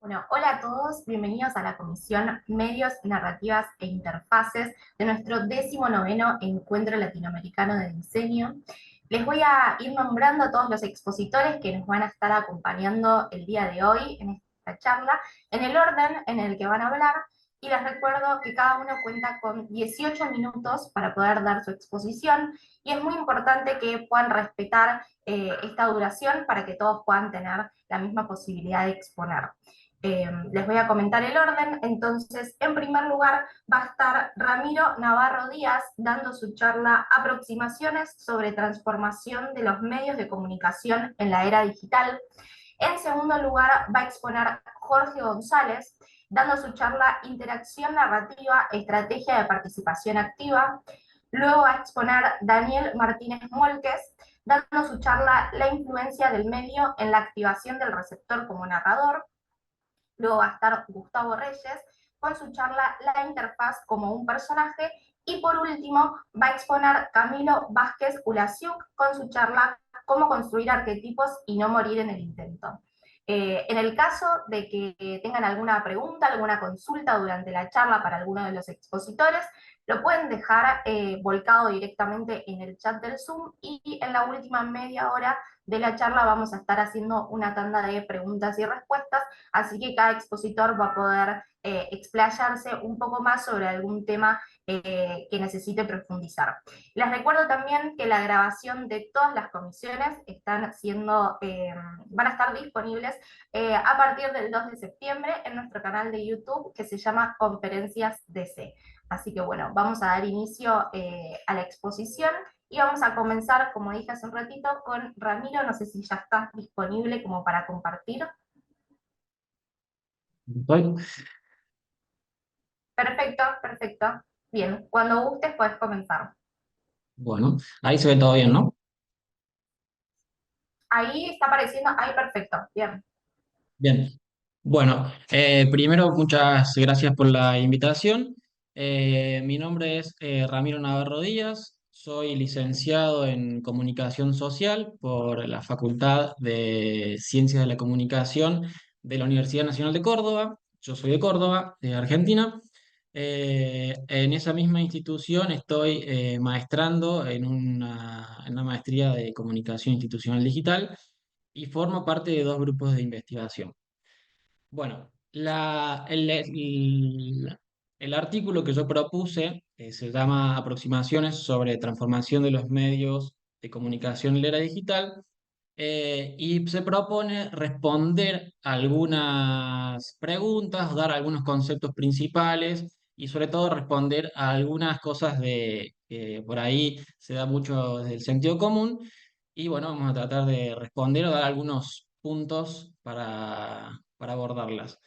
Bueno, hola a todos, bienvenidos a la Comisión Medios, Narrativas e Interfaces de nuestro 19º Encuentro Latinoamericano de Diseño. Les voy a ir nombrando a todos los expositores que nos van a estar acompañando el día de hoy en esta charla, en el orden en el que van a hablar, y les recuerdo que cada uno cuenta con 18 minutos para poder dar su exposición, y es muy importante que puedan respetar esta duración para que todos puedan tener la misma posibilidad de exponer. Les voy a comentar el orden. Entonces, en primer lugar, va a estar Ramiro Navarro Díaz dando su charla Aproximaciones sobre transformación de los medios de comunicación en la era digital. En segundo lugar, va a exponer Jorge González dando su charla Interacción narrativa, estrategia de participación activa. Luego va a exponer Daniel Martínez Molques dando su charla La influencia del medio en la activación del receptor como narrador. Luego va a estar Gustavo Reyes con su charla La interfaz como un personaje. Y por último va a exponer Camilo Vázquez Ulasiuk con su charla Cómo construir arquetipos y no morir en el intento. En el caso de que tengan alguna pregunta, alguna consulta durante la charla para alguno de los expositores, lo pueden dejar volcado directamente en el chat del Zoom, y en la última media hora de la charla vamos a estar haciendo una tanda de preguntas y respuestas, así que cada expositor va a poder explayarse un poco más sobre algún tema que necesite profundizar. Les recuerdo también que la grabación de todas las comisiones van a estar disponibles a partir del 2 de septiembre en nuestro canal de YouTube que se llama Conferencias DC. Así que bueno, vamos a dar inicio a la exposición y vamos a comenzar, como dije hace un ratito, con Ramiro. No sé si ya estás disponible como para compartir. Estoy. Perfecto, perfecto. Bien, cuando gustes puedes comenzar. Bueno, ahí se ve todo bien, ¿no? Ahí está apareciendo, ahí perfecto, bien. Bien. Bueno, primero muchas gracias por la invitación. Mi nombre es Ramiro Navarro Díaz, soy licenciado en Comunicación Social por la Facultad de Ciencias de la Comunicación de la Universidad Nacional de Córdoba. Yo soy de Córdoba, de Argentina. En esa misma institución estoy maestrando en una maestría de Comunicación Institucional Digital y formo parte de dos grupos de investigación. Bueno, el artículo que yo propuse se llama Aproximaciones sobre transformación de los medios de comunicación en la era digital, y se propone responder algunas preguntas, dar algunos conceptos principales y sobre todo responder a algunas cosas que por ahí se da mucho desde el sentido común. Y bueno, vamos a tratar de responder o dar algunos puntos para abordarlas.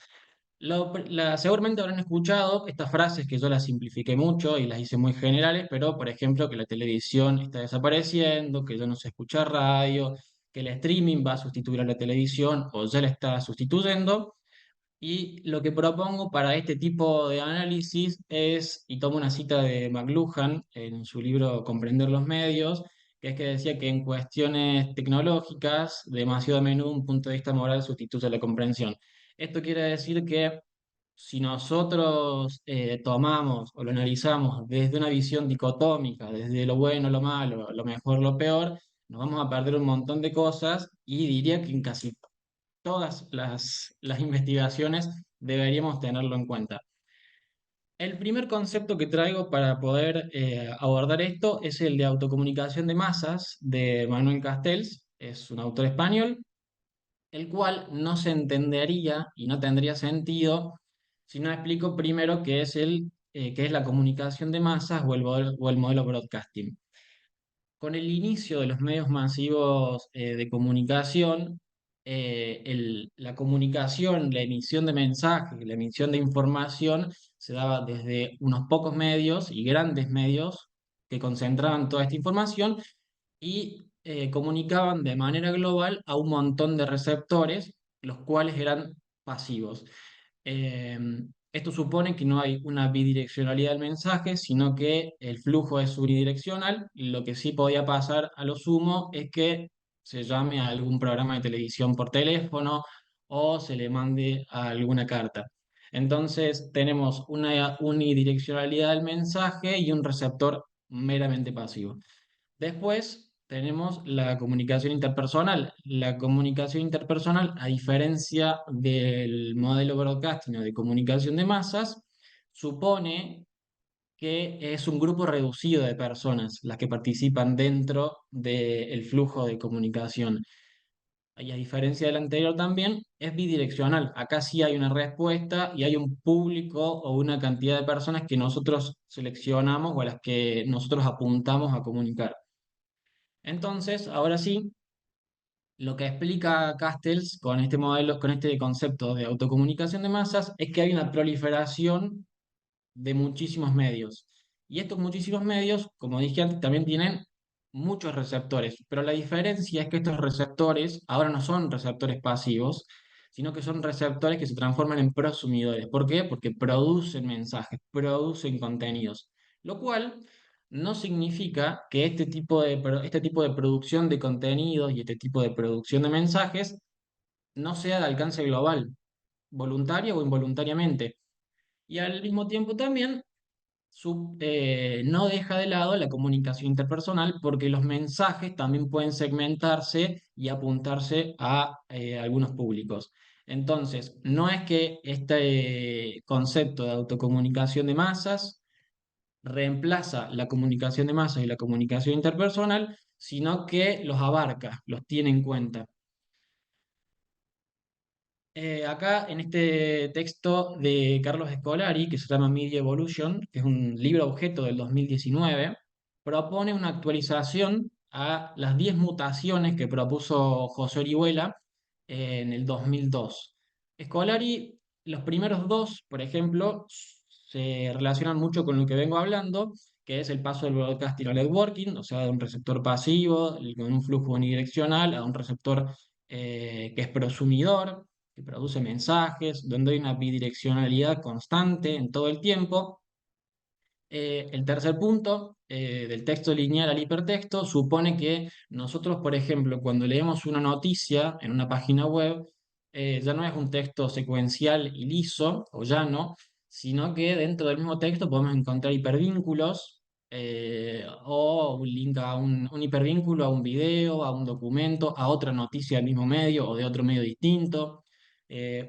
Seguramente habrán escuchado estas frases que yo las simplifiqué mucho y las hice muy generales, pero por ejemplo que la televisión está desapareciendo, que ya no se escucha radio, que el streaming va a sustituir a la televisión o ya la está sustituyendo. Y lo que propongo para este tipo de análisis es, y tomo una cita de McLuhan en su libro Comprender los medios, que es que decía que en cuestiones tecnológicas, demasiado a menudo un punto de vista moral sustituye la comprensión. Esto quiere decir que si nosotros tomamos o lo analizamos desde una visión dicotómica, desde lo bueno, lo malo, lo mejor, lo peor, nos vamos a perder un montón de cosas y diría que en casi todas las investigaciones deberíamos tenerlo en cuenta. El primer concepto que traigo para poder abordar esto es el de autocomunicación de masas de Manuel Castells, es un autor español, el cual no se entendería y no tendría sentido si no explico primero qué es la comunicación de masas o el modelo broadcasting. Con el inicio de los medios masivos de comunicación, la comunicación, la emisión de mensajes, la emisión de información se daba desde unos pocos medios y grandes medios que concentraban toda esta información y comunicaban de manera global a un montón de receptores, los cuales eran pasivos. Eh, Esto supone que no hay una bidireccionalidad del mensaje, sino que el flujo es unidireccional. Lo que sí podía pasar a lo sumo es que se llame a algún programa de televisión por teléfono o se le mande alguna carta. Entonces tenemos una unidireccionalidad del mensaje y un receptor meramente pasivo. Después tenemos la comunicación interpersonal. La comunicación interpersonal, a diferencia del modelo broadcasting o de comunicación de masas, supone que es un grupo reducido de personas las que participan dentro del flujo de comunicación. Y a diferencia del anterior también, es bidireccional. Acá sí hay una respuesta y hay un público o una cantidad de personas que nosotros seleccionamos o a las que nosotros apuntamos a comunicar. Entonces, ahora sí, lo que explica Castells con este modelo, con este concepto de autocomunicación de masas, es que hay una proliferación de muchísimos medios. Y estos muchísimos medios, como dije antes, también tienen muchos receptores, pero la diferencia es que estos receptores ahora no son receptores pasivos, sino que son receptores que se transforman en prosumidores. ¿Por qué? Porque producen mensajes, producen contenidos, lo cual no significa que este tipo de producción de contenidos y este tipo de producción de mensajes no sea de alcance global, voluntario o involuntariamente. Y al mismo tiempo también no deja de lado la comunicación interpersonal porque los mensajes también pueden segmentarse y apuntarse a algunos públicos. Entonces, no es que este concepto de autocomunicación de masas reemplaza la comunicación de masas y la comunicación interpersonal, sino que los abarca, los tiene en cuenta. Acá en este texto de Carlos Escolari, que se llama Media Evolution, que es un libro objeto del 2019, propone una actualización a las 10 mutaciones que propuso José Orihuela en el 2002. Escolari, los primeros dos, por ejemplo, se relacionan mucho con lo que vengo hablando, que es el paso del broadcasting al networking, o sea, de un receptor pasivo con un flujo unidireccional a un receptor que es prosumidor, que produce mensajes, donde hay una bidireccionalidad constante en todo el tiempo. El tercer punto del texto lineal al hipertexto supone que nosotros, por ejemplo, cuando leemos una noticia en una página web, ya no es un texto secuencial y liso o llano, sino que dentro del mismo texto podemos encontrar hipervínculos o un link a un hipervínculo a un video, a un documento, a otra noticia del mismo medio o de otro medio distinto,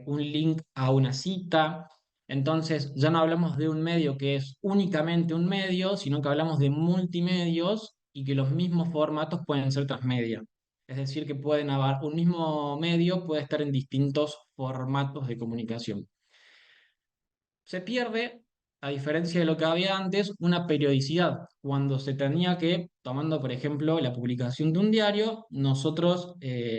un link a una cita. Entonces, ya no hablamos de un medio que es únicamente un medio, sino que hablamos de multimedios y que los mismos formatos pueden ser transmedia. Es decir, que un mismo medio puede estar en distintos formatos de comunicación. Se pierde, a diferencia de lo que había antes, una periodicidad. Cuando se tenía que, tomando por ejemplo la publicación de un diario, nosotros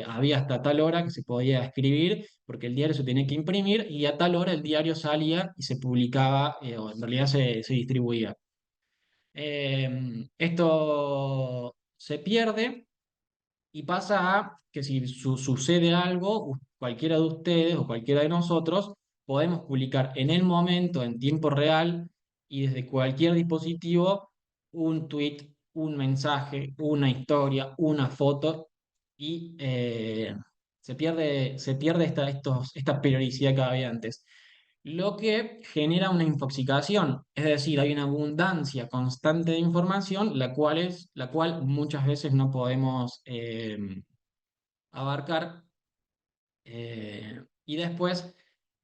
había hasta tal hora que se podía escribir, porque el diario se tenía que imprimir, y a tal hora el diario salía y se publicaba, o en realidad se distribuía. Esto se pierde y pasa a que si sucede algo, cualquiera de ustedes o cualquiera de nosotros podemos publicar en el momento, en tiempo real y desde cualquier dispositivo, un tweet, un mensaje, una historia, una foto y se pierde esta periodicidad que había antes, lo que genera una infoxicación, es decir, hay una abundancia constante de información, la cual muchas veces no podemos abarcar. Y después,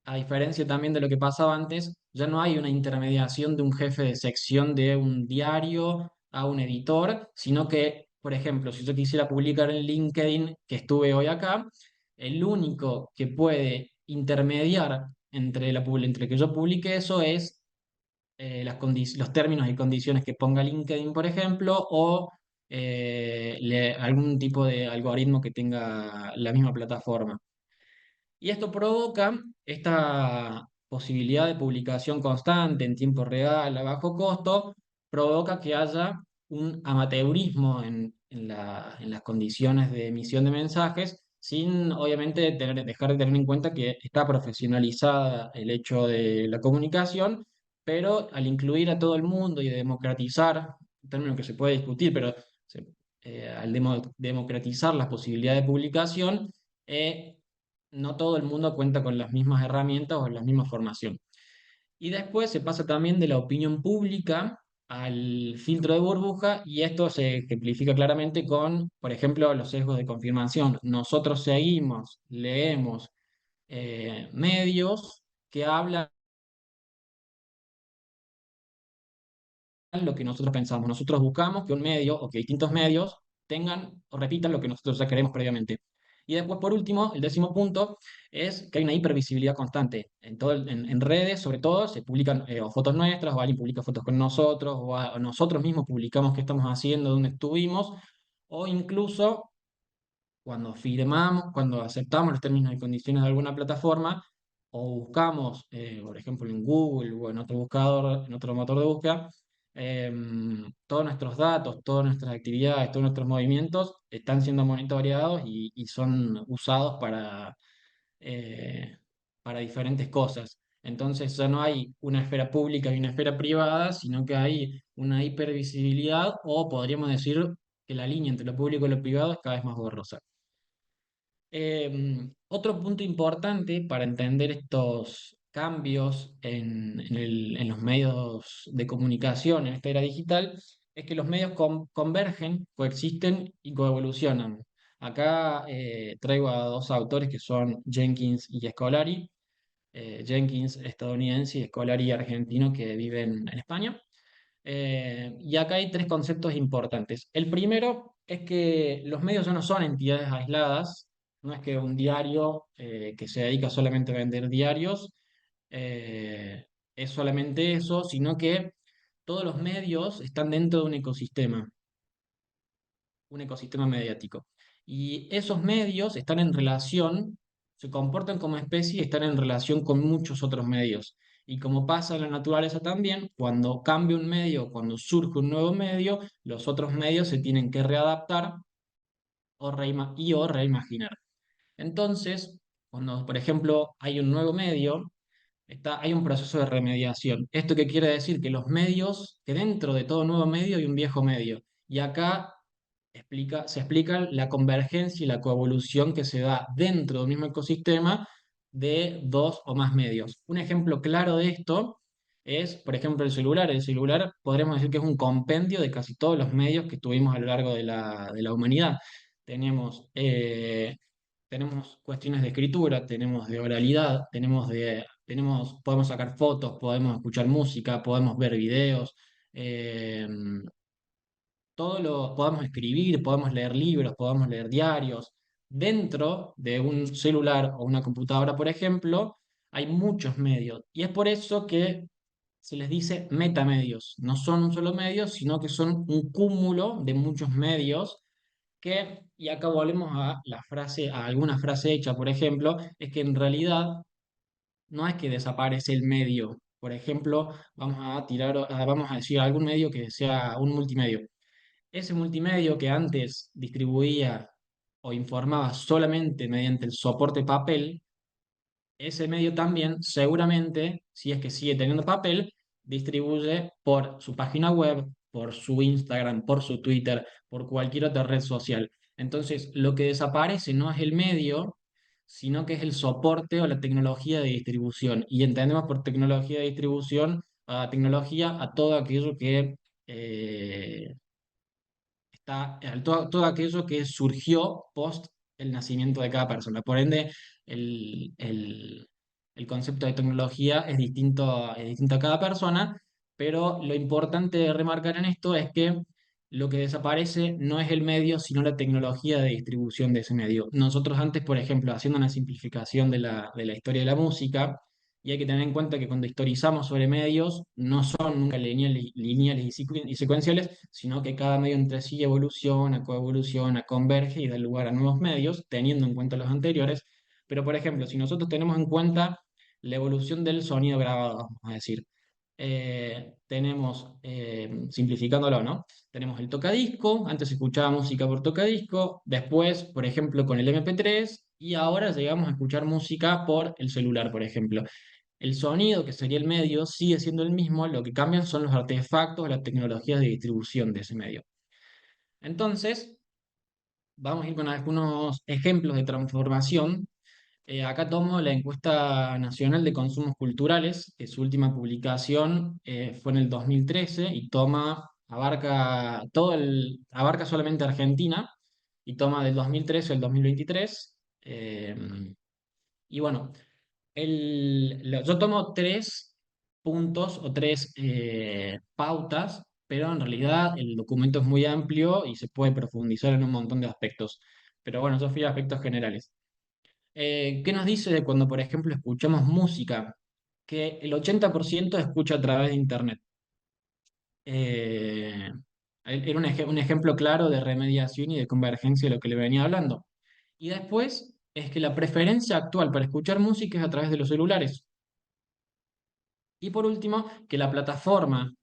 a diferencia también de lo que pasaba antes, ya no hay una intermediación de un jefe de sección de un diario a un editor, sino que, por ejemplo, si yo quisiera publicar en LinkedIn, que estuve hoy acá, el único que puede intermediar entre que yo publique eso es los términos y condiciones que ponga LinkedIn, por ejemplo, o algún tipo de algoritmo que tenga la misma plataforma. Y esto provoca esta posibilidad de publicación constante en tiempo real, a bajo costo, provoca que haya un amateurismo en las condiciones de emisión de mensajes, sin obviamente dejar de tener en cuenta que está profesionalizada el hecho de la comunicación, pero al incluir a todo el mundo y democratizar, un término que se puede discutir, pero al democratizar las posibilidades de publicación, no todo el mundo cuenta con las mismas herramientas o la misma formación. Y después se pasa también de la opinión pública al filtro de burbuja y esto se ejemplifica claramente con, por ejemplo, los sesgos de confirmación. Nosotros seguimos, leemos medios que hablan lo que nosotros pensamos. Nosotros buscamos que un medio o que distintos medios tengan o repitan lo que nosotros ya queremos previamente. Y después, por último, el décimo punto es que hay una hipervisibilidad constante. En redes, sobre todo, se publican o fotos nuestras, o alguien publica fotos con nosotros, o nosotros mismos publicamos qué estamos haciendo, dónde estuvimos, o incluso cuando firmamos, cuando aceptamos los términos y condiciones de alguna plataforma, o buscamos, por ejemplo, en Google o en otro buscador, en otro motor de búsqueda, todos nuestros datos, todas nuestras actividades, todos nuestros movimientos están siendo monitoreados y son usados eh, para diferentes cosas. Entonces ya no hay una esfera pública y una esfera privada, sino que hay una hipervisibilidad o podríamos decir que la línea entre lo público y lo privado es cada vez más borrosa. Otro punto importante para entender estos cambios en los medios de comunicación en esta era digital es que los medios convergen, coexisten y coevolucionan. Acá traigo a dos autores que son Jenkins y Scolari. Jenkins estadounidense y Scolari argentino que viven en España. Y acá hay tres conceptos importantes. El primero es que los medios ya no son entidades aisladas, no es que un diario que se dedica solamente a vender diarios eh, es solamente eso, sino que todos los medios están dentro de un ecosistema mediático. Y esos medios están en relación, se comportan como especie y están en relación con muchos otros medios. Y como pasa en la naturaleza también, cuando cambia un medio, cuando surge un nuevo medio, los otros medios se tienen que readaptar o reimaginar. Entonces, cuando, por ejemplo, hay un nuevo medio, hay un proceso de remediación. ¿Esto qué quiere decir? Que los medios, que dentro de todo nuevo medio hay un viejo medio. Y acá se explica la convergencia y la coevolución que se da dentro del mismo ecosistema de dos o más medios. Un ejemplo claro de esto es, por ejemplo, el celular. El celular podríamos decir que es un compendio de casi todos los medios que tuvimos a lo largo de la humanidad. Tenemos, tenemos cuestiones de escritura, tenemos de oralidad, podemos sacar fotos, podemos escuchar música, podemos ver videos. eh, podemos escribir, podemos leer libros, podemos leer diarios. Dentro de un celular o una computadora, por ejemplo, hay muchos medios. Y es por eso que se les dice metamedios. No son un solo medio, sino que son un cúmulo de muchos medios y acá volvemos a la frase, a alguna frase hecha, por ejemplo, es que en realidad no es que desaparece el medio. Por ejemplo, vamos a decir algún medio que sea un multimedio. Ese multimedio que antes distribuía o informaba solamente mediante el soporte papel, ese medio también seguramente, si es que sigue teniendo papel, distribuye por su página web, por su Instagram, por su Twitter, por cualquier otra red social. Entonces, lo que desaparece no es el medio, sino que es el soporte o la tecnología de distribución. Y entendemos por tecnología de distribución a tecnología a todo aquello que todo aquello que surgió post el nacimiento de cada persona. Por ende, el, el- el concepto de tecnología es distinto a cada persona, pero lo importante de remarcar en esto es que lo que desaparece no es el medio, sino la tecnología de distribución de ese medio. Nosotros antes, por ejemplo, haciendo una simplificación de la historia de la música, y hay que tener en cuenta que cuando historizamos sobre medios, no son nunca lineales y secuenciales, sino que cada medio entre sí evoluciona, coevoluciona, converge y da lugar a nuevos medios, teniendo en cuenta los anteriores. Pero, por ejemplo, si nosotros tenemos en cuenta la evolución del sonido grabado, vamos a decir, simplificándolo, ¿no? Tenemos el tocadisco, antes se escuchaba música por tocadisco, después, por ejemplo, con el MP3, y ahora llegamos a escuchar música por el celular, por ejemplo. El sonido, que sería el medio, sigue siendo el mismo, lo que cambian son los artefactos, las tecnologías de distribución de ese medio. Entonces, vamos a ir con algunos ejemplos de transformación. Acá tomo la encuesta nacional de consumos culturales, que su última publicación fue en el 2013 y abarca solamente Argentina y toma del 2013 al 2023. Y bueno, yo tomo tres puntos o tres pautas, pero en realidad el documento es muy amplio y se puede profundizar en un montón de aspectos. Pero bueno, yo fui a aspectos generales. ¿Qué nos dice de cuando, por ejemplo, escuchamos música? Que el 80% escucha a través de Internet. Eh, Era un ejemplo claro de remediación y de convergencia de lo que le venía hablando. Y después es que la preferencia actual para escuchar música es a través de los celulares. Y por último, que la plataforma,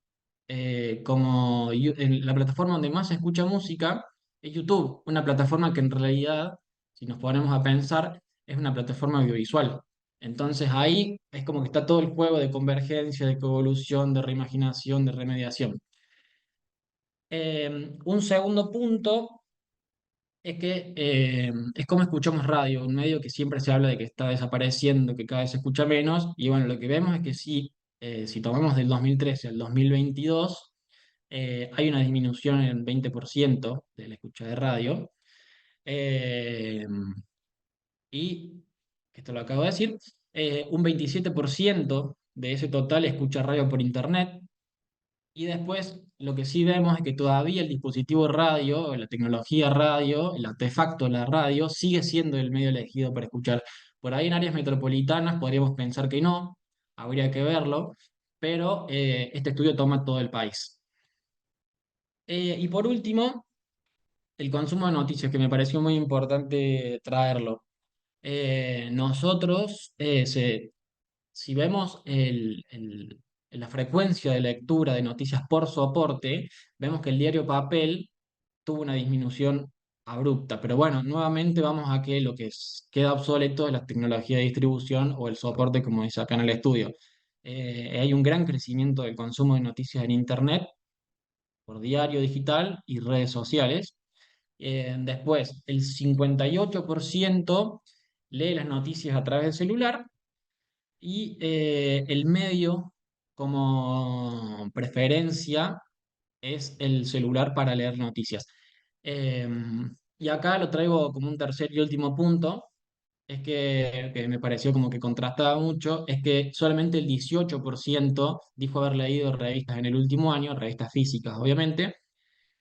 la plataforma donde más se escucha música es YouTube, una plataforma que en realidad, si nos ponemos a pensar, es una plataforma audiovisual. Entonces ahí es como que está todo el juego de convergencia, de coevolución, de reimaginación, de remediación. Un segundo punto es que es como escuchamos radio, un medio que siempre se habla de que está desapareciendo, que cada vez se escucha menos, y bueno, lo que vemos es que sí, si tomamos del 2013 al 2022, hay una disminución en 20% de la escucha de radio, eh, y, esto lo acabo de decir, un 27% de ese total escucha radio por internet, y después lo que sí vemos es que todavía el dispositivo radio, la tecnología radio, el artefacto de la radio, sigue siendo el medio elegido para escuchar. Por ahí en áreas metropolitanas podríamos pensar que no, habría que verlo, pero este estudio toma todo el país. Y por último, el consumo de noticias, que me pareció muy importante traerlo. Nosotros, si vemos la frecuencia de lectura de noticias por soporte, vemos que el diario papel tuvo una disminución abrupta. Pero bueno, nuevamente vamos a que lo que queda obsoleto es la tecnología de distribución o el soporte, como dice acá en el estudio. Hay un gran crecimiento del consumo de noticias en Internet por diario digital y redes sociales. Después, el 58% lee las noticias a través del celular y el medio como preferencia es el celular para leer noticias. Eh, y acá lo traigo como un tercer y último punto, es que me pareció como que contrastaba mucho, es que solamente el 18% dijo haber leído revistas en el último año, revistas físicas obviamente,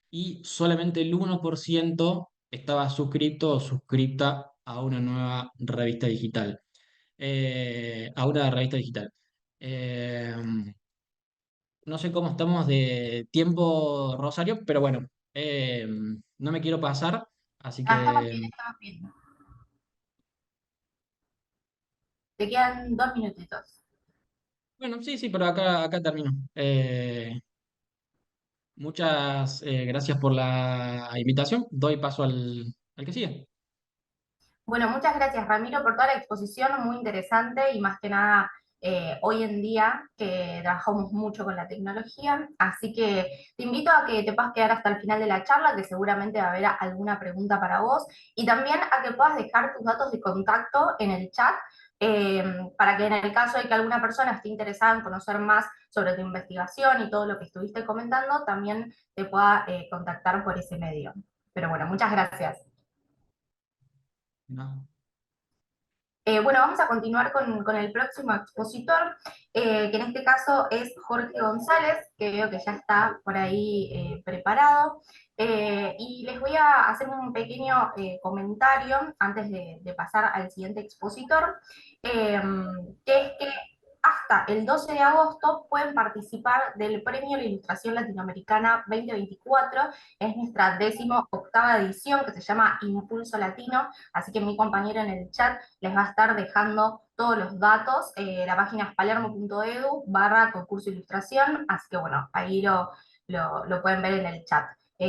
y solamente el 1% estaba suscrito o suscripta a una nueva revista digital, a una revista digital. Eh, no sé cómo estamos de tiempo, Rosario, pero bueno, no me quiero pasar, así Ah, estamos que, bien, estamos bien. Te quedan 2 minutitos. bueno, sí, sí, pero acá termino. Muchas gracias por la invitación. Doy paso al que sigue. Bueno, muchas gracias Ramiro por toda la exposición, muy interesante y más que nada hoy en día que trabajamos mucho con la tecnología, así que te invito a que te puedas quedar hasta el final de la charla, que seguramente va a haber alguna pregunta para vos, y también a que puedas dejar tus datos de contacto en el chat, eh, para que en el caso de que alguna persona esté interesada en conocer más sobre tu investigación y todo lo que estuviste comentando, también te pueda contactar por ese medio. Pero bueno, muchas gracias. No. Bueno, vamos a continuar con el próximo expositor, que en este caso es Jorge González, que veo que ya está por ahí preparado. Y les voy a hacer un pequeño comentario antes de pasar al siguiente expositor, eh, que es que hasta el 12 de agosto pueden participar del Premio de la Ilustración Latinoamericana 2024. Es nuestra 18ª edición, que se llama Impulso Latino, así que mi compañero en el chat les va a estar dejando todos los datos. La página es palermo.edu/concurso ilustración, así que bueno, ahí lo pueden ver en el chat.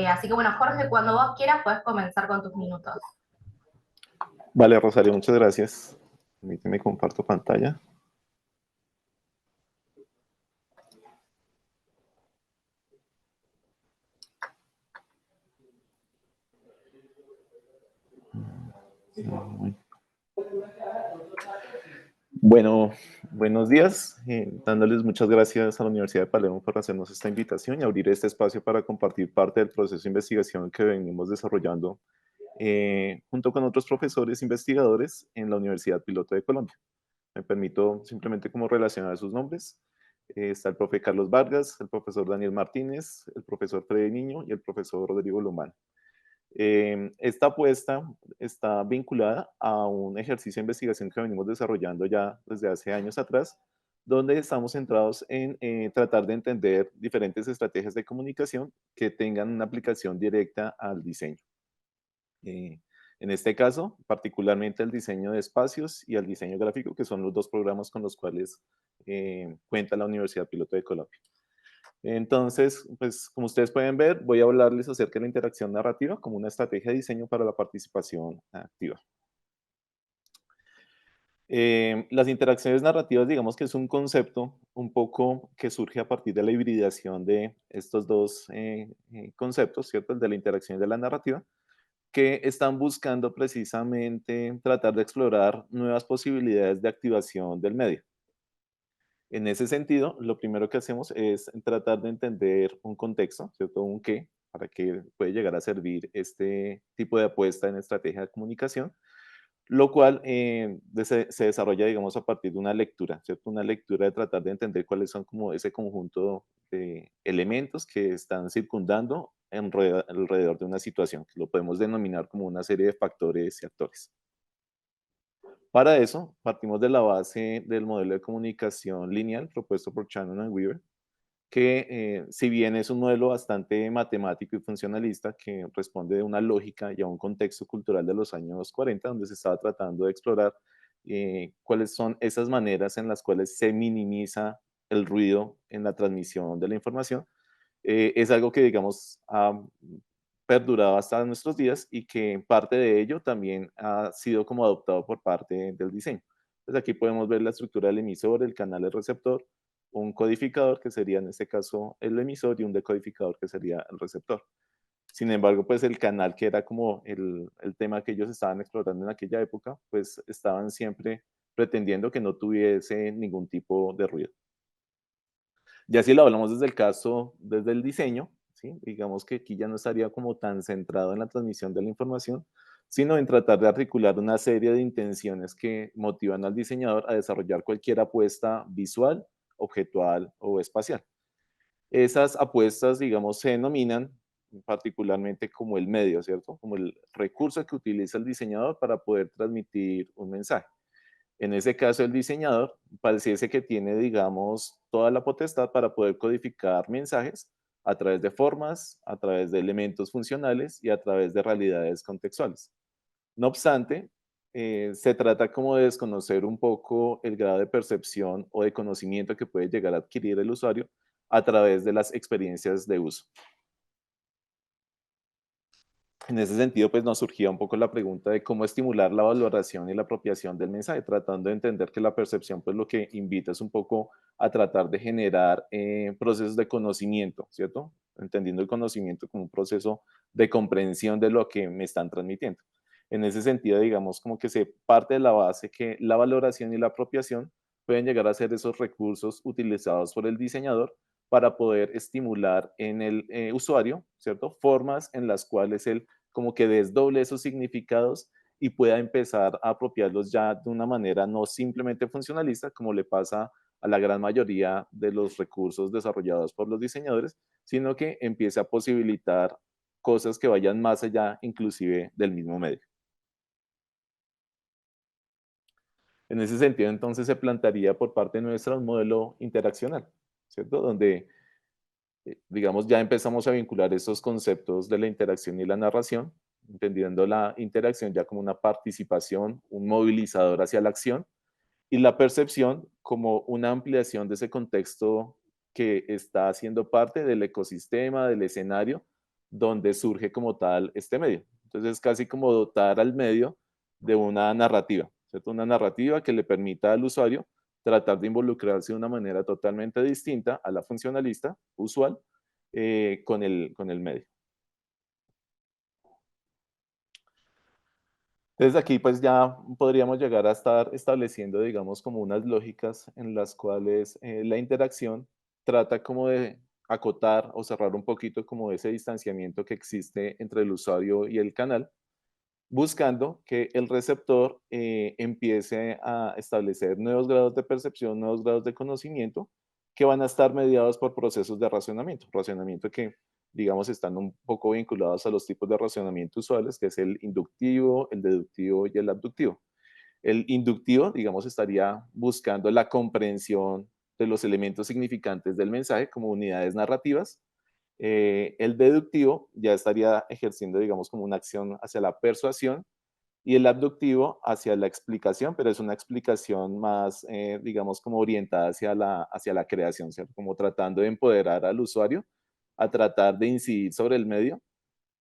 Así que bueno, Jorge, cuando vos quieras puedes comenzar con tus minutos. Vale, Rosario, muchas gracias. Permíteme comparto pantalla. Bueno, buenos días. Dándoles muchas gracias a la Universidad de Palermo por hacernos esta invitación y abrir este espacio para compartir parte del proceso de investigación que venimos desarrollando junto con otros profesores investigadores en la Universidad Piloto de Colombia. Me permito simplemente como relacionar sus nombres. Está el profe Carlos Vargas, el profesor Daniel Martínez, el profesor Freddy Niño y el profesor Rodrigo Lomán. Esta apuesta está vinculada a un ejercicio de investigación que venimos desarrollando ya desde hace años atrás, donde estamos centrados en tratar de entender diferentes estrategias de comunicación que tengan una aplicación directa al diseño. En este caso, particularmente el diseño de espacios y el diseño gráfico, que son los dos programas con los cuales cuenta la Universidad Piloto de Colombia. Entonces, pues como ustedes pueden ver, voy a hablarles acerca de la interacción narrativa como una estrategia de diseño para la participación activa. Las interacciones narrativas, digamos que es un concepto un poco que surge a partir de la hibridación de estos dos conceptos, ¿cierto? El de la interacción y de la narrativa, que están buscando precisamente tratar de explorar nuevas posibilidades de activación del medio. En ese sentido, lo primero que hacemos es tratar de entender un contexto, ¿cierto? Un qué, para qué puede llegar a servir este tipo de apuesta en estrategia de comunicación, lo cual se desarrolla, digamos, a partir de una lectura, ¿cierto? Una lectura de tratar de entender cuáles son como ese conjunto de elementos que están circundando alrededor de una situación, que lo podemos denominar como una serie de factores y actores. Para eso, partimos de la base del modelo de comunicación lineal propuesto por Shannon y Weaver, que si bien es un modelo bastante matemático y funcionalista que responde de una lógica y a un contexto cultural de los años 40, donde se estaba tratando de explorar cuáles son esas maneras en las cuales se minimiza el ruido en la transmisión de la información, es algo que, digamos, ha perdurado hasta nuestros días y que parte de ello también ha sido como adoptado por parte del diseño. Entonces aquí podemos ver la estructura del emisor, el canal del receptor, un codificador que sería en este caso el emisor y un decodificador que sería el receptor. Sin embargo, pues el canal que era como el tema que ellos estaban explorando en aquella época, pues estaban siempre pretendiendo que no tuviese ningún tipo de ruido. Ya si lo hablamos desde el caso, desde el diseño, ¿sí? Digamos que aquí ya no estaría como tan centrado en la transmisión de la información, sino en tratar de articular una serie de intenciones que motivan al diseñador a desarrollar cualquier apuesta visual, objetual o espacial. Esas apuestas, digamos, se denominan particularmente como el medio, ¿cierto? Como el recurso que utiliza el diseñador para poder transmitir un mensaje. En ese caso, el diseñador pareciese que tiene, digamos, toda la potestad para poder codificar mensajes a través de formas, a través de elementos funcionales y a través de realidades contextuales. No obstante, se trata como de desconocer un poco el grado de percepción o de conocimiento que puede llegar a adquirir el usuario a través de las experiencias de uso. En ese sentido, pues nos surgía un poco la pregunta de cómo estimular la valoración y la apropiación del mensaje, tratando de entender que la percepción, pues lo que invita es un poco a tratar de generar procesos de conocimiento, ¿cierto? Entendiendo el conocimiento como un proceso de comprensión de lo que me están transmitiendo. En ese sentido, digamos, como que se parte de la base que la valoración y la apropiación pueden llegar a ser esos recursos utilizados por el diseñador para poder estimular en el usuario, ¿cierto? Formas en las cuales él como que desdoble esos significados y pueda empezar a apropiarlos ya de una manera no simplemente funcionalista, como le pasa a la gran mayoría de los recursos desarrollados por los diseñadores, sino que empiece a posibilitar cosas que vayan más allá inclusive del mismo medio. En ese sentido, entonces se plantearía por parte nuestra un modelo interaccional, ¿cierto? Donde digamos, ya empezamos a vincular esos conceptos de la interacción y la narración, entendiendo la interacción ya como una participación, un movilizador hacia la acción, y la percepción como una ampliación de ese contexto que está haciendo parte del ecosistema, del escenario, donde surge como tal este medio. Entonces es casi como dotar al medio de una narrativa, ¿cierto? Una narrativa que le permita al usuario tratar de involucrarse de una manera totalmente distinta a la funcionalista usual con el medio. Entonces aquí pues ya podríamos llegar a estar estableciendo, digamos, como unas lógicas en las cuales la interacción trata como de acotar o cerrar un poquito como ese distanciamiento que existe entre el usuario y el canal, buscando que el receptor empiece a establecer nuevos grados de percepción, nuevos grados de conocimiento que van a estar mediados por procesos de racionamiento que, digamos, están un poco vinculados a los tipos de racionamiento usuales, que es el inductivo, el deductivo y el abductivo. El inductivo, digamos, estaría buscando la comprensión de los elementos significantes del mensaje como unidades narrativas. El deductivo ya estaría ejerciendo, digamos, como una acción hacia la persuasión y el abductivo hacia la explicación, pero es una explicación más, digamos, como orientada hacia la creación, ¿cierto? Como tratando de empoderar al usuario a tratar de incidir sobre el medio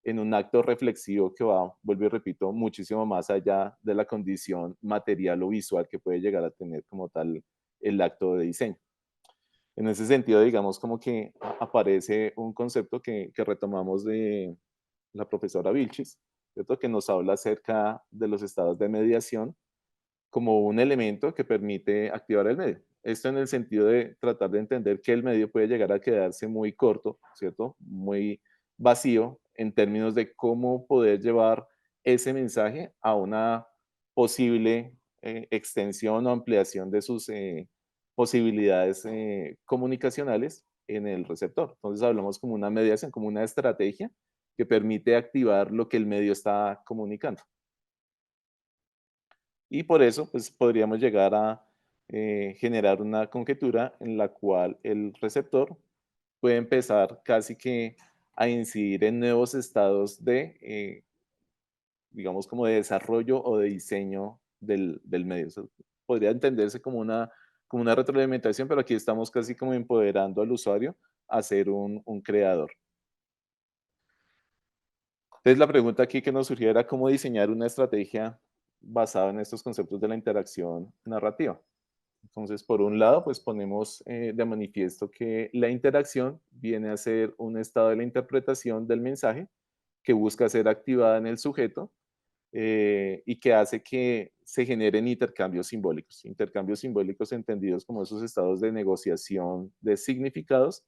en un acto reflexivo que va, vuelvo y repito, muchísimo más allá de la condición material o visual que puede llegar a tener como tal el acto de diseño. En ese sentido, digamos, como que aparece un concepto que retomamos de la profesora Vilchis, ¿cierto? Que nos habla acerca de los estados de mediación como un elemento que permite activar el medio. Esto en el sentido de tratar de entender que el medio puede llegar a quedarse muy corto, ¿cierto? Muy vacío en términos de cómo poder llevar ese mensaje a una posible extensión o ampliación de sus posibilidades comunicacionales en el receptor. Entonces hablamos como una mediación, como una estrategia que permite activar lo que el medio está comunicando. Y por eso, pues podríamos llegar a generar una conjetura en la cual el receptor puede empezar casi que a incidir en nuevos estados de, digamos, como de desarrollo o de diseño del medio. Eso podría entenderse como una retroalimentación, pero aquí estamos casi como empoderando al usuario a ser un creador. Entonces la pregunta aquí que nos surgió era cómo diseñar una estrategia basada en estos conceptos de la interacción narrativa. Entonces, por un lado, pues ponemos de manifiesto que la interacción viene a ser un estado de la interpretación del mensaje que busca ser activada en el sujeto y que hace que se generen intercambios simbólicos entendidos como esos estados de negociación de significados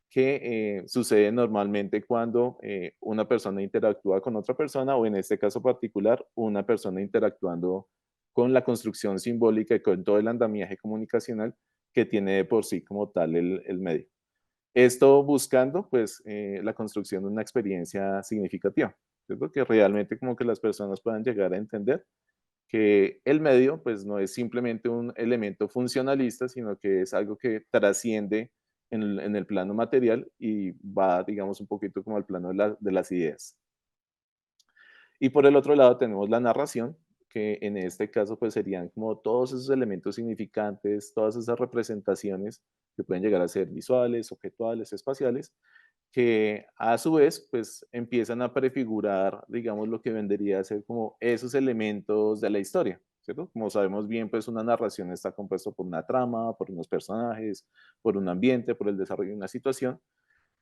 que sucede normalmente cuando una persona interactúa con otra persona o en este caso particular, una persona interactuando con la construcción simbólica y con todo el andamiaje comunicacional que tiene de por sí como tal el medio. Esto buscando pues la construcción de una experiencia significativa, ¿cierto? Que realmente como que las personas puedan llegar a entender que el medio pues no es simplemente un elemento funcionalista, sino que es algo que trasciende en el plano material y va, digamos, un poquito como al plano de las ideas. Y por el otro lado tenemos la narración, que en este caso pues serían como todos esos elementos significantes, todas esas representaciones que pueden llegar a ser visuales, objetuales, espaciales, que a su vez pues empiezan a prefigurar, digamos, lo que vendría a ser como esos elementos de la historia, ¿cierto? Como sabemos bien, pues una narración está compuesta por una trama, por unos personajes, por un ambiente, por el desarrollo de una situación,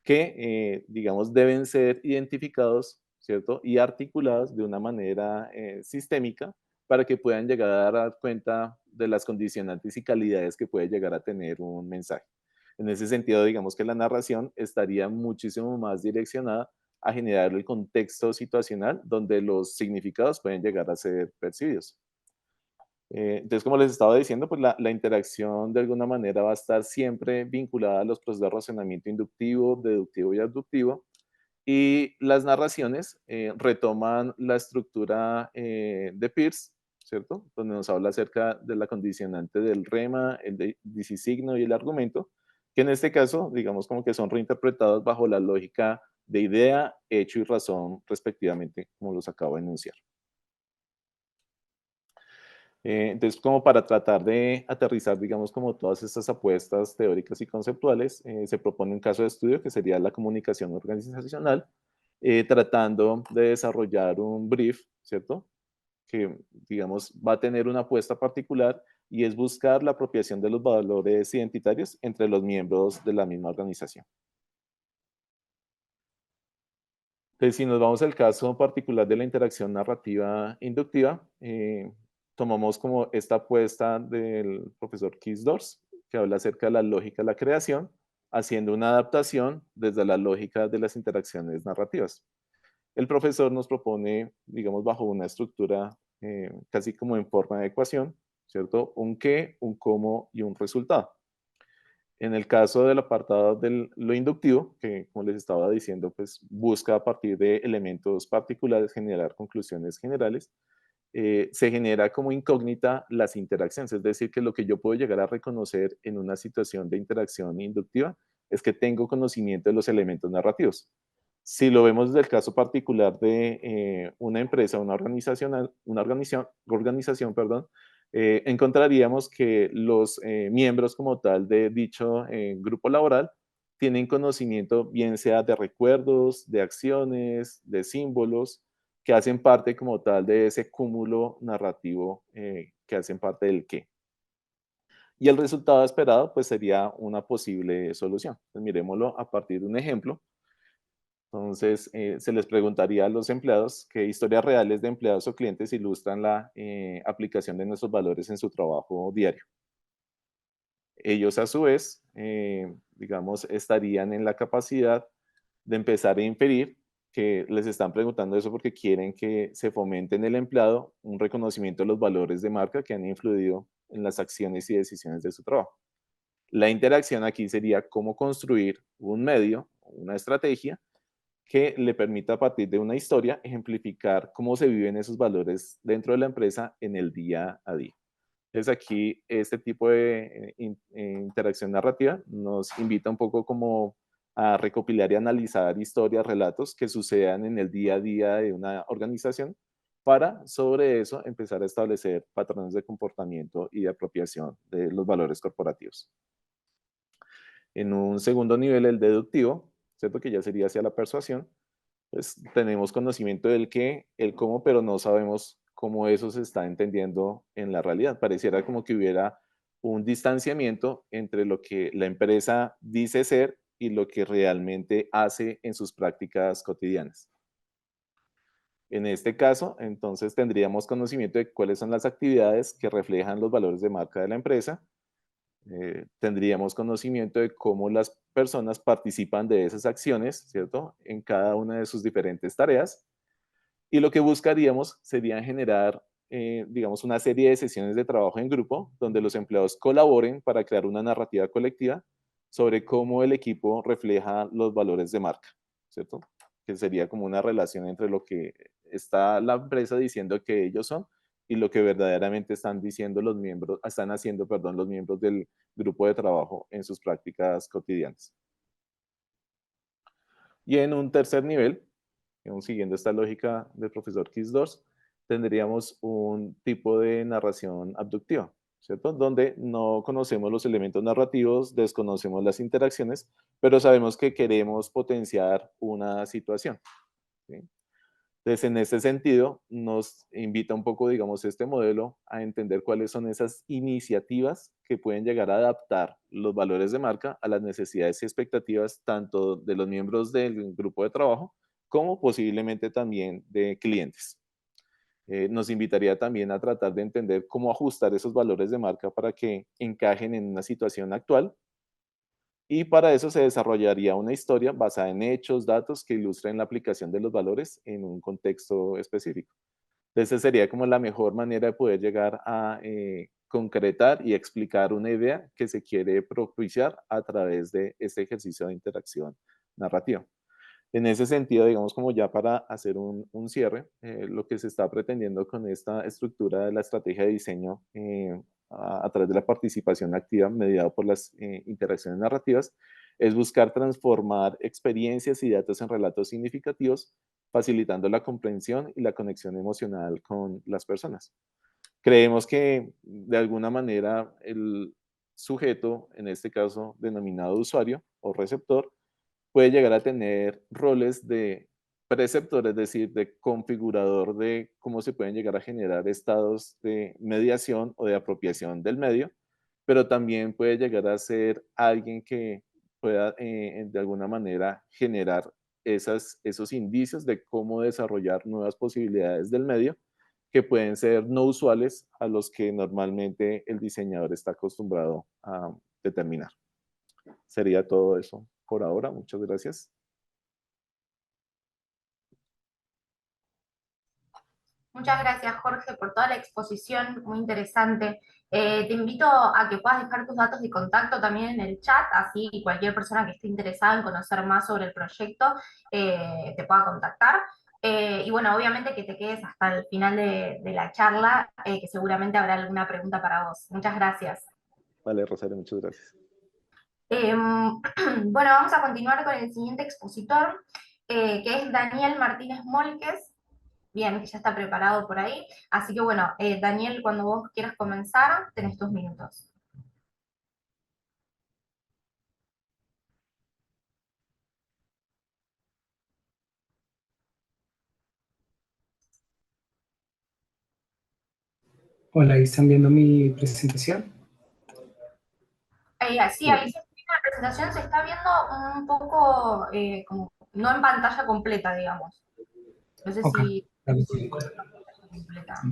que, digamos, deben ser identificados, ¿cierto? Y articulados de una manera sistémica para que puedan llegar a dar cuenta de las condicionantes y calidades que puede llegar a tener un mensaje. En ese sentido, digamos que la narración estaría muchísimo más direccionada a generar el contexto situacional donde los significados pueden llegar a ser percibidos. Entonces, como les estaba diciendo, pues la interacción de alguna manera va a estar siempre vinculada a los procesos de razonamiento inductivo, deductivo y abductivo. Y las narraciones retoman la estructura de Peirce, ¿cierto? Donde nos habla acerca de la condicionante del rema, el dicisigno y el argumento, que en este caso, digamos como que son reinterpretados bajo la lógica de idea, hecho y razón, respectivamente, como los acabo de enunciar. Entonces, como para tratar de aterrizar, digamos, como todas estas apuestas teóricas y conceptuales, se propone un caso de estudio que sería la comunicación organizacional, tratando de desarrollar un brief, ¿cierto? Que, digamos, va a tener una apuesta particular y es buscar la apropiación de los valores identitarios entre los miembros de la misma organización. Entonces, si nos vamos al caso particular de la interacción narrativa inductiva, tomamos como esta apuesta del profesor Kisdorf, que habla acerca de la lógica de la creación, haciendo una adaptación desde la lógica de las interacciones narrativas. El profesor nos propone, digamos, bajo una estructura casi como en forma de ecuación, ¿cierto? Un qué, un cómo y un resultado. En el caso del apartado de lo inductivo, que como les estaba diciendo, pues busca a partir de elementos particulares generar conclusiones generales, se genera como incógnita las interacciones, es decir, que lo que yo puedo llegar a reconocer en una situación de interacción inductiva es que tengo conocimiento de los elementos narrativos. Si lo vemos desde el caso particular de una empresa, organización, perdón, encontraríamos que los miembros como tal de dicho grupo laboral tienen conocimiento bien sea de recuerdos, de acciones, de símbolos, que hacen parte como tal de ese cúmulo narrativo que hacen parte del qué. Y el resultado esperado pues sería una posible solución. Entonces, miremoslo a partir de un ejemplo. Entonces, se les preguntaría a los empleados qué historias reales de empleados o clientes ilustran la aplicación de nuestros valores en su trabajo diario. Ellos, a su vez, digamos, estarían en la capacidad de empezar a inferir que les están preguntando eso porque quieren que se fomente en el empleado un reconocimiento de los valores de marca que han influido en las acciones y decisiones de su trabajo. La interacción aquí sería cómo construir un medio, una estrategia que le permita a partir de una historia ejemplificar cómo se viven esos valores dentro de la empresa en el día a día. Entonces aquí este tipo de interacción narrativa nos invita un poco como a recopilar y analizar historias, relatos que sucedan en el día a día de una organización para sobre eso empezar a establecer patrones de comportamiento y de apropiación de los valores corporativos. En un segundo nivel, el deductivo, ¿cierto? Que ya sería hacia la persuasión, pues tenemos conocimiento del qué, el cómo, pero no sabemos cómo eso se está entendiendo en la realidad. Pareciera como que hubiera un distanciamiento entre lo que la empresa dice ser y lo que realmente hace en sus prácticas cotidianas. En este caso, entonces tendríamos conocimiento de cuáles son las actividades que reflejan los valores de marca de la empresa, tendríamos conocimiento de cómo las personas participan de esas acciones, ¿cierto? En cada una de sus diferentes tareas. Y lo que buscaríamos sería generar, digamos, una serie de sesiones de trabajo en grupo donde los empleados colaboren para crear una narrativa colectiva sobre cómo el equipo refleja los valores de marca, ¿cierto? Que sería como una relación entre lo que está la empresa diciendo que ellos son y lo que verdaderamente están diciendo los miembros, están haciendo, perdón, los miembros del grupo de trabajo en sus prácticas cotidianas. Y en un tercer nivel, siguiendo esta lógica del profesor Kisdorf, tendríamos un tipo de narración abductiva, ¿cierto? Donde no conocemos los elementos narrativos, desconocemos las interacciones, pero sabemos que queremos potenciar una situación, ¿sí? Entonces, en este sentido, nos invita un poco, digamos, este modelo a entender cuáles son esas iniciativas que pueden llegar a adaptar los valores de marca a las necesidades y expectativas tanto de los miembros del grupo de trabajo como posiblemente también de clientes. Nos invitaría también a tratar de entender cómo ajustar esos valores de marca para que encajen en una situación actual y para eso se desarrollaría una historia basada en hechos, datos que ilustren la aplicación de los valores en un contexto específico. Entonces sería como la mejor manera de poder llegar a concretar y explicar una idea que se quiere propiciar a través de este ejercicio de interacción narrativa. En ese sentido, digamos como ya para hacer un cierre, lo que se está pretendiendo con esta estructura de la estrategia de diseño a través de la participación activa mediada por las interacciones narrativas es buscar transformar experiencias y datos en relatos significativos, facilitando la comprensión y la conexión emocional con las personas. Creemos que de alguna manera el sujeto, en este caso denominado usuario o receptor, puede llegar a tener roles de preceptor, es decir, de configurador de cómo se pueden llegar a generar estados de mediación o de apropiación del medio, pero también puede llegar a ser alguien que pueda de alguna manera generar esos indicios de cómo desarrollar nuevas posibilidades del medio que pueden ser no usuales a los que normalmente el diseñador está acostumbrado a determinar. Sería todo eso por ahora. Muchas gracias. Muchas gracias, Jorge, por toda la exposición, muy interesante. Te invito a que puedas dejar tus datos de contacto también en el chat, así cualquier persona que esté interesada en conocer más sobre el proyecto te pueda contactar. Y bueno, obviamente que te quedes hasta el final de la charla, que seguramente habrá alguna pregunta para vos. Muchas gracias. Vale, Rosario, muchas gracias. Bueno, vamos a continuar con el siguiente expositor, que es Daniel Martínez Molques. Bien, que ya está preparado por ahí. Así que bueno, Daniel, cuando vos quieras comenzar, tenés tus minutos. Hola, ¿ahí están viendo mi presentación? Sí, ahí la presentación se está viendo un poco como no en pantalla completa, digamos. No sé Ok, si claro, en sí. pantalla completa.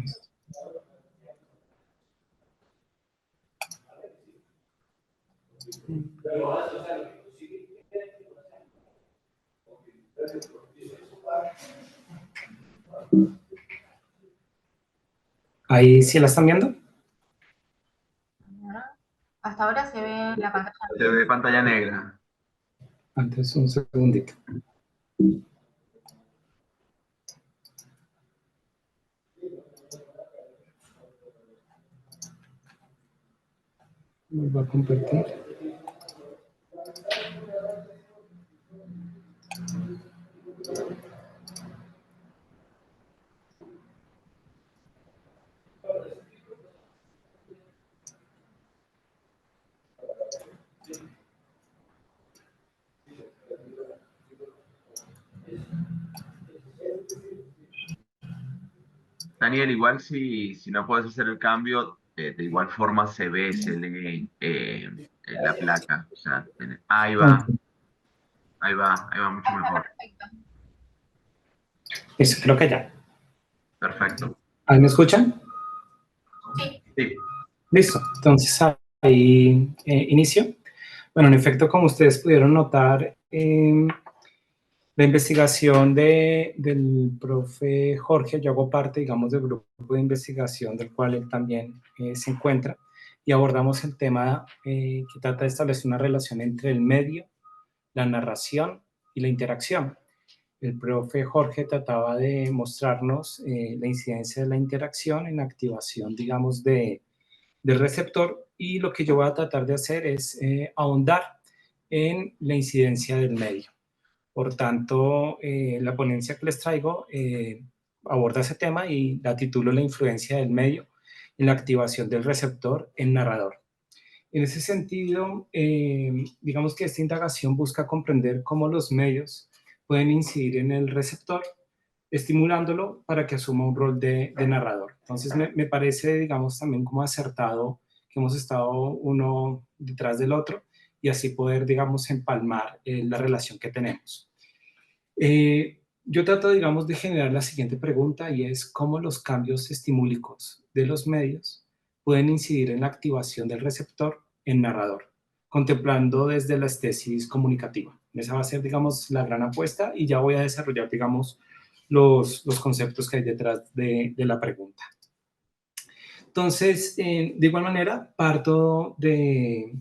¿Ahí sí la están viendo? Hasta ahora se ve la pantalla. Se ve pantalla negra. Antes, un segundito. Vuelvo a compartir. Daniel, igual si no puedes hacer el cambio, de igual forma se ve, se lee la placa. O sea, ahí Ok, va, ahí va mucho Ahí está mejor. perfecto. eso, creo que ya. Perfecto. ¿Ahí me escuchan? Sí, Sí, Listo, entonces ahí inicio. Bueno, en efecto, como ustedes pudieron notar, la investigación del profe Jorge, yo hago parte, digamos, del grupo de investigación del cual él también se encuentra, y abordamos el tema que trata de establecer una relación entre el medio, la narración y la interacción. El profe Jorge trataba de mostrarnos la incidencia de la interacción en la activación, digamos, del receptor, y lo que yo voy a tratar de hacer es ahondar en la incidencia del medio. Por tanto, la ponencia que les traigo aborda ese tema y la titulo La influencia del medio en la activación del receptor en narrador. En ese sentido, digamos que esta indagación busca comprender cómo los medios pueden incidir en el receptor, estimulándolo para que asuma un rol de narrador. Entonces, me parece, digamos, también como acertado que hemos estado uno detrás del otro y así poder, digamos, empalmar la relación que tenemos. Yo trato, digamos, de generar la siguiente pregunta y es cómo los cambios estimúlicos de los medios pueden incidir en la activación del receptor en narrador, contemplando desde la estesis comunicativa. Esa va a ser, digamos, la gran apuesta y ya voy a desarrollar, digamos, los conceptos que hay detrás de la pregunta. Entonces, de igual manera, parto de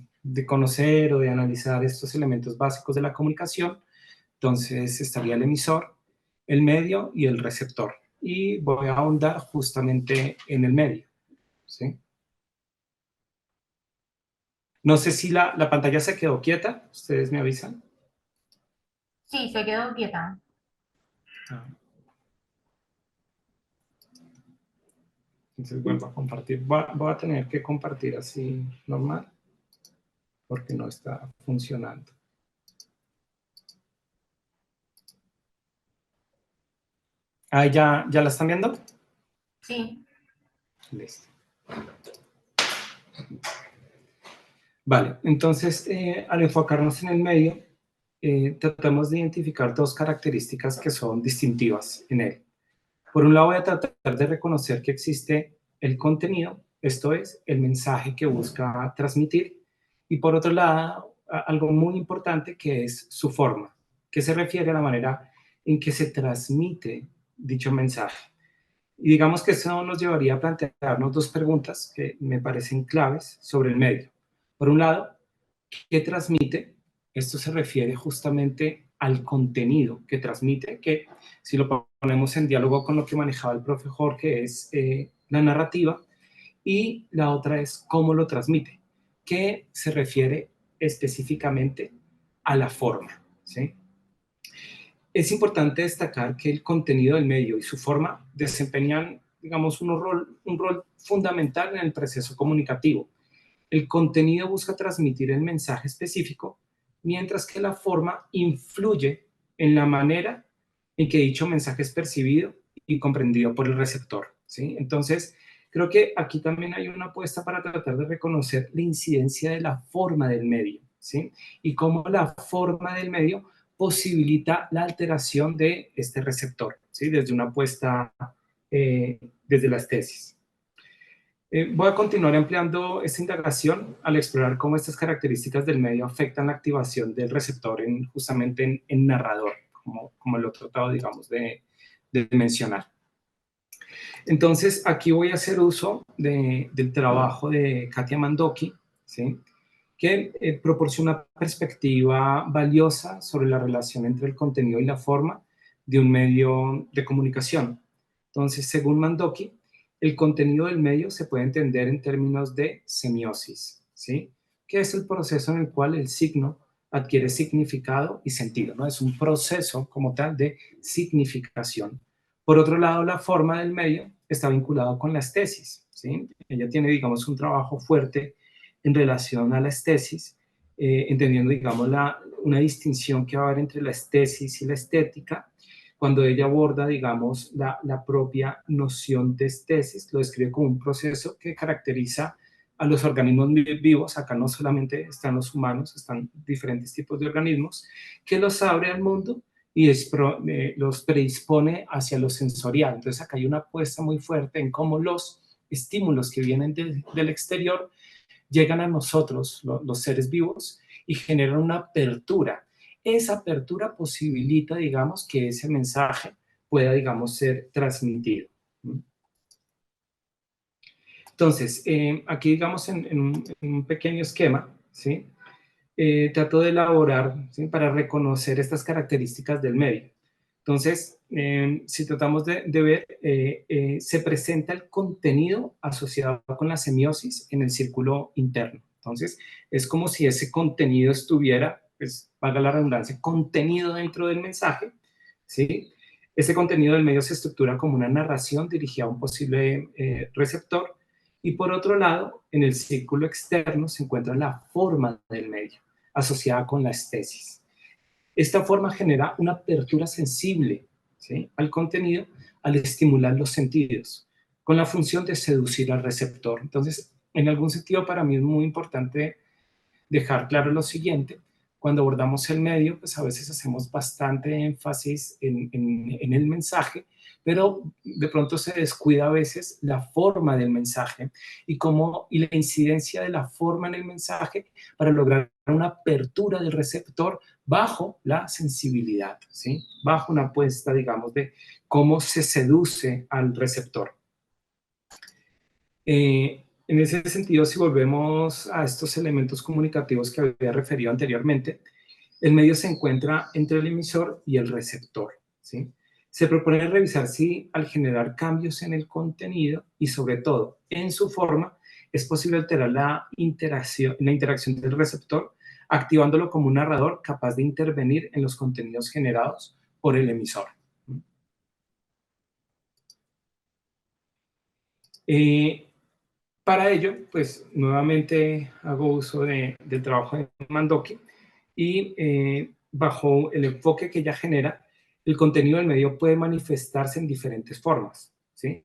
conocer o de analizar estos elementos básicos de la comunicación. Entonces, estaría el emisor, el medio y el receptor. Y voy a ahondar justamente en el medio, ¿sí? No sé si la pantalla se quedó quieta, ustedes me avisan. sí, se quedó quieta. Ah. Entonces vuelvo a compartir. Voy a tener que compartir así normal, porque no está funcionando. Ah, ¿ya la están viendo? Sí. Listo. Vale, entonces al enfocarnos en el medio, tratamos de identificar dos características que son distintivas en él. Por un lado, voy a tratar de reconocer que existe el contenido, esto es, el mensaje que busca transmitir, y por otro lado, algo muy importante que es su forma, que se refiere a la manera en que se transmite dicho mensaje. Y digamos que eso nos llevaría a plantearnos dos preguntas que me parecen claves sobre el medio. Por un lado, ¿qué transmite? Esto se refiere justamente al contenido que transmite, que si lo ponemos en diálogo con lo que manejaba el profe Jorge es la narrativa, y la otra es cómo lo transmite, que se refiere específicamente a la forma, ¿sí? Es importante destacar que el contenido del medio y su forma desempeñan, digamos, un rol fundamental en el proceso comunicativo. El contenido busca transmitir el mensaje específico, mientras que la forma influye en la manera en que dicho mensaje es percibido y comprendido por el receptor, ¿sí? Entonces, creo que aquí también hay una apuesta para tratar de reconocer la incidencia de la forma del medio, ¿sí? Y cómo la forma del medio posibilita la alteración de este receptor, ¿sí? Desde una apuesta, desde las tesis. Voy a continuar empleando esta indagación al explorar cómo estas características del medio afectan la activación del receptor justamente en narrador, como lo he tratado, digamos, de mencionar. Entonces, aquí voy a hacer uso del trabajo de Katia Mandoki, ¿sí? Que proporciona una perspectiva valiosa sobre la relación entre el contenido y la forma de un medio de comunicación. Entonces, según Mandoki, el contenido del medio se puede entender en términos de semiosis, ¿sí? Que es el proceso en el cual el signo adquiere significado y sentido, ¿no? Es un proceso como tal de significación. Por otro lado, la forma del medio está vinculada con la estesis, ¿sí? Ella tiene, digamos, un trabajo fuerte en relación a la estesis, entendiendo, digamos, una distinción que va a haber entre la estesis y la estética. Cuando ella aborda, digamos, la propia noción de estesis, lo describe como un proceso que caracteriza a los organismos vivos. Acá no solamente están los humanos, están diferentes tipos de organismos, que los abre al mundo y los predispone hacia lo sensorial. Entonces acá hay una apuesta muy fuerte en cómo los estímulos que vienen del exterior llegan a nosotros, los seres vivos, y generan una apertura. Esa apertura posibilita, digamos, que ese mensaje pueda, digamos, ser transmitido. Entonces, aquí, digamos, en un pequeño esquema, ¿sí? Trato de elaborar, ¿sí? Para reconocer estas características del medio. Entonces, si tratamos de ver, se presenta el contenido asociado con la semiosis en el círculo interno. Entonces, es como si ese contenido estuviera, pues, valga la redundancia, contenido dentro del mensaje, ¿sí? Ese contenido del medio se estructura como una narración dirigida a un posible receptor, y por otro lado, en el círculo externo se encuentra la forma del medio, asociada con la estesis. Esta forma genera una apertura sensible, ¿sí?, al contenido al estimular los sentidos, con la función de seducir al receptor. Entonces, en algún sentido, para mí es muy importante dejar claro lo siguiente: cuando abordamos el medio, pues a veces hacemos bastante énfasis en el mensaje, pero de pronto se descuida a veces la forma del mensaje y la incidencia de la forma en el mensaje para lograr una apertura del receptor bajo la sensibilidad, ¿sí? Bajo una apuesta, digamos, de cómo se seduce al receptor. En ese sentido, si volvemos a estos elementos comunicativos que había referido anteriormente, el medio se encuentra entre el emisor y el receptor, ¿sí? Se propone revisar si al generar cambios en el contenido y sobre todo en su forma, es posible alterar la interacción del receptor, activándolo como un narrador capaz de intervenir en los contenidos generados por el emisor. Para ello, pues nuevamente hago uso del trabajo de Mandoki y bajo el enfoque que ella genera, el contenido del medio puede manifestarse en diferentes formas, ¿sí?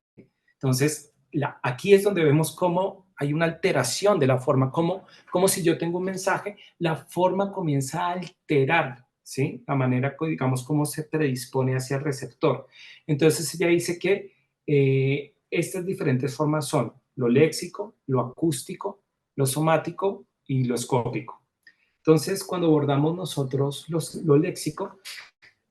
Entonces, aquí es donde vemos cómo hay una alteración de la forma, como si yo tengo un mensaje, la forma comienza a alterar, ¿sí? La manera, digamos, cómo se predispone hacia el receptor. Entonces ella dice que estas diferentes formas son lo léxico, lo acústico, lo somático y lo escópico. Entonces, cuando abordamos nosotros lo léxico,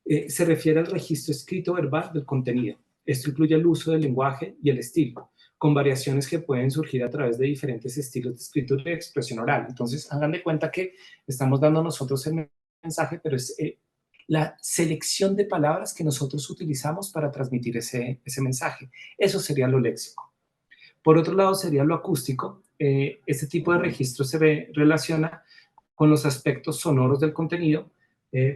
se refiere al registro escrito verbal del contenido. Esto incluye el uso del lenguaje y el estilo, con variaciones que pueden surgir a través de diferentes estilos de escritura y de expresión oral. Entonces, hagan de cuenta que estamos dando nosotros el mensaje, pero es la selección de palabras que nosotros utilizamos para transmitir ese mensaje. Eso sería lo léxico. Por otro lado, sería lo acústico. Este tipo de registro se relaciona con los aspectos sonoros del contenido.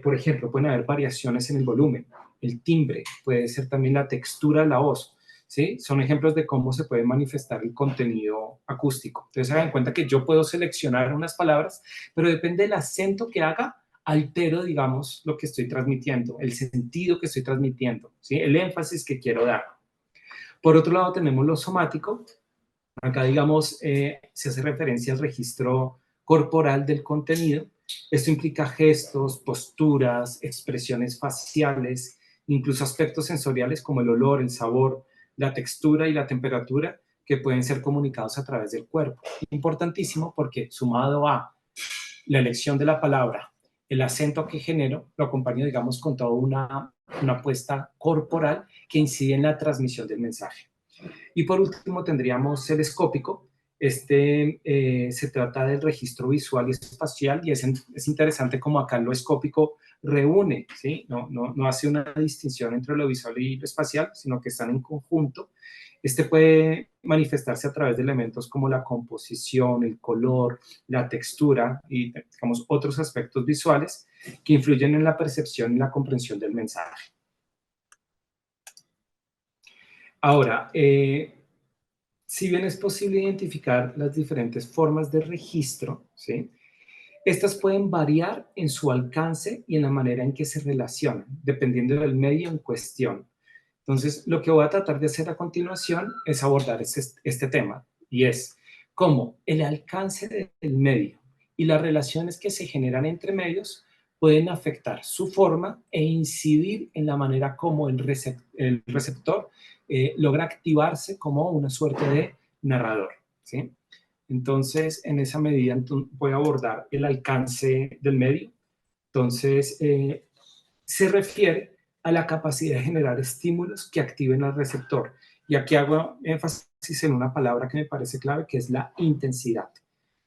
Por ejemplo, pueden haber variaciones en el volumen, el timbre, puede ser también la textura de la voz, ¿sí? Son ejemplos de cómo se puede manifestar el contenido acústico. Entonces, se dan cuenta que yo puedo seleccionar unas palabras, pero depende del acento que haga, altero, digamos, lo que estoy transmitiendo, el sentido que estoy transmitiendo, ¿sí? El énfasis que quiero dar. Por otro lado, tenemos lo somático. Acá, digamos, se hace referencia al registro corporal del contenido. Esto implica gestos, posturas, expresiones faciales, incluso aspectos sensoriales como el olor, el sabor, la textura y la temperatura que pueden ser comunicados a través del cuerpo. Importantísimo porque sumado a la elección de la palabra, el acento que genero, lo acompaño, digamos, con toda una apuesta corporal que incide en la transmisión del mensaje. Y por último tendríamos el escópico. Se trata del registro visual y espacial, y es interesante como acá lo escópico reúne, ¿sí? No hace una distinción entre lo visual y lo espacial, sino que están en conjunto. Puede manifestarse a través de elementos como la composición, el color, la textura y, digamos, otros aspectos visuales que influyen en la percepción y la comprensión del mensaje. Ahora, si bien es posible identificar las diferentes formas de registro, ¿sí? Estas pueden variar en su alcance y en la manera en que se relacionan, dependiendo del medio en cuestión. Entonces, lo que voy a tratar de hacer a continuación es abordar este tema, y es cómo el alcance del medio y las relaciones que se generan entre medios pueden afectar su forma e incidir en la manera como el receptor logra activarse como una suerte de narrador, ¿sí? Entonces, en esa medida voy a abordar el alcance del medio. Entonces, se refiere a la capacidad de generar estímulos que activen al receptor. Y aquí hago énfasis en una palabra que me parece clave, que es la intensidad.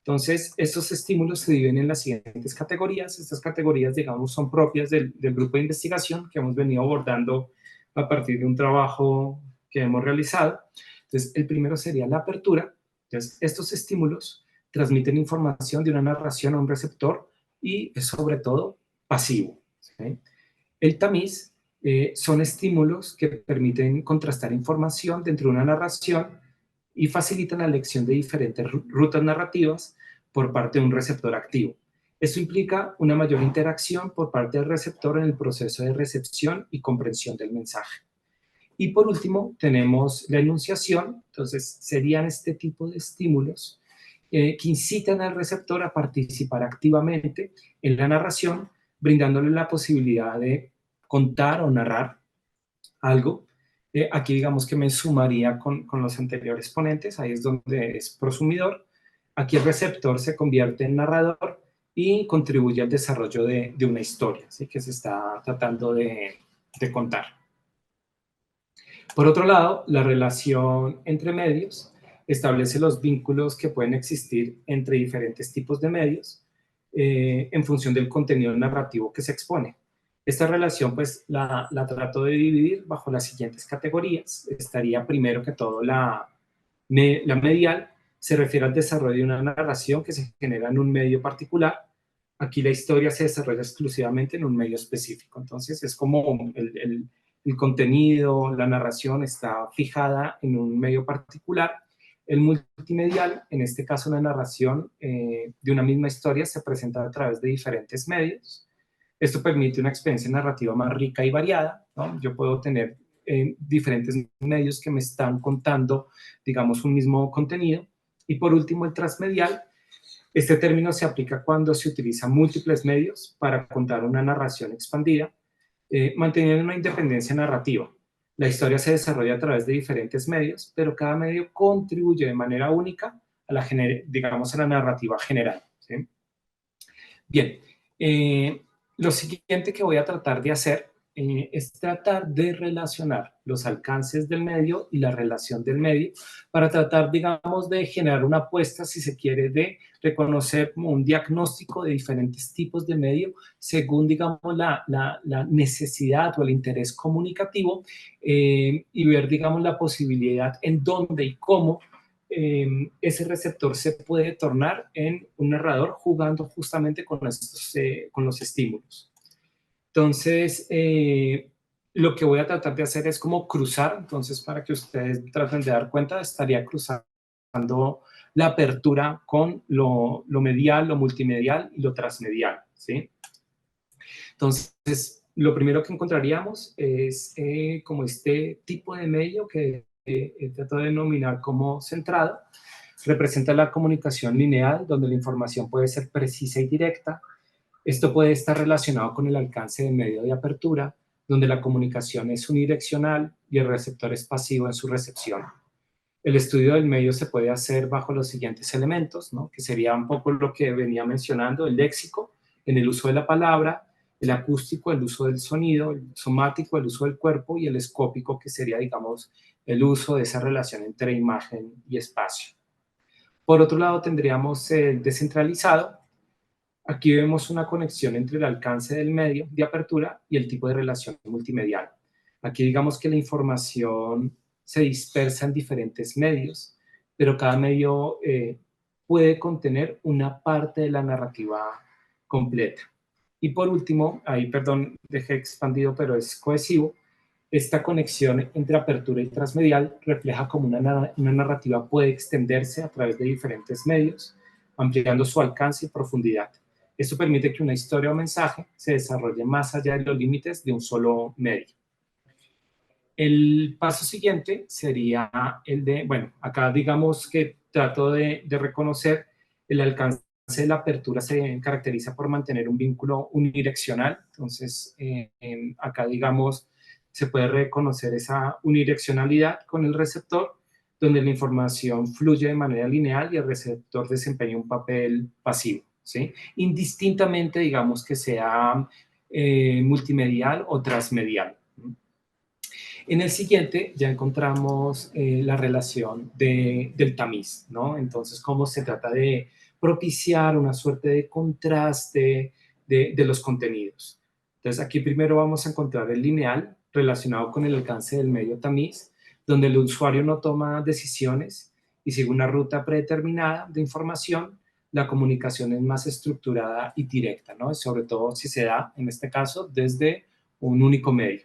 Entonces, estos estímulos se dividen en las siguientes categorías. Estas categorías, digamos, son propias del grupo de investigación que hemos venido abordando a partir de un trabajo que hemos realizado. Entonces, el primero sería la apertura. Entonces, estos estímulos transmiten información de una narración a un receptor y es sobre todo pasivo, ¿sí? El tamiz son estímulos que permiten contrastar información dentro de una narración y facilitan la elección de diferentes rutas narrativas por parte de un receptor activo. Esto implica una mayor interacción por parte del receptor en el proceso de recepción y comprensión del mensaje. Y por último, tenemos la enunciación. Entonces, serían este tipo de estímulos que incitan al receptor a participar activamente en la narración, brindándole la posibilidad de contar o narrar algo. Aquí digamos que me sumaría con los anteriores ponentes, ahí es donde es prosumidor. Aquí el receptor se convierte en narrador y contribuye al desarrollo de una historia, ¿sí? Que se está tratando de contar. Por otro lado, la relación entre medios establece los vínculos que pueden existir entre diferentes tipos de medios en función del contenido narrativo que se expone. Esta relación, pues, la trato de dividir bajo las siguientes categorías. Estaría primero que todo la medial, se refiere al desarrollo de una narración que se genera en un medio particular. Aquí la historia se desarrolla exclusivamente en un medio específico. Entonces, es como el contenido, la narración está fijada en un medio particular. El multimedial, en este caso la narración de una misma historia, se presenta a través de diferentes medios. Esto permite una experiencia narrativa más rica y variada, ¿no? Yo puedo tener diferentes medios que me están contando, digamos, un mismo contenido. Y por último, el transmedial Este término se aplica cuando se utilizan múltiples medios para contar una narración expandida, manteniendo una independencia narrativa. La historia se desarrolla a través de diferentes medios, pero cada medio contribuye de manera única a la, digamos, a la narrativa general, ¿sí? Bien, lo siguiente que voy a tratar de hacer es tratar de relacionar los alcances del medio y la relación del medio para tratar, digamos, de generar una apuesta, si se quiere, de reconocer como un diagnóstico de diferentes tipos de medio según, digamos, la necesidad o el interés comunicativo y ver, digamos, la posibilidad en dónde y cómo ese receptor se puede tornar en un narrador jugando justamente con los estímulos. Entonces, lo que voy a tratar de hacer es como cruzar, entonces para que ustedes traten de dar cuenta, estaría cruzando la apertura con lo medial, lo multimedial y lo transmedial, ¿sí? Entonces, lo primero que encontraríamos es como este tipo de medio que trato de denominar como centrado. Representa la comunicación lineal, donde la información puede ser precisa y directa. Esto puede estar relacionado con el alcance del medio de apertura, donde la comunicación es unidireccional y el receptor es pasivo en su recepción. El estudio del medio se puede hacer bajo los siguientes elementos, ¿no? Que sería un poco lo que venía mencionando, el léxico, en el uso de la palabra, el acústico, el uso del sonido, el somático, el uso del cuerpo, y el escópico, que sería, digamos, el uso de esa relación entre imagen y espacio. Por otro lado, tendríamos el descentralizado. Aquí vemos una conexión entre el alcance del medio de apertura y el tipo de relación multimedial. Aquí digamos que la información se dispersa en diferentes medios, pero cada medio puede contener una parte de la narrativa completa. Y por último, ahí, perdón, dejé expandido, pero es cohesivo. Esta conexión entre apertura y transmedial refleja cómo una narrativa puede extenderse a través de diferentes medios, ampliando su alcance y profundidad. Esto permite que una historia o mensaje se desarrolle más allá de los límites de un solo medio. El paso siguiente sería el de, bueno, acá digamos que trato de reconocer el alcance de la apertura se caracteriza por mantener un vínculo unidireccional. Entonces, acá digamos se puede reconocer esa unidireccionalidad con el receptor, donde la información fluye de manera lineal y el receptor desempeña un papel pasivo, ¿sí? Indistintamente, digamos, que sea multimedial o transmedial. En el siguiente ya encontramos la relación del tamiz, ¿no? Entonces, cómo se trata de propiciar una suerte de contraste de los contenidos. Entonces, aquí primero vamos a encontrar el lineal relacionado con el alcance del medio tamiz, donde el usuario no toma decisiones y sigue una ruta predeterminada de información. La comunicación es más estructurada y directa, ¿no? Sobre todo si se da, en este caso, desde un único medio.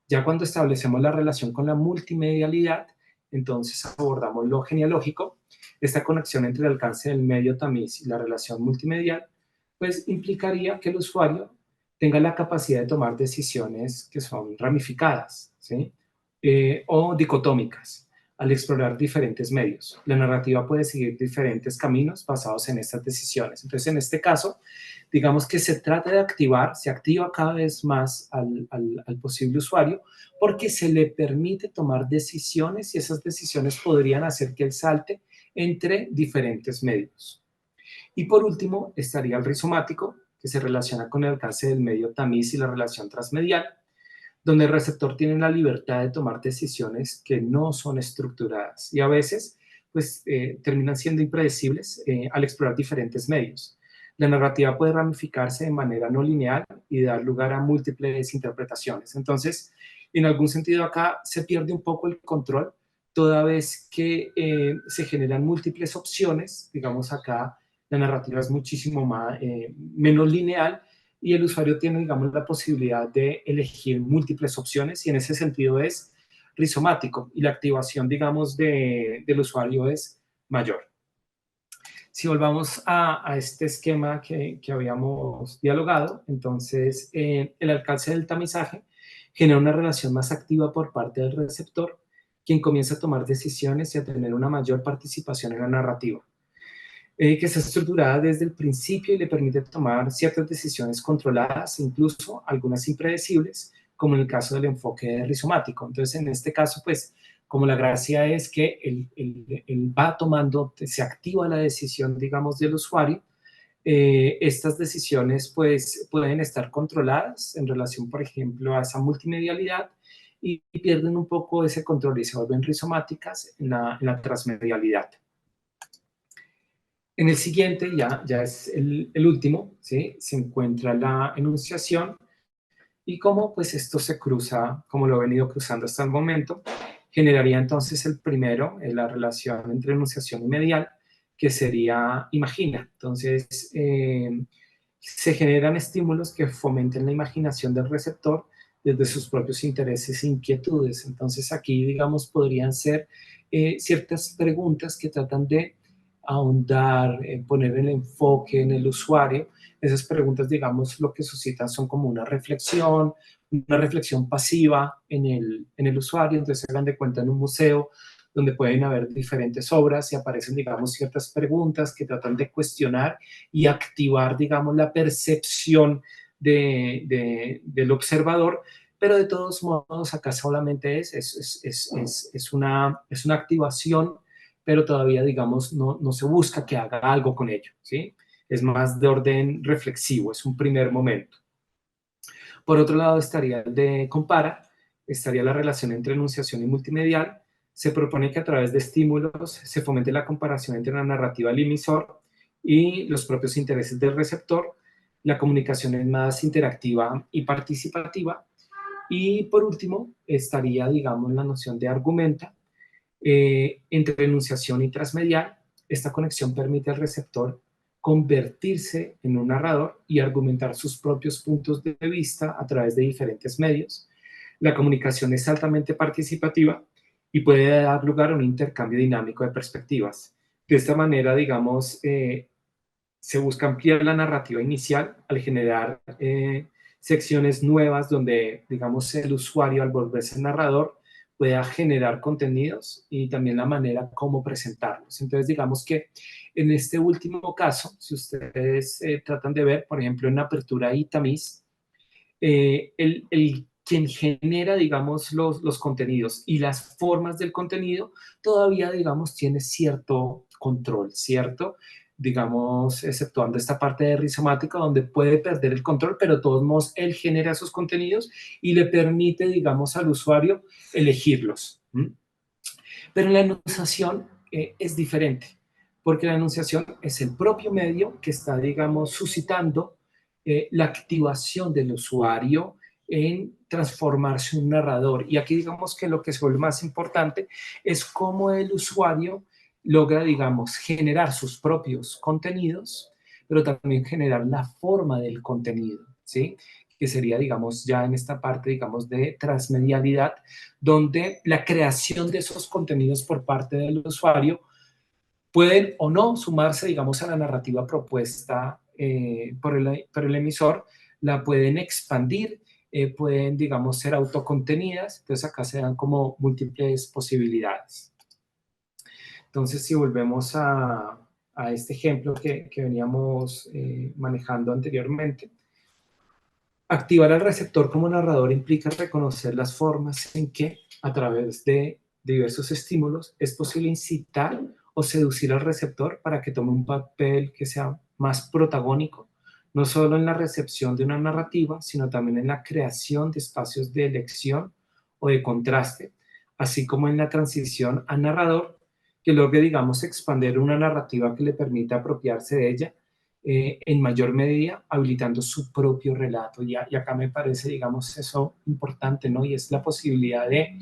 Ya cuando establecemos la relación con la multimedialidad, entonces abordamos lo genealógico. Esta conexión entre el alcance del medio tamiz y la relación multimedial, pues implicaría que el usuario tenga la capacidad de tomar decisiones que son ramificadas, ¿sí? O dicotómicas al explorar diferentes medios. La narrativa puede seguir diferentes caminos basados en estas decisiones. Entonces, en este caso, digamos que se trata de activar, se activa cada vez más al posible usuario porque se le permite tomar decisiones y esas decisiones podrían hacer que él salte entre diferentes medios. Y por último, estaría el rizomático, que se relaciona con el alcance del medio tamiz y la relación transmedial, donde el receptor tiene la libertad de tomar decisiones que no son estructuradas y a veces pues, terminan siendo impredecibles al explorar diferentes medios. La narrativa puede ramificarse de manera no lineal y dar lugar a múltiples interpretaciones. Entonces, en algún sentido acá se pierde un poco el control, toda vez que se generan múltiples opciones. Digamos acá la narrativa es muchísimo menos lineal, y el usuario tiene, digamos, la posibilidad de elegir múltiples opciones y en ese sentido es rizomático y la activación, digamos, del usuario es mayor. Si volvamos a este esquema que habíamos dialogado, entonces el alcance del tamizaje genera una relación más activa por parte del receptor, quien comienza a tomar decisiones y a tener una mayor participación en la narrativa. que está estructurada desde el principio y le permite tomar ciertas decisiones controladas, incluso algunas impredecibles, como en el caso del enfoque rizomático. Entonces, en este caso, pues, como la gracia es que él va tomando, se activa la decisión, digamos, del usuario, estas decisiones, pues, pueden estar controladas en relación, por ejemplo, a esa multimedialidad y pierden un poco ese control y se vuelven rizomáticas en la transmedialidad. En el siguiente, ya es el último, ¿sí? Se encuentra la enunciación y cómo pues esto se cruza, como lo he venido cruzando hasta el momento, generaría entonces el primero, la relación entre enunciación y medial, que sería imagina. Entonces, se generan estímulos que fomenten la imaginación del receptor desde sus propios intereses e inquietudes. Entonces, aquí, digamos, podrían ser ciertas preguntas que tratan de ahondar, poner el enfoque en el usuario. Esas preguntas, digamos, lo que suscitan son como una reflexión pasiva en el usuario. Entonces, se hagan de cuenta en un museo donde pueden haber diferentes obras y aparecen, digamos, ciertas preguntas que tratan de cuestionar y activar, digamos, la percepción del observador, pero de todos modos acá solamente es una activación, pero todavía, digamos, no se busca que haga algo con ello, ¿sí? Es más de orden reflexivo, es un primer momento. Por otro lado estaría el de compara, estaría la relación entre enunciación y multimedial. Se propone que a través de estímulos se fomente la comparación entre la narrativa del emisor y los propios intereses del receptor. La comunicación es más interactiva y participativa. Y por último estaría, digamos, la noción de argumenta. Entre enunciación y transmedial, esta conexión permite al receptor convertirse en un narrador y argumentar sus propios puntos de vista a través de diferentes medios. La comunicación es altamente participativa y puede dar lugar a un intercambio dinámico de perspectivas. De esta manera, digamos, se busca ampliar la narrativa inicial al generar secciones nuevas donde, digamos, el usuario al volverse narrador pueda generar contenidos y también la manera como presentarlos. Entonces, digamos que en este último caso, si ustedes tratan de ver, por ejemplo, en apertura y tamiz, quien genera, digamos, los contenidos y las formas del contenido, todavía, digamos, tiene cierto control, ¿cierto? Digamos, exceptuando esta parte de rizomática donde puede perder el control, pero de todos modos él genera esos contenidos y le permite, digamos, al usuario elegirlos. Pero la enunciación es diferente, porque la enunciación es el propio medio que está, digamos, suscitando la activación del usuario en transformarse en un narrador. Y aquí digamos que lo que se vuelve más importante es cómo el usuario logra, digamos, generar sus propios contenidos, pero también generar la forma del contenido, ¿sí? Que sería, digamos, ya en esta parte, digamos, de transmedialidad, donde la creación de esos contenidos por parte del usuario pueden o no sumarse, digamos, a la narrativa propuesta por el emisor, la pueden expandir, pueden, digamos, ser autocontenidas. Entonces acá se dan como múltiples posibilidades. Entonces, si volvemos a este ejemplo que veníamos manejando anteriormente, activar al receptor como narrador implica reconocer las formas en que, a través de diversos estímulos, es posible incitar o seducir al receptor para que tome un papel que sea más protagónico, no solo en la recepción de una narrativa, sino también en la creación de espacios de elección o de contraste, así como en la transición al narrador, que logre, digamos, expandir una narrativa que le permita apropiarse de ella en mayor medida, habilitando su propio relato. Y acá me parece, digamos, eso importante, ¿no? Y es la posibilidad de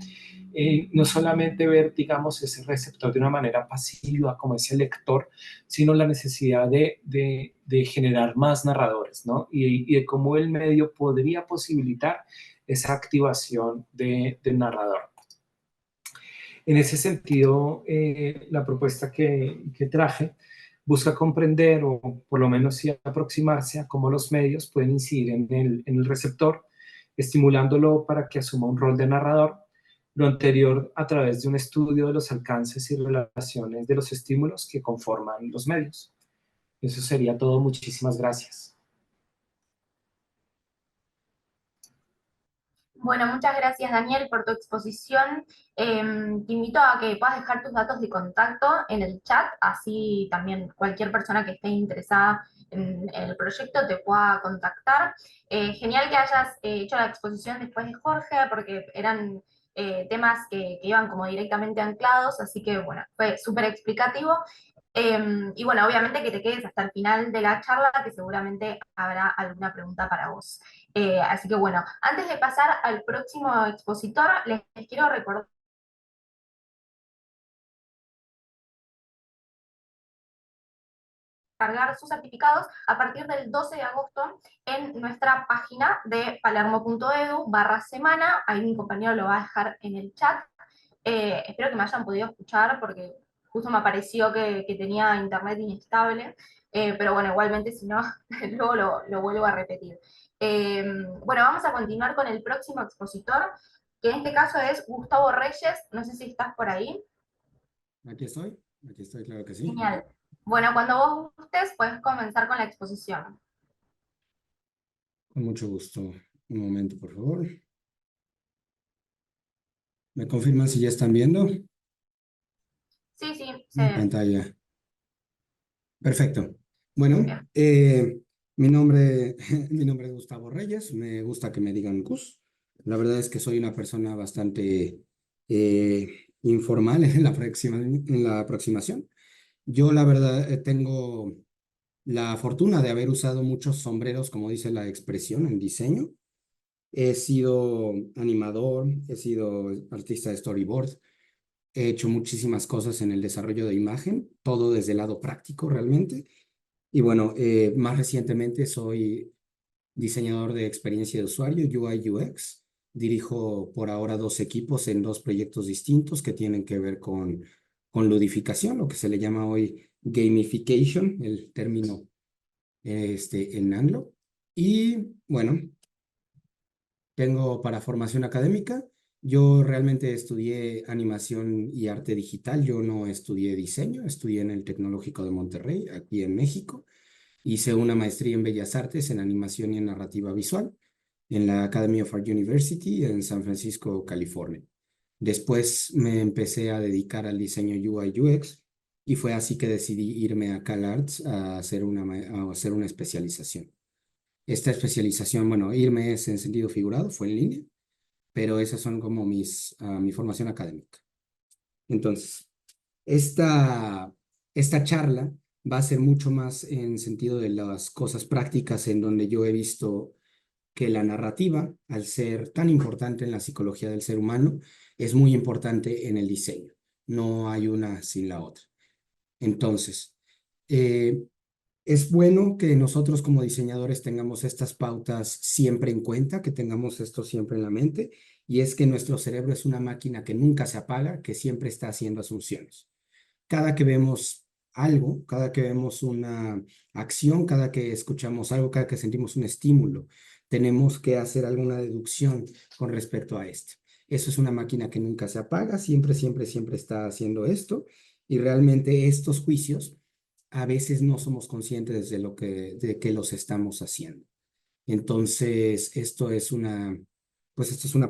no solamente ver, digamos, ese receptor de una manera pasiva, como ese lector, sino la necesidad de generar más narradores, ¿no? Y de cómo el medio podría posibilitar esa activación del narrador. En ese sentido, la propuesta que traje busca comprender o por lo menos sí aproximarse a cómo los medios pueden incidir en el receptor, estimulándolo para que asuma un rol de narrador, lo anterior a través de un estudio de los alcances y relaciones de los estímulos que conforman los medios. Eso sería todo. Muchísimas gracias. Bueno, muchas gracias Daniel por tu exposición. Te invito a que puedas dejar tus datos de contacto en el chat, así también cualquier persona que esté interesada en el proyecto te pueda contactar. Genial que hayas hecho la exposición después de Jorge, porque eran temas que iban como directamente anclados, así que bueno, fue súper explicativo. Y bueno, obviamente que te quedes hasta el final de la charla, que seguramente habrá alguna pregunta para vos. Así que bueno, antes de pasar al próximo expositor, les quiero recordar cargar sus certificados a partir del 12 de agosto en nuestra página de palermo.edu/semana. Ahí mi compañero lo va a dejar en el chat. Espero que me hayan podido escuchar porque justo me apareció que tenía internet inestable, pero bueno, igualmente si no, luego lo vuelvo a repetir. Bueno, vamos a continuar con el próximo expositor, que en este caso es Gustavo Reyes. No sé si estás por ahí. Aquí estoy, claro que sí. Genial. Bueno, cuando vos gustes, puedes comenzar con la exposición. Con mucho gusto. Un momento, por favor. ¿Me confirman si ya están viendo Sí, sí, mi se... pantalla? Perfecto. Bueno, bien. mi nombre, mi nombre es Gustavo Reyes. Me gusta que me digan Gus. La verdad es que soy una persona bastante informal en la aproximación. Yo, la verdad, tengo la fortuna de haber usado muchos sombreros, como dice la expresión, en diseño. He sido animador, he sido artista de storyboard, he hecho muchísimas cosas en el desarrollo de imagen, todo desde el lado práctico realmente. Y bueno, más recientemente soy diseñador de experiencia de usuario, UI UX. Dirijo por ahora 2 equipos en 2 proyectos distintos que tienen que ver con ludificación, lo que se le llama hoy gamification, el término en anglo. Y bueno, tengo para formación académica. Yo realmente estudié animación y arte digital. Yo no estudié diseño, estudié en el Tecnológico de Monterrey, aquí en México. Hice una maestría en Bellas Artes en animación y en narrativa visual en la Academy of Art University en San Francisco, California. Después me empecé a dedicar al diseño UI UX y fue así que decidí irme a CalArts a hacer una especialización. Esta especialización, bueno, irme es en sentido figurado, fue en línea, pero esas son como mi formación académica. Entonces, esta charla va a ser mucho más en sentido de las cosas prácticas, en donde yo he visto que la narrativa, al ser tan importante en la psicología del ser humano, es muy importante en el diseño. No hay una sin la otra. Entonces, eh, es bueno que nosotros como diseñadores tengamos estas pautas siempre en cuenta, que tengamos esto siempre en la mente, y es que nuestro cerebro es una máquina que nunca se apaga, que siempre está haciendo asunciones. Cada que vemos algo, cada que vemos una acción, cada que escuchamos algo, cada que sentimos un estímulo, tenemos que hacer alguna deducción con respecto a esto. Eso es una máquina que nunca se apaga, siempre, siempre, siempre está haciendo esto, y realmente estos juicios a veces no somos conscientes de que los estamos haciendo. Entonces, esto es una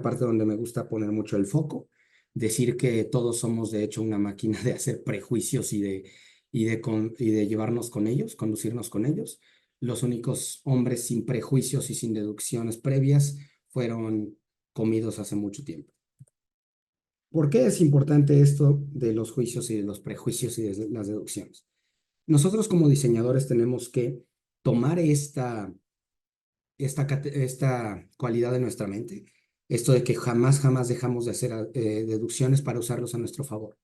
parte donde me gusta poner mucho el foco, decir que todos somos de hecho una máquina de hacer prejuicios y de llevarnos con ellos, conducirnos con ellos. Los únicos hombres sin prejuicios y sin deducciones previas fueron comidos hace mucho tiempo. ¿Por qué es importante esto de los juicios y de los prejuicios y de las deducciones? Nosotros como diseñadores tenemos que tomar esta cualidad de nuestra mente, esto de que jamás, jamás dejamos de hacer deducciones para usarlos a nuestro favor.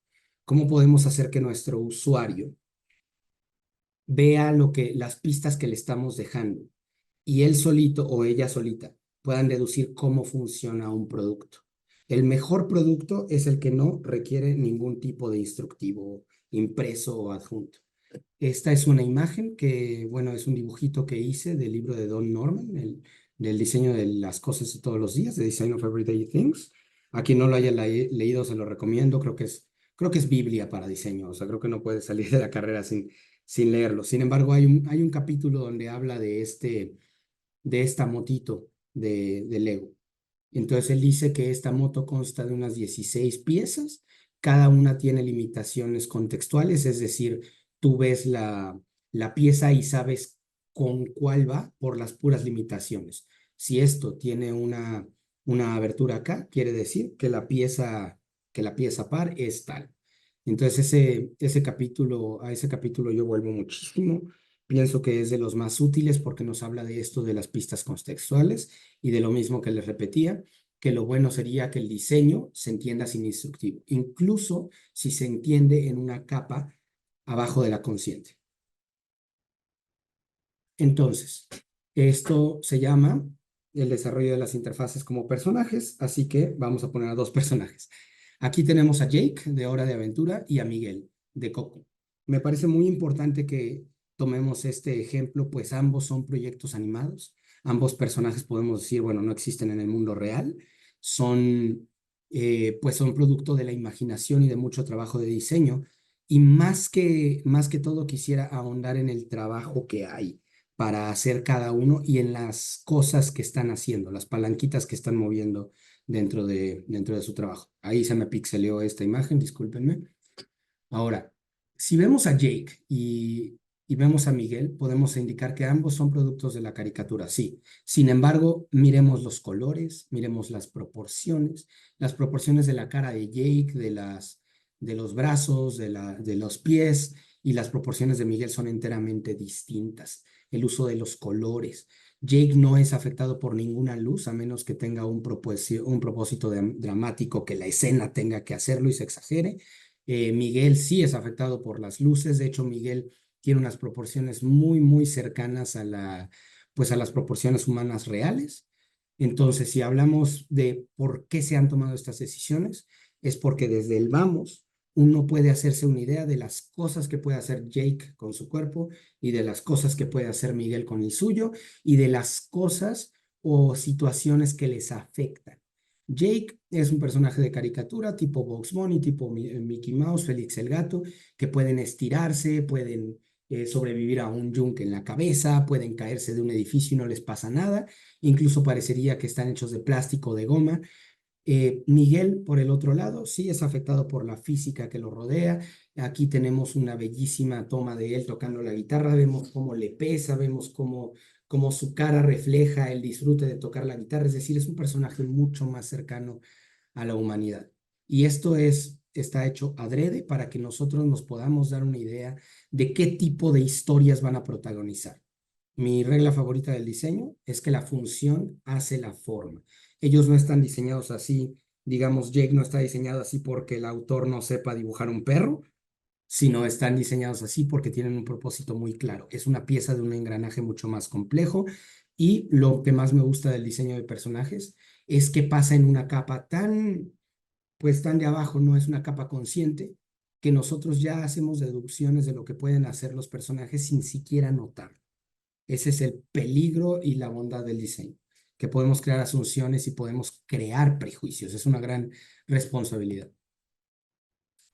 ¿Cómo podemos hacer que nuestro usuario vea las pistas que le estamos dejando y él solito o ella solita puedan deducir cómo funciona un producto? El mejor producto es el que no requiere ningún tipo de instructivo impreso o adjunto. Esta es una imagen que, bueno, es un dibujito que hice del libro de Don Norman, del diseño de las cosas de todos los días, The Design of Everyday Things. A quien no lo haya leído, se lo recomiendo. Creo que es Biblia para diseño. O sea, creo que no puede salir de la carrera sin leerlo. Sin embargo, hay un capítulo donde habla de esta motito de Lego. Entonces él dice que esta moto consta de unas 16 piezas, cada una tiene limitaciones contextuales, es decir, tú ves la pieza y sabes con cuál va por las puras limitaciones. Si esto tiene una abertura acá, quiere decir que la pieza par es tal. Entonces a ese capítulo yo vuelvo muchísimo. Pienso que es de los más útiles porque nos habla de esto de las pistas contextuales y de lo mismo que les repetía, que lo bueno sería que el diseño se entienda sin instructivo, incluso si se entiende en una capa abajo de la consciente. Entonces, esto se llama el desarrollo de las interfaces como personajes, así que vamos a poner a dos personajes. Aquí tenemos a Jake, de Hora de Aventura, y a Miguel, de Coco. Me parece muy importante que tomemos este ejemplo, pues ambos son proyectos animados. Ambos personajes podemos decir, bueno, no existen en el mundo real. Pues son producto de la imaginación y de mucho trabajo de diseño. Y más que todo quisiera ahondar en el trabajo que hay para hacer cada uno y en las cosas que están haciendo, las palanquitas que están moviendo dentro de su trabajo. Ahí se me pixeleó esta imagen, discúlpenme. Ahora, si vemos a Jake y vemos a Miguel, podemos indicar que ambos son productos de la caricatura, sí. Sin embargo, miremos los colores, miremos las proporciones de la cara de Jake, de los brazos, de los pies, y las proporciones de Miguel son enteramente distintas. El uso de los colores. Jake no es afectado por ninguna luz, a menos que tenga un propósito dramático, que la escena tenga que hacerlo y se exagere. Miguel sí es afectado por las luces. De hecho, Miguel tiene unas proporciones muy, muy cercanas pues a las proporciones humanas reales. Entonces, si hablamos de por qué se han tomado estas decisiones, es porque desde el vamos, uno puede hacerse una idea de las cosas que puede hacer Jake con su cuerpo y de las cosas que puede hacer Miguel con el suyo y de las cosas o situaciones que les afectan. Jake es un personaje de caricatura tipo Bugs Bunny, tipo Mickey Mouse, Félix el Gato, que pueden estirarse, pueden sobrevivir a un yunque en la cabeza, pueden caerse de un edificio y no les pasa nada, incluso parecería que están hechos de plástico o de goma. Miguel, por el otro lado, sí es afectado por la física que lo rodea. Aquí tenemos una bellísima toma de él tocando la guitarra, vemos cómo le pesa, vemos cómo su cara refleja el disfrute de tocar la guitarra, es decir, es un personaje mucho más cercano a la humanidad. Y esto está hecho adrede para que nosotros nos podamos dar una idea de qué tipo de historias van a protagonizar. Mi regla favorita del diseño es que la función hace la forma. Ellos no están diseñados así, digamos, Jake no está diseñado así porque el autor no sepa dibujar un perro, sino están diseñados así porque tienen un propósito muy claro. Es una pieza de un engranaje mucho más complejo y lo que más me gusta del diseño de personajes es que pasa en una capa pues tan de abajo, no es una capa consciente, que nosotros ya hacemos deducciones de lo que pueden hacer los personajes sin siquiera notar. Ese es el peligro y la bondad del diseño, que podemos crear asunciones y podemos crear prejuicios. Es una gran responsabilidad.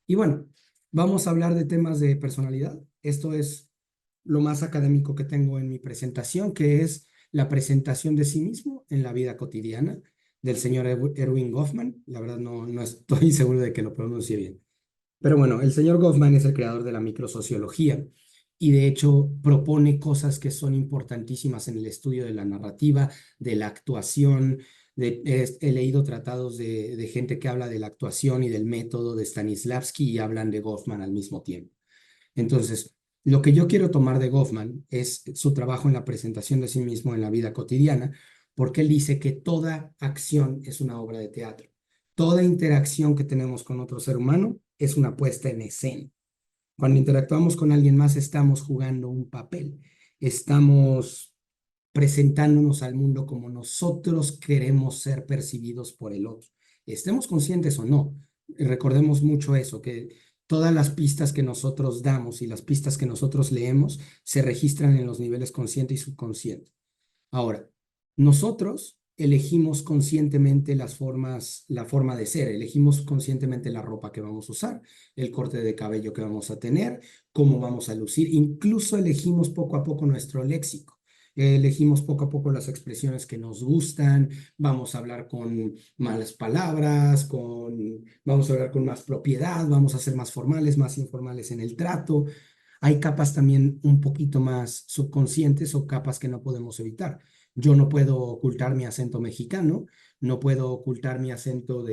Y bueno, vamos a hablar de temas de personalidad. Esto es lo más académico que tengo en mi presentación, que es la presentación de sí mismo en la vida cotidiana del señor Erving Goffman. La verdad no estoy seguro de que lo pronuncie bien. Pero bueno, el señor Goffman es el creador de la microsociología y de hecho propone cosas que son importantísimas en el estudio de la narrativa, de la actuación. He leído tratados de gente que habla de la actuación y del método de Stanislavski y hablan de Goffman al mismo tiempo. Entonces, lo que yo quiero tomar de Goffman es su trabajo en la presentación de sí mismo en la vida cotidiana, porque él dice que toda acción es una obra de teatro. Toda interacción que tenemos con otro ser humano es una puesta en escena. Cuando interactuamos con alguien más, estamos jugando un papel. Estamos presentándonos al mundo como nosotros queremos ser percibidos por el otro. Estemos conscientes o no. Recordemos mucho eso, que todas las pistas que nosotros damos y las pistas que nosotros leemos se registran en los niveles consciente y subconsciente. Ahora, nosotros elegimos conscientemente la forma de ser, elegimos conscientemente la ropa que vamos a usar, el corte de cabello que vamos a tener, cómo vamos a lucir, incluso elegimos poco a poco nuestro léxico. Elegimos poco a poco las expresiones que nos gustan, vamos a hablar con malas palabras, vamos a hablar con más propiedad, vamos a ser más formales, más informales en el trato. Hay capas también un poquito más subconscientes o capas que no podemos evitar. Yo no puedo ocultar mi acento mexicano, no puedo ocultar mi acento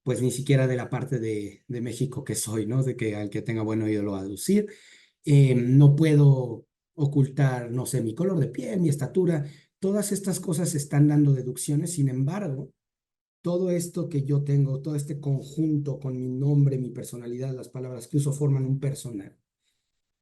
pues ni siquiera de la parte de México que soy, ¿no? Al que tenga buen oído lo va a deducir. No puedo ocultar, no sé, mi color de piel, mi estatura. Todas estas cosas están dando deducciones. Sin embargo, todo esto que yo tengo, todo este conjunto con mi nombre, mi personalidad, las palabras que uso forman un personaje.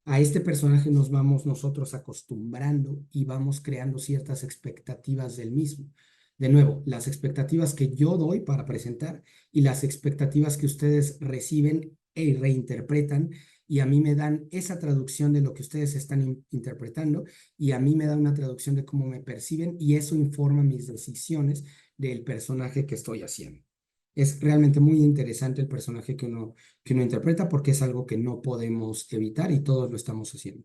A este personaje nos vamos nosotros acostumbrando y vamos creando ciertas expectativas del mismo. De nuevo, las expectativas que yo doy para presentar y las expectativas que ustedes reciben y reinterpretan, y a mí me dan esa traducción de lo que ustedes están interpretando, y a mí me da una traducción de cómo me perciben, y eso informa mis decisiones del personaje que estoy haciendo. Es realmente muy interesante el personaje que uno interpreta, porque es algo que no podemos evitar y todos lo estamos haciendo.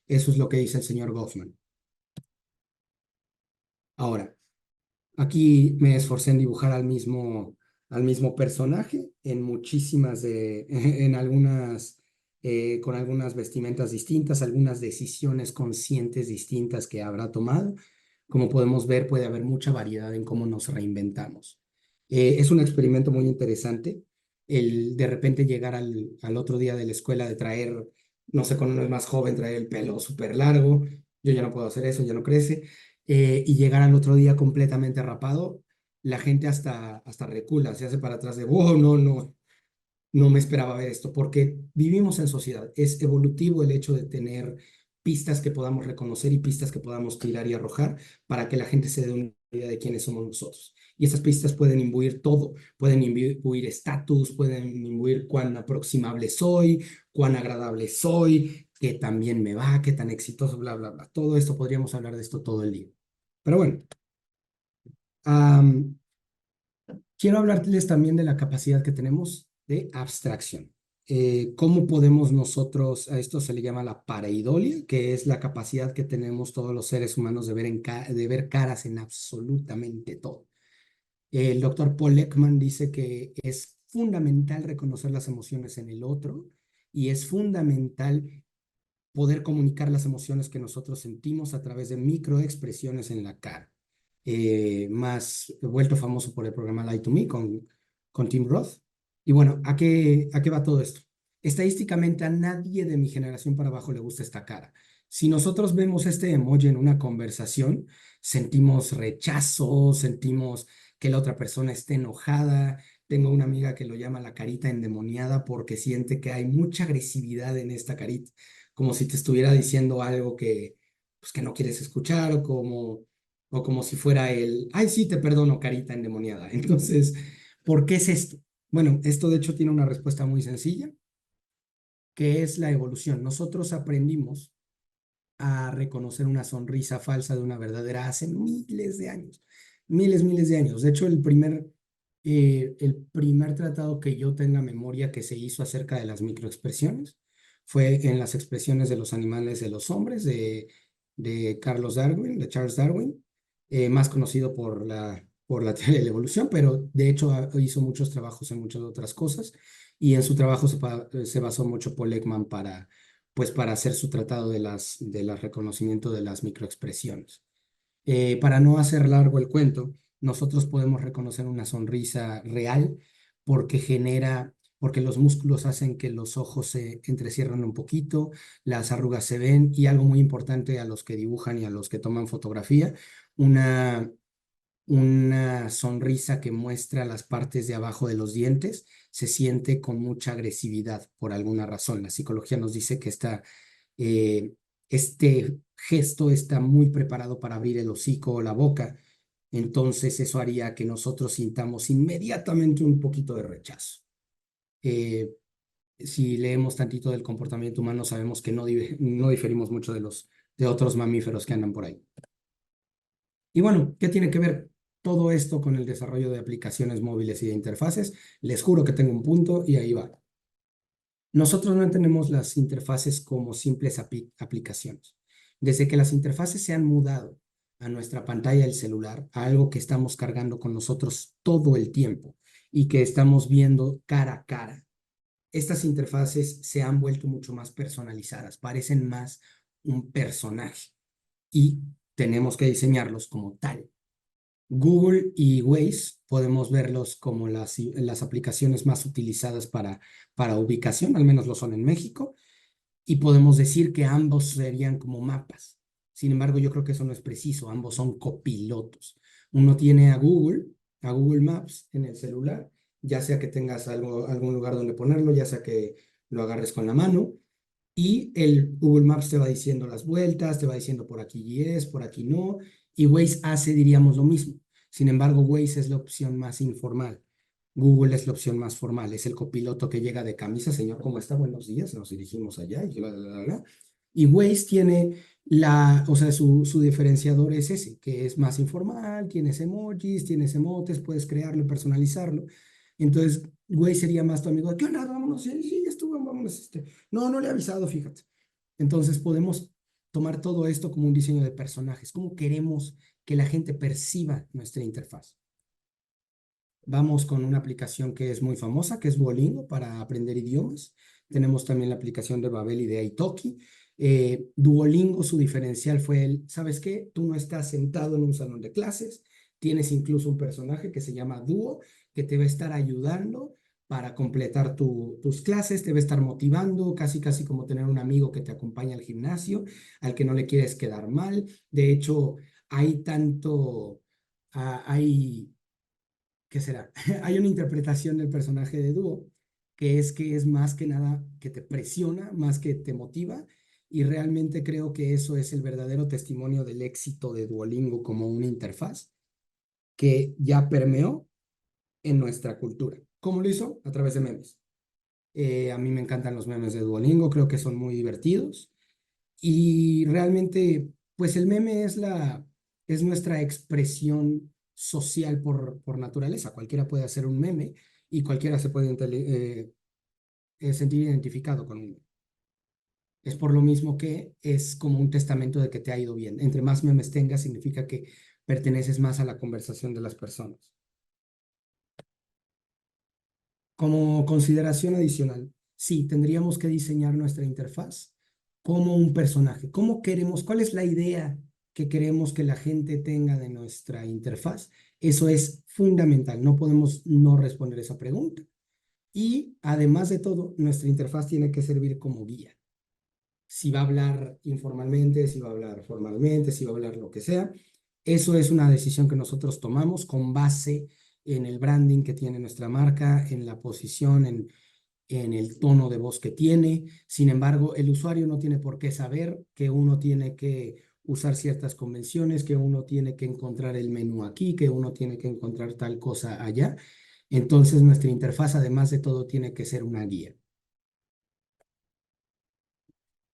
Eso es lo que dice el señor Goffman. Ahora, aquí me esforcé en dibujar al mismo personaje en en algunas, con algunas vestimentas distintas, algunas decisiones conscientes distintas que habrá tomado. Como podemos ver, puede haber mucha variedad en cómo nos reinventamos. Es un experimento muy interesante el de repente llegar al otro día de la escuela, de traer, no sé, cuando uno es más joven, traer el pelo súper largo. Yo ya no puedo hacer eso, ya no crece. Y llegar al otro día completamente rapado, la gente hasta recula, se hace para atrás de, oh, no me esperaba ver esto, porque vivimos en sociedad. Es evolutivo el hecho de tener pistas que podamos reconocer y pistas que podamos tirar y arrojar para que la gente se dé una idea de quiénes somos nosotros. Y esas pistas pueden imbuir todo, pueden imbuir estatus, pueden imbuir cuán aproximable soy, cuán agradable soy, qué tan bien me va, qué tan exitoso, bla, bla, bla. Todo esto, podríamos hablar de esto todo el día. Pero bueno, quiero hablarles también de la capacidad que tenemos de abstracción. ¿Cómo podemos nosotros, a esto se le llama la pareidolia, que es la capacidad que tenemos todos los seres humanos de ver caras en absolutamente todo? El doctor Paul Ekman dice que es fundamental reconocer las emociones en el otro y es fundamental poder comunicar las emociones que nosotros sentimos a través de microexpresiones en la cara. Más vuelto famoso por el programa Lie to Me con Tim Roth. Y bueno, ¿a qué va todo esto? Estadísticamente a nadie de mi generación para abajo le gusta esta cara. Si nosotros vemos este emoji en una conversación, sentimos rechazo, sentimos que la otra persona esté enojada. Tengo una amiga que lo llama la carita endemoniada porque siente que hay mucha agresividad en esta carita, como si te estuviera diciendo algo pues, que no quieres escuchar, o como si fuera ay, sí, te perdono, carita endemoniada. Entonces, ¿por qué es esto? Bueno, esto de hecho tiene una respuesta muy sencilla, que es la evolución. Nosotros aprendimos a reconocer una sonrisa falsa de una verdadera hace miles de años, miles de años. De hecho, el primer tratado que yo tenga memoria que se hizo acerca de las microexpresiones fue en las expresiones de los animales de los hombres de Charles Darwin, más conocido por la teoría de la evolución, pero de hecho hizo muchos trabajos en muchas otras cosas, y en su trabajo se basó mucho Paul Ekman pues para hacer su tratado de las reconocimiento de las microexpresiones. Para no hacer largo el cuento, nosotros podemos reconocer una sonrisa real porque los músculos hacen que los ojos se entrecierran un poquito, las arrugas se ven, y algo muy importante a los que dibujan y a los que toman fotografía, una sonrisa que muestra las partes de abajo de los dientes se siente con mucha agresividad por alguna razón. La psicología nos dice que este gesto está muy preparado para abrir el hocico o la boca. Entonces eso haría que nosotros sintamos inmediatamente un poquito de rechazo. Si leemos tantito del comportamiento humano, sabemos que no diferimos mucho de otros mamíferos que andan por ahí. Y bueno, ¿qué tiene que ver todo esto con el desarrollo de aplicaciones móviles y de interfaces. Les juro que tengo un punto y ahí va. Nosotros no entendemos las interfaces como simples aplicaciones. Desde que las interfaces se han mudado a nuestra pantalla del celular, a algo que estamos cargando con nosotros todo el tiempo y que estamos viendo cara a cara, estas interfaces se han vuelto mucho más personalizadas, parecen más un personaje y tenemos que diseñarlos como tal. Google y Waze podemos verlos como las aplicaciones más utilizadas para ubicación, al menos lo son en México, y podemos decir que ambos serían como mapas. Sin embargo, yo creo que eso no es preciso, ambos son copilotos. Uno tiene a Google Maps en el celular, ya sea que tengas algún lugar donde ponerlo, ya sea que lo agarres con la mano, y el Google Maps te va diciendo las vueltas, te va diciendo por aquí es, por aquí no, y Waze hace, diríamos, lo mismo. Sin embargo, Waze es la opción más informal. Google es la opción más formal, es el copiloto que llega de camisa, señor, ¿cómo está? Buenos días, nos dirigimos allá, y bla, bla, bla, bla. Y Waze tiene o sea, su diferenciador es ese, que es más informal, tienes emojis, tienes emotes, puedes crearlo, personalizarlo. Entonces, Waze sería más tu amigo, ¿qué onda? Vámonos, sí, ya estuvo, vámonos. No le he avisado, fíjate. Entonces, podemos tomar todo esto como un diseño de personajes, cómo queremos que la gente perciba nuestra interfaz. Vamos con una aplicación que es muy famosa, que es Duolingo para aprender idiomas. Tenemos también la aplicación de Babel y de Italki. Duolingo, su diferencial fue ¿sabes qué? Tú no estás sentado en un salón de clases, tienes incluso un personaje que se llama Duo, que te va a estar ayudando para completar tus clases, te va a estar motivando, casi como tener un amigo que te acompaña al gimnasio, al que no le quieres quedar mal. De hecho, hay ¿qué será? Hay una interpretación del personaje de Duo que es más que nada que te presiona, más que te motiva, y realmente creo que eso es el verdadero testimonio del éxito de Duolingo como una interfaz que ya permeó en nuestra cultura. ¿Cómo lo hizo? A través de memes. A mí me encantan los memes de Duolingo, creo que son muy divertidos y realmente, pues el meme es nuestra expresión social por naturaleza. Cualquiera puede hacer un meme y cualquiera se puede sentir identificado con un meme. Es por lo mismo que es como un testamento de que te ha ido bien. Entre más memes tengas, significa que perteneces más a la conversación de las personas. Como consideración adicional, sí, tendríamos que diseñar nuestra interfaz como un personaje. ¿Cómo queremos? ¿Cuál es la idea que queremos que la gente tenga de nuestra interfaz? Eso es fundamental. No podemos no responder esa pregunta. Y además de todo, nuestra interfaz tiene que servir como guía. Si va a hablar informalmente, si va a hablar formalmente, si va a hablar lo que sea. Eso es una decisión que nosotros tomamos con base en el branding que tiene nuestra marca, en la posición, en el tono de voz que tiene. Sin embargo, el usuario no tiene por qué saber que uno tiene que usar ciertas convenciones, que uno tiene que encontrar el menú aquí, que uno tiene que encontrar tal cosa allá. Entonces, nuestra interfaz, además de todo, tiene que ser una guía.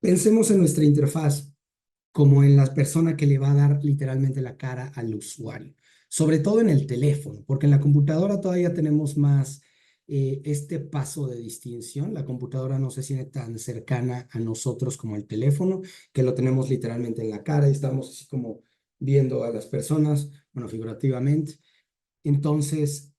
Pensemos en nuestra interfaz como en la persona que le va a dar literalmente la cara al usuario, sobre todo en el teléfono, porque en la computadora todavía tenemos más este paso de distinción. La computadora no se siente tan cercana a nosotros como el teléfono, que lo tenemos literalmente en la cara y estamos así como viendo a las personas, bueno, figurativamente. Entonces,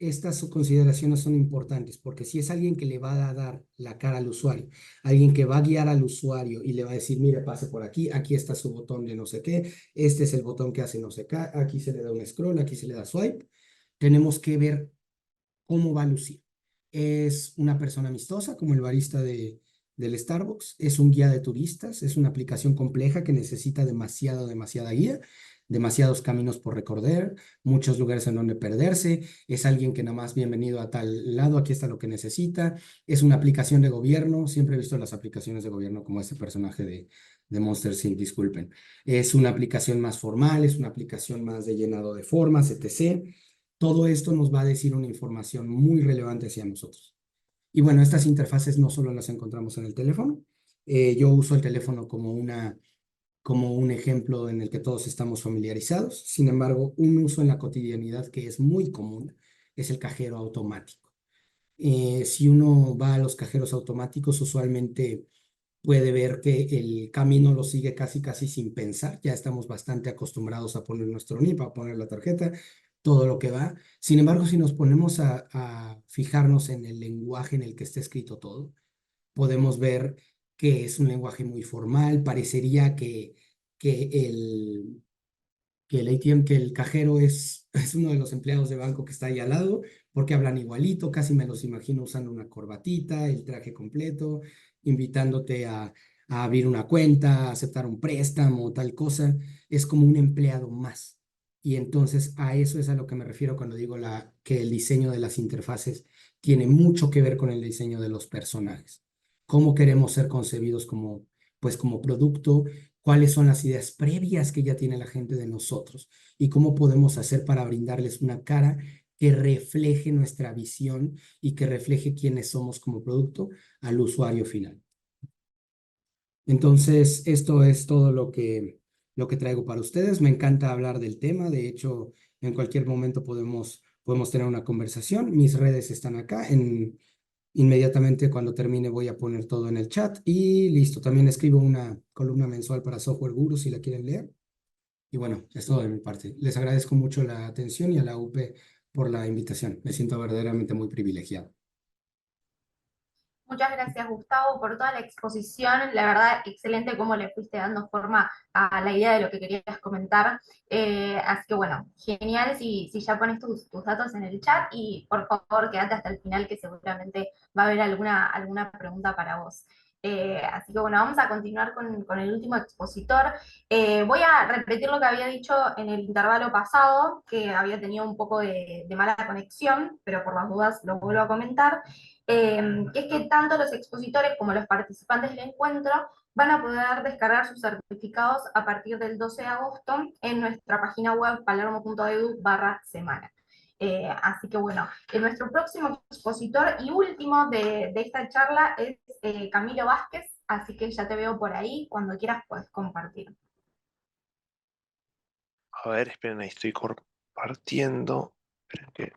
estas consideraciones son importantes porque si es alguien que le va a dar la cara al usuario, alguien que va a guiar al usuario y le va a decir, mire, pase por aquí, aquí está su botón de no sé qué, este es el botón que hace no sé qué, aquí se le da un scroll, aquí se le da swipe, tenemos que ver cómo va a lucir. Es una persona amistosa como el barista del Starbucks, es un guía de turistas, es una aplicación compleja que necesita demasiada guía, demasiados caminos por recorrer, muchos lugares en donde perderse, es alguien que nada más bienvenido a tal lado, aquí está lo que necesita, es una aplicación de gobierno, siempre he visto las aplicaciones de gobierno como este personaje de Monster Inc., disculpen, es una aplicación más formal, es una aplicación más de llenado de formas, etc. Todo esto nos va a decir una información muy relevante hacia nosotros. Y bueno, estas interfaces no solo las encontramos en el teléfono. Yo uso el teléfono como una como un ejemplo en el que todos estamos familiarizados. Sin embargo, un uso en la cotidianidad que es muy común es el cajero automático. Si uno va a los cajeros automáticos, usualmente puede ver que el camino lo sigue casi casi sin pensar. Ya estamos bastante acostumbrados a poner nuestro NIP, a poner la tarjeta, todo lo que va. Sin embargo, si nos ponemos a fijarnos en el lenguaje en el que está escrito todo, podemos ver que es un lenguaje muy formal. Parecería que el, que el ATM, que el cajero es uno de los empleados de banco que está ahí al lado, porque hablan igualito, casi me los imagino usando una corbatita, el traje completo, invitándote a abrir una cuenta, a aceptar un préstamo, tal cosa. Es como un empleado más. Y entonces a eso es a lo que me refiero cuando digo que el diseño de las interfaces tiene mucho que ver con el diseño de los personajes. Cómo queremos ser concebidos pues como producto, cuáles son las ideas previas que ya tiene la gente de nosotros y cómo podemos hacer para brindarles una cara que refleje nuestra visión y que refleje quiénes somos como producto al usuario final. Entonces, esto es todo lo que traigo para ustedes. Me encanta hablar del tema. De hecho, en cualquier momento podemos tener una conversación. Mis redes están acá. Inmediatamente cuando termine voy a poner todo en el chat y listo. También escribo una columna mensual para Software Guru si la quieren leer. Y bueno, es todo de mi parte. Les agradezco mucho la atención y a la UP por la invitación. Me siento verdaderamente muy privilegiado. Muchas gracias, Gustavo, por toda la exposición. La verdad, excelente cómo le fuiste dando forma a la idea de lo que querías comentar. Así que bueno, genial si ya pones tus datos en el chat y por favor quédate hasta el final que seguramente va a haber alguna pregunta para vos. Así que bueno, vamos a continuar con el último expositor. Voy a repetir lo que había dicho en el intervalo pasado, que había tenido un poco de mala conexión, pero por las dudas lo vuelvo a comentar, que es que tanto los expositores como los participantes del encuentro van a poder descargar sus certificados a partir del 12 de agosto en nuestra página web palermo.edu/semana. Así que bueno, nuestro próximo expositor y último de esta charla es Camilo Vázquez, así que ya te veo por ahí, cuando quieras puedes compartir. A ver, esperen, ahí estoy compartiendo. Esperen que...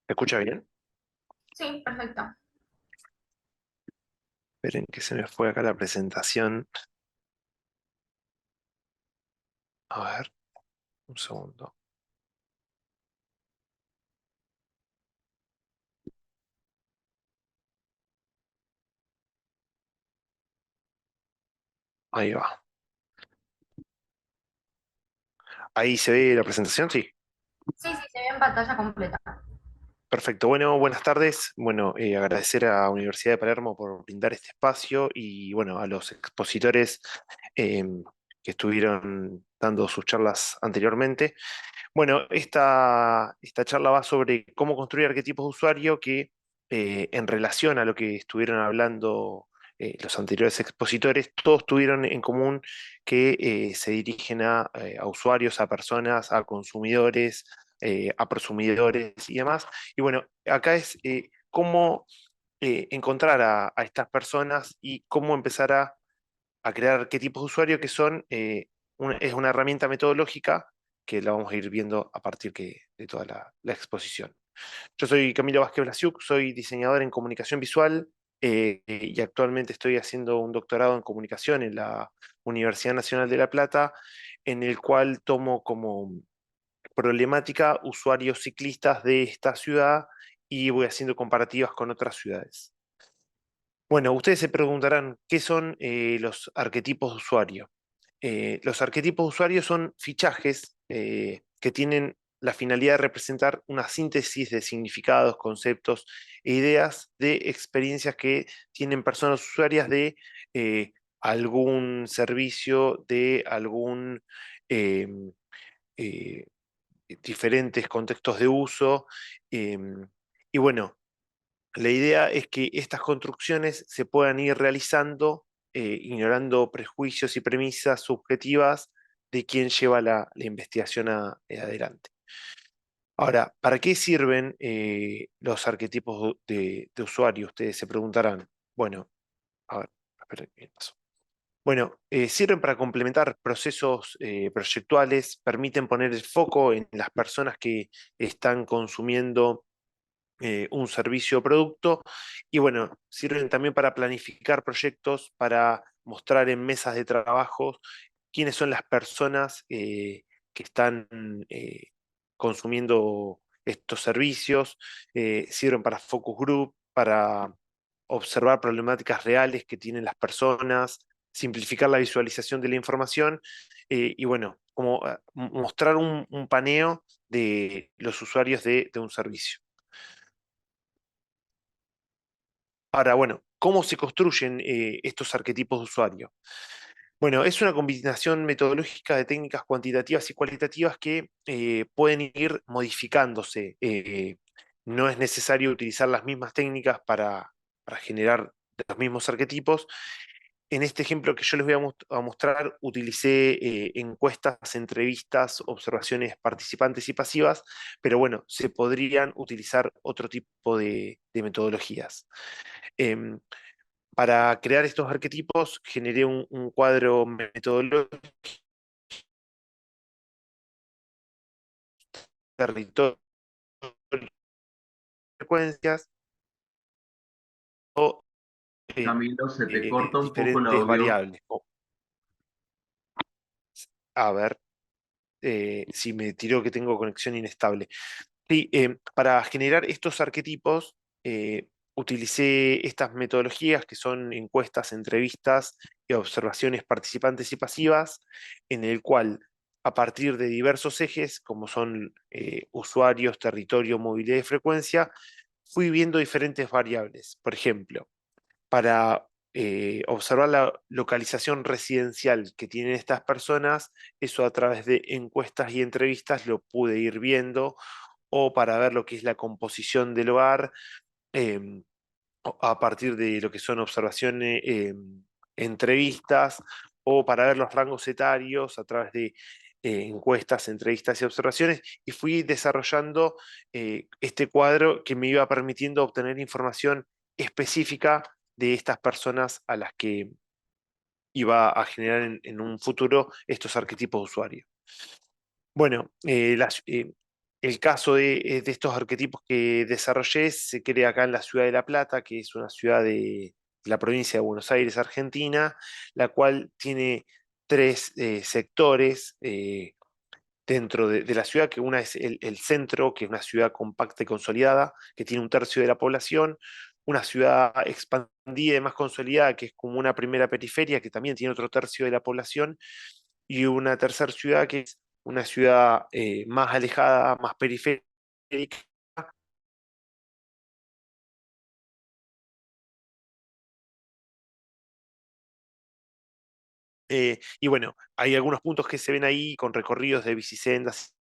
¿Me escucha bien? Sí, perfecto. Esperen que se me fue acá la presentación. A ver, un segundo. Ahí va. ¿Ahí se ve la presentación? Sí. Sí, sí, se ve en pantalla completa. Perfecto. Bueno, buenas tardes. Bueno, agradecer a Universidad de Palermo por brindar este espacio y bueno, a los expositores eh, que estuvieron dando sus charlas anteriormente. Bueno, esta charla va sobre cómo construir arquetipos de usuario que en relación a lo que estuvieron hablando los anteriores expositores, todos tuvieron en común que se dirigen a usuarios, a personas, a consumidores, a prosumidores y demás. Y bueno, acá es cómo encontrar a estas personas y cómo empezar a crear arquetipos de usuario que son, es una herramienta metodológica que la vamos a ir viendo a partir de toda la exposición. Yo soy Camilo Vázquez Blasiuk, soy diseñador en comunicación visual y actualmente estoy haciendo un doctorado en comunicación en la Universidad Nacional de La Plata, en el cual tomo como problemática usuarios ciclistas de esta ciudad y voy haciendo comparativas con otras ciudades. Bueno, ustedes se preguntarán, ¿qué son los arquetipos de usuario? Los arquetipos de usuario son fichajes que tienen la finalidad de representar una síntesis de significados, conceptos e ideas de experiencias que tienen personas usuarias de algún servicio, de algún em, eh, diferentes contextos de uso. Y bueno, la idea es que estas construcciones se puedan ir realizando ignorando prejuicios y premisas subjetivas de quien lleva la investigación adelante. Ahora, ¿para qué sirven los arquetipos de usuario? Ustedes se preguntarán. Bueno, a ver, espera, ¿qué pasó? Bueno, sirven para complementar procesos proyectuales, permiten poner el foco en las personas que están consumiendo un servicio o producto, y bueno, sirven también para planificar proyectos, para mostrar en mesas de trabajo quiénes son las personas que están consumiendo estos servicios. Sirven para focus group, para observar problemáticas reales que tienen las personas, simplificar la visualización de la información, y bueno, como mostrar un paneo de los usuarios de un servicio. Ahora, bueno, ¿cómo se construyen estos arquetipos de usuario? Bueno, es una combinación metodológica de técnicas cuantitativas y cualitativas que pueden ir modificándose. No es necesario utilizar las mismas técnicas para generar los mismos arquetipos. En este ejemplo que yo les voy a mostrar, utilicé encuestas, entrevistas, observaciones participantes y pasivas, pero bueno, se podrían utilizar otro tipo de metodologías. Em, para crear estos arquetipos generé un cuadro metodológico, territorio, frecuencias o Camilo, se te corta un poco el diferentes audio. variables. A ver si me tiró que tengo conexión inestable. Sí, para generar estos arquetipos utilicé estas metodologías que son encuestas, entrevistas y observaciones participantes y pasivas, en el cual a partir de diversos ejes, como son usuarios, territorio, movilidad y frecuencia, fui viendo diferentes variables. Por ejemplo, para observar la localización residencial que tienen estas personas, eso a través de encuestas y entrevistas lo pude ir viendo, o para ver lo que es la composición del hogar, em, a partir de lo que son observaciones, entrevistas, o para ver los rangos etarios a través de encuestas, entrevistas y observaciones, y fui desarrollando este cuadro que me iba permitiendo obtener información específica de estas personas a las que iba a generar en un futuro estos arquetipos de usuario. Bueno, el caso de estos arquetipos que desarrollé se crea acá en la ciudad de La Plata, que es una ciudad de la provincia de Buenos Aires, Argentina, la cual tiene tres sectores dentro de la ciudad, que una es el centro, que es una ciudad compacta y consolidada, que tiene un tercio de la población; una ciudad expandida y más consolidada, que es como una primera periferia, que también tiene otro tercio de la población; y una tercera ciudad, que es una ciudad más alejada, más periférica. Y bueno, hay algunos puntos que se ven ahí con recorridos de bicisendas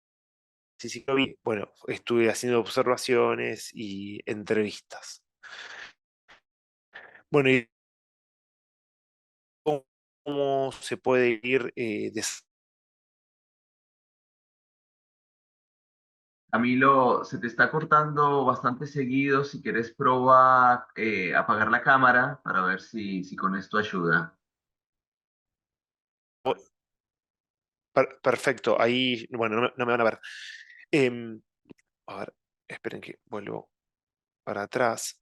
y ciclovías. Bueno, estuve haciendo observaciones y entrevistas. Bueno, y cómo se puede ir Camilo, se te está cortando bastante seguido. Si quieres, proba apagar la cámara para ver si con esto ayuda. perfecto, ahí, bueno, no me van a ver. Em, a ver, esperen que vuelvo para atrás.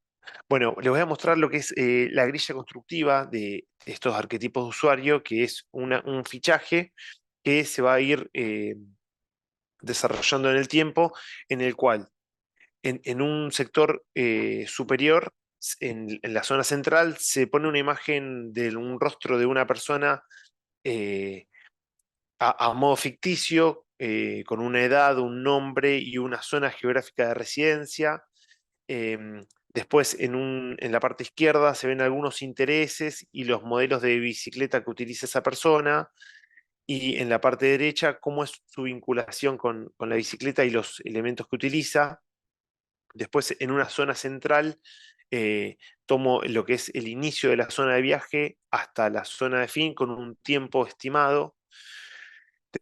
Bueno, les voy a mostrar lo que es la grilla constructiva de estos arquetipos de usuario, que es un fichaje que se va a ir desarrollando en el tiempo, en el cual en un sector superior, en la zona central, se pone una imagen de un rostro de una persona eh, a modo ficticio, con una edad, un nombre y una zona geográfica de residencia. Después, en la parte izquierda, se ven algunos intereses y los modelos de bicicleta que utiliza esa persona. Y en la parte derecha, cómo es su vinculación con la bicicleta y los elementos que utiliza. Después, en una zona central, tomo lo que es el inicio de la zona de viaje hasta la zona de fin con un tiempo estimado.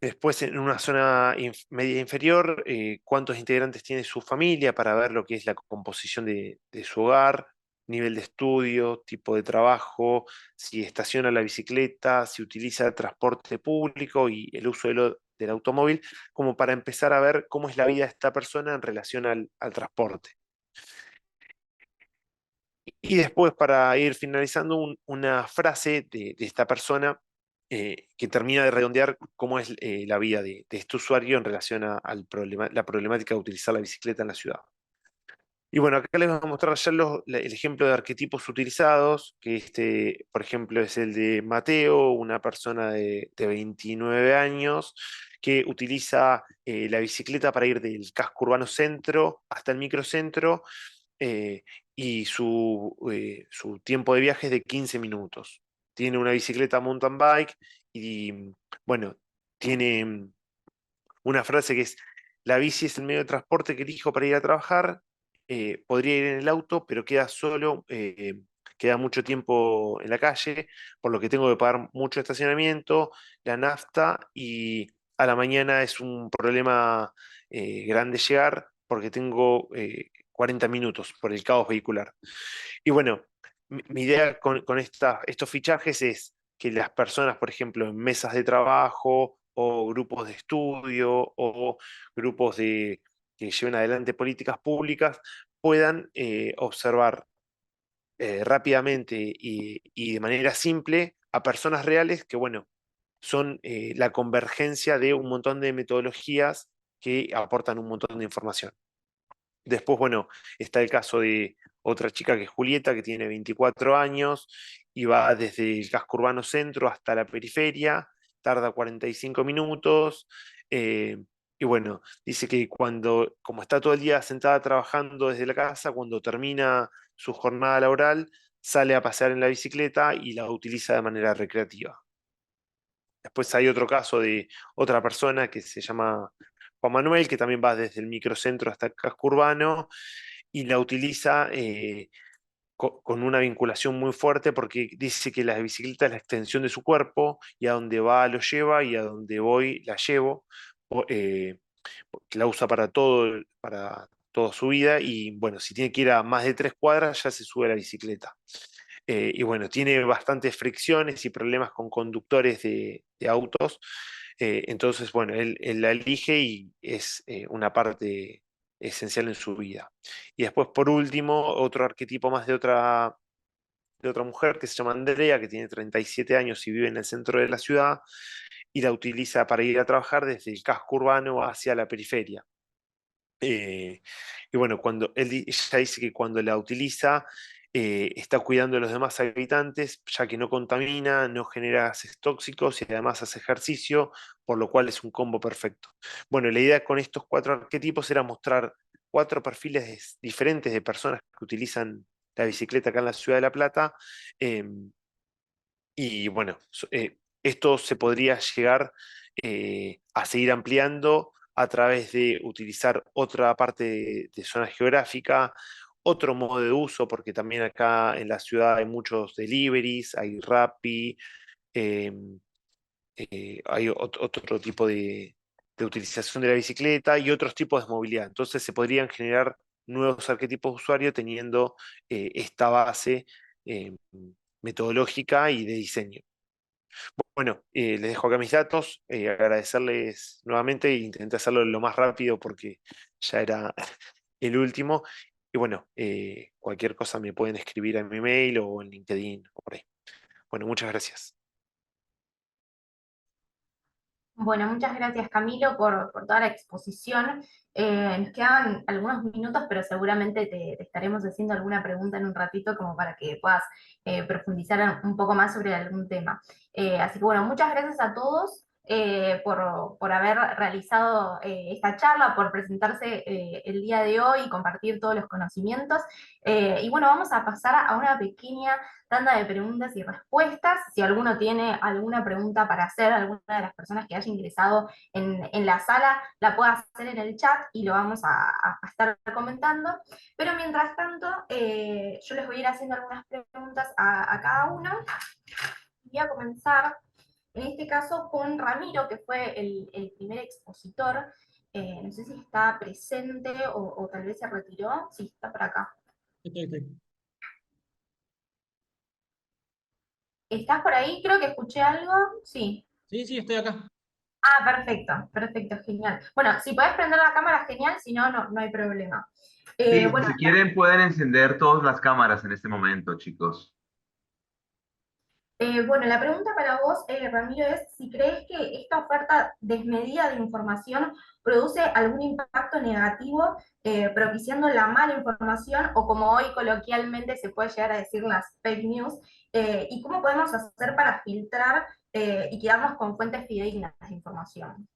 Después, en una zona media inferior, cuántos integrantes tiene su familia para ver lo que es la composición de su hogar. nivel de estudio, tipo de trabajo, si estaciona la bicicleta, si utiliza el transporte público y el uso del automóvil, como para empezar a ver cómo es la vida de esta persona en relación al transporte. Y después, para ir finalizando, una frase de esta persona que termina de redondear cómo es la vida de este usuario en relación a la problemática de utilizar la bicicleta en la ciudad. Y bueno, acá les voy a mostrar ya el ejemplo de arquetipos utilizados, que este, por ejemplo, es el de Mateo, una persona de 29 años, que utiliza la bicicleta para ir del casco urbano centro hasta el microcentro, eh, y su tiempo de viaje es de 15 minutos. Tiene una bicicleta mountain bike y, bueno, tiene una frase que es: la bici es el medio de transporte que elijo para ir a trabajar. Podría ir en el auto, pero queda solo, queda mucho tiempo en la calle, por lo que tengo que pagar mucho estacionamiento, la nafta, y a la mañana es un problema grande llegar porque tengo 40 minutos por el caos vehicular. Y bueno, mi idea con estos fichajes es que las personas, por ejemplo, en mesas de trabajo o grupos de estudio o grupos que lleven adelante políticas públicas, puedan observar rápidamente y de manera simple a personas reales que, bueno, son la convergencia de un montón de metodologías que aportan un montón de información. Después, bueno, está el caso de otra chica que es Julieta, que tiene 24 años y va desde el casco urbano centro hasta la periferia, tarda 45 minutos. eh, y bueno, dice que como está todo el día sentada trabajando desde la casa, cuando termina su jornada laboral, sale a pasear en la bicicleta y la utiliza de manera recreativa. Después hay otro caso de otra persona que se llama Juan Manuel, que también va desde el microcentro hasta el casco urbano y la utiliza con una vinculación muy fuerte, porque dice que la bicicleta es la extensión de su cuerpo y a donde va lo lleva y a donde voy la llevo. o- eh, la usa para toda su vida, y bueno, si tiene que ir a más de 3 cuadras ya se sube a la bicicleta. Y bueno, tiene bastantes fricciones y problemas con conductores de autos. Entonces, bueno, él la elige y es una parte esencial en su vida. Y después, por último, otro arquetipo más de otra mujer que se llama Andrea, que tiene 37 años y vive en el centro de la ciudad y la utiliza para ir a trabajar desde el casco urbano hacia la periferia. Eh, y bueno, ella dice que cuando la utiliza, está cuidando de los demás habitantes, ya que no contamina, no genera gases tóxicos y además hace ejercicio, por lo cual es un combo perfecto. Bueno, la idea con estos 4 arquetipos era mostrar 4 perfiles diferentes de personas que utilizan la bicicleta acá en la ciudad de La Plata. Y bueno, esto se podría llegar a seguir ampliando a través de utilizar otra parte de zona geográfica, otro modo de uso, porque también acá en la ciudad hay muchos deliveries, hay Rappi, em, hay otro tipo de utilización de la bicicleta y otros tipos de movilidad. Entonces se podrían generar nuevos arquetipos de usuario teniendo esta base em, metodológica y de diseño. Bueno, les dejo acá mis datos, agradecerles nuevamente e intenté hacerlo lo más rápido porque ya era el último. Y bueno, cualquier cosa me pueden escribir en mi mail o en LinkedIn o por ahí. Bueno, muchas gracias. Bueno, muchas gracias Camilo por toda la exposición. Nos quedan algunos minutos, pero seguramente te estaremos haciendo alguna pregunta en un ratito como para que puedas profundizar un poco más sobre algún tema. Así que bueno, muchas gracias a todos por haber realizado esta charla, por presentarse el día de hoy y compartir todos los conocimientos. Y bueno, vamos a pasar a una pequeña tanda de preguntas y respuestas. Si alguno tiene alguna pregunta para hacer, alguna de las personas que haya ingresado en la sala, la puede hacer en el chat y lo vamos a estar comentando. Pero mientras tanto, yo les voy a ir haciendo algunas preguntas a cada uno. Voy a comenzar, en este caso, con Ramiro, que fue el primer expositor. No sé si está presente o tal vez se retiró. Sí, está por acá. Estoy. ¿Estás por ahí? Creo que escuché algo. Sí. Sí, sí, estoy acá. Ah, perfecto, perfecto, genial. Bueno, si podés prender la cámara, genial, si no, no hay problema. Sí, Bueno, si quieren pueden encender todas las cámaras en este momento, chicos. bueno, la pregunta para vos, Ramiro, es si crees que esta oferta desmedida de información produce algún impacto negativo, propiciando la mala información, o como hoy coloquialmente se puede llegar a decir las fake news, y cómo podemos hacer para filtrar y quedarnos con fuentes fidedignas de información.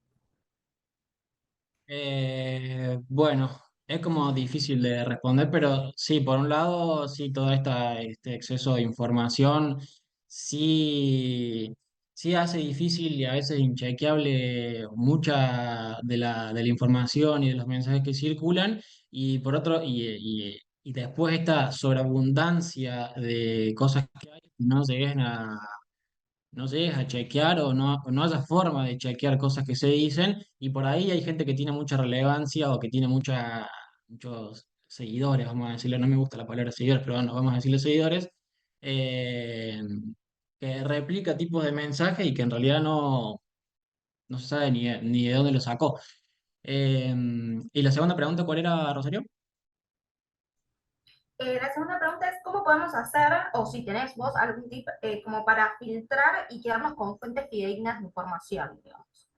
Bueno, es como difícil de responder, pero sí, por un lado, sí, todo este exceso de información sí, sí hace difícil y a veces inchequeable mucha de la información y de los mensajes que circulan, y por otro, y después esta sobreabundancia de cosas que hay, no llegues a chequear o no haya forma de chequear cosas que se dicen, y por ahí hay gente que tiene mucha relevancia o que tiene muchos seguidores, vamos a decirlo, no me gusta la palabra seguidores, pero bueno, vamos a decirle seguidores, eh, que replica tipos de mensajes y que en realidad no se sabe ni de dónde lo sacó. Y la segunda pregunta, ¿cuál era, Rosario? La segunda pregunta es, ¿cómo podemos hacer, o si tenés vos algún tip, como para filtrar y quedarnos con fuentes fidedignas de información, digamos?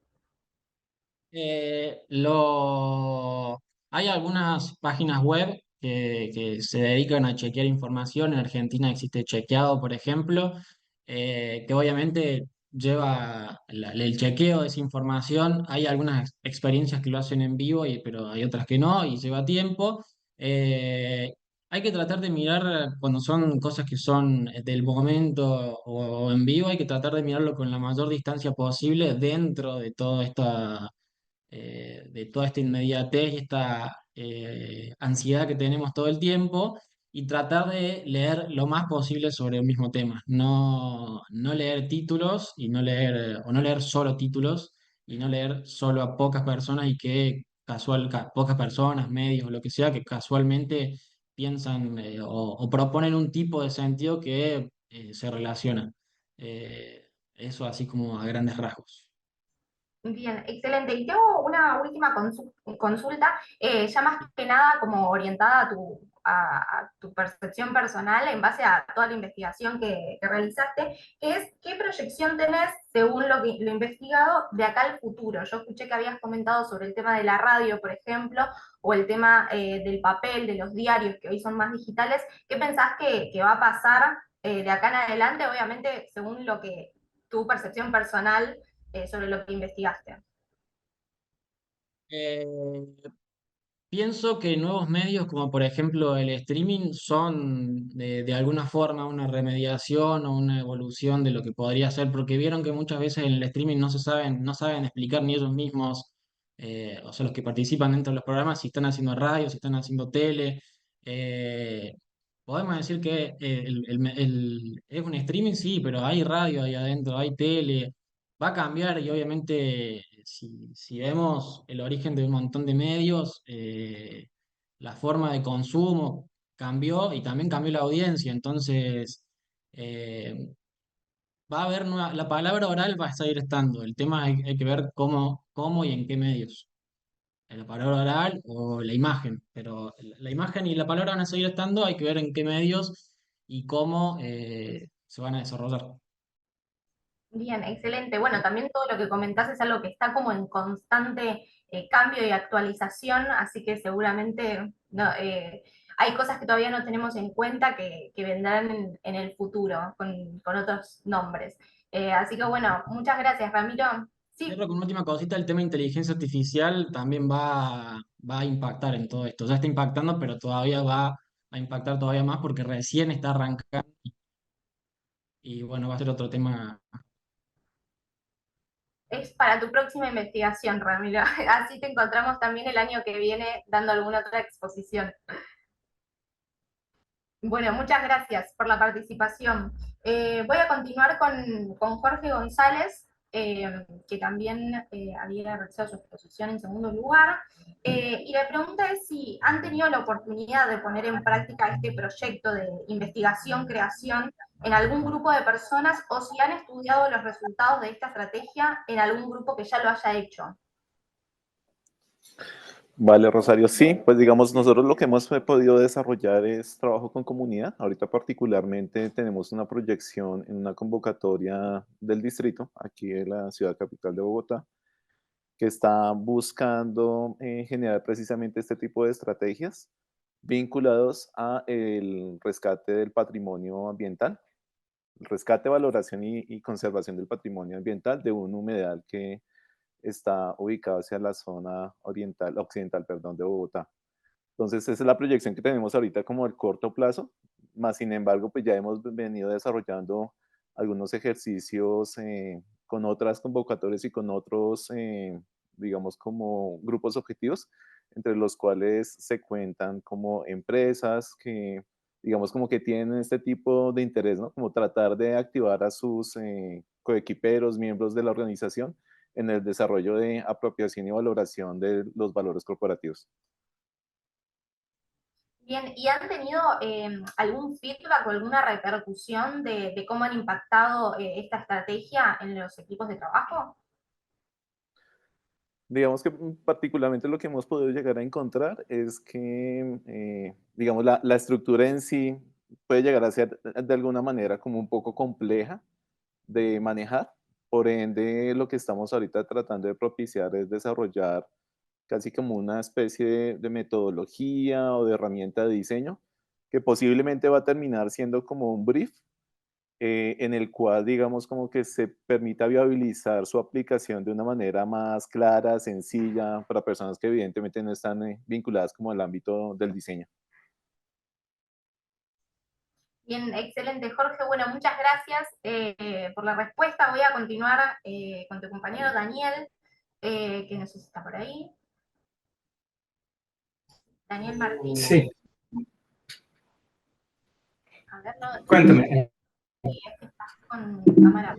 Eh, lo... Hay algunas páginas web que se dedican a chequear información. En Argentina existe Chequeado, por ejemplo, que obviamente lleva el chequeo de esa información. Hay algunas experiencias que lo hacen en vivo, pero hay otras que no, y lleva tiempo. Eh, Hay que tratar de mirar cuando son cosas que son del momento o en vivo, hay que tratar de mirarlo con la mayor distancia posible dentro de toda esta inmediatez y esta ansiedad que tenemos todo el tiempo, y tratar de leer lo más posible sobre un mismo tema. No leer títulos y o no leer solo títulos y no leer solo a pocas personas y que pocas personas, medios o lo que sea, que casualmente piensan o proponen un tipo de sentido que se relaciona. Eso así como a grandes rasgos. Bien, excelente. Y tengo una última consulta, ya más que nada como orientada a tu percepción personal en base a toda la investigación que realizaste, que es qué proyección tenés según lo investigado de acá al futuro. Yo escuché que habías comentado sobre el tema de la radio, por ejemplo, o el tema del papel, de los diarios, que hoy son más digitales. ¿Qué pensás que va a pasar de acá en adelante? Obviamente, según lo que tu percepción personal sobre lo que investigaste. Eh, Pienso que nuevos medios, como por ejemplo el streaming, son de alguna forma una remediación o una evolución de lo que podría ser, porque vieron que muchas veces en el streaming no saben explicar ni ellos mismos, o sea, los que participan dentro de los programas, si están haciendo radio, si están haciendo tele. Eh, Podemos decir que es un streaming, sí, pero hay radio ahí adentro, hay tele. Va a cambiar, y obviamente si vemos el origen de un montón de medios, la forma de consumo cambió y también cambió la audiencia. Entonces, eh, va a haber la palabra oral va a seguir estando. El tema hay que ver cómo y en qué medios. La palabra oral o la imagen, pero la imagen y la palabra van a seguir estando, hay que ver en qué medios y cómo se van a desarrollar. Bien, excelente. Bueno, también todo lo que comentás es algo que está como en constante cambio y actualización, así que seguramente no, hay cosas que todavía no tenemos en cuenta que vendrán en el futuro con otros nombres. Así que bueno, muchas gracias, Ramiro. Sí, Cierro con una última cosita, el tema de inteligencia artificial también va a impactar en todo esto. Ya está impactando, pero todavía va a impactar todavía más porque recién está arrancando, y bueno, va a ser otro tema. es para tu próxima investigación, Ramiro. Así te encontramos también el año que viene dando alguna otra exposición. Bueno, muchas gracias por la participación. Voy a continuar con Jorge González. que también había realizado su exposición en segundo lugar. Y la pregunta es si han tenido la oportunidad de poner en práctica este proyecto de investigación-creación en algún grupo de personas, o si han estudiado los resultados de esta estrategia en algún grupo que ya lo haya hecho. Vale, Rosario, sí, pues digamos, nosotros lo que hemos podido desarrollar es trabajo con comunidad. Ahorita particularmente tenemos una proyección en una convocatoria del distrito, aquí en la ciudad capital de Bogotá, que está buscando generar precisamente este tipo de estrategias vinculados a el rescate del patrimonio ambiental, el rescate, valoración y conservación del patrimonio ambiental de un humedal que está ubicado hacia la zona occidental, perdón, de Bogotá. Entonces, esa es la proyección que tenemos ahorita como el corto plazo, más sin embargo, pues ya hemos venido desarrollando algunos ejercicios con otras convocatorias y con otros, digamos, como grupos objetivos, entre los cuales se cuentan como empresas que, digamos, como que tienen este tipo de interés, ¿no? Como tratar de activar a sus coequiperos, miembros de la organización, en el desarrollo de apropiación y valoración de los valores corporativos. Bien, ¿y han tenido algún feedback o alguna repercusión de cómo han impactado esta estrategia en los equipos de trabajo? Digamos que particularmente lo que hemos podido llegar a encontrar es que, digamos, la estructura en sí puede llegar a ser de alguna manera como un poco compleja de manejar. Por ende, lo que estamos ahorita tratando de propiciar es desarrollar casi como una especie de metodología o de herramienta de diseño que posiblemente va a terminar siendo como un brief en el cual, digamos, como que se permita viabilizar su aplicación de una manera más clara, sencilla, para personas que evidentemente no están vinculadas como al ámbito del diseño. Bien, excelente, Jorge. Bueno, muchas gracias por la respuesta. Voy a continuar con tu compañero Daniel, que no sé si está por ahí. Daniel Martínez. Sí, A ver, no, cuéntame. sí, es que estás con cámara.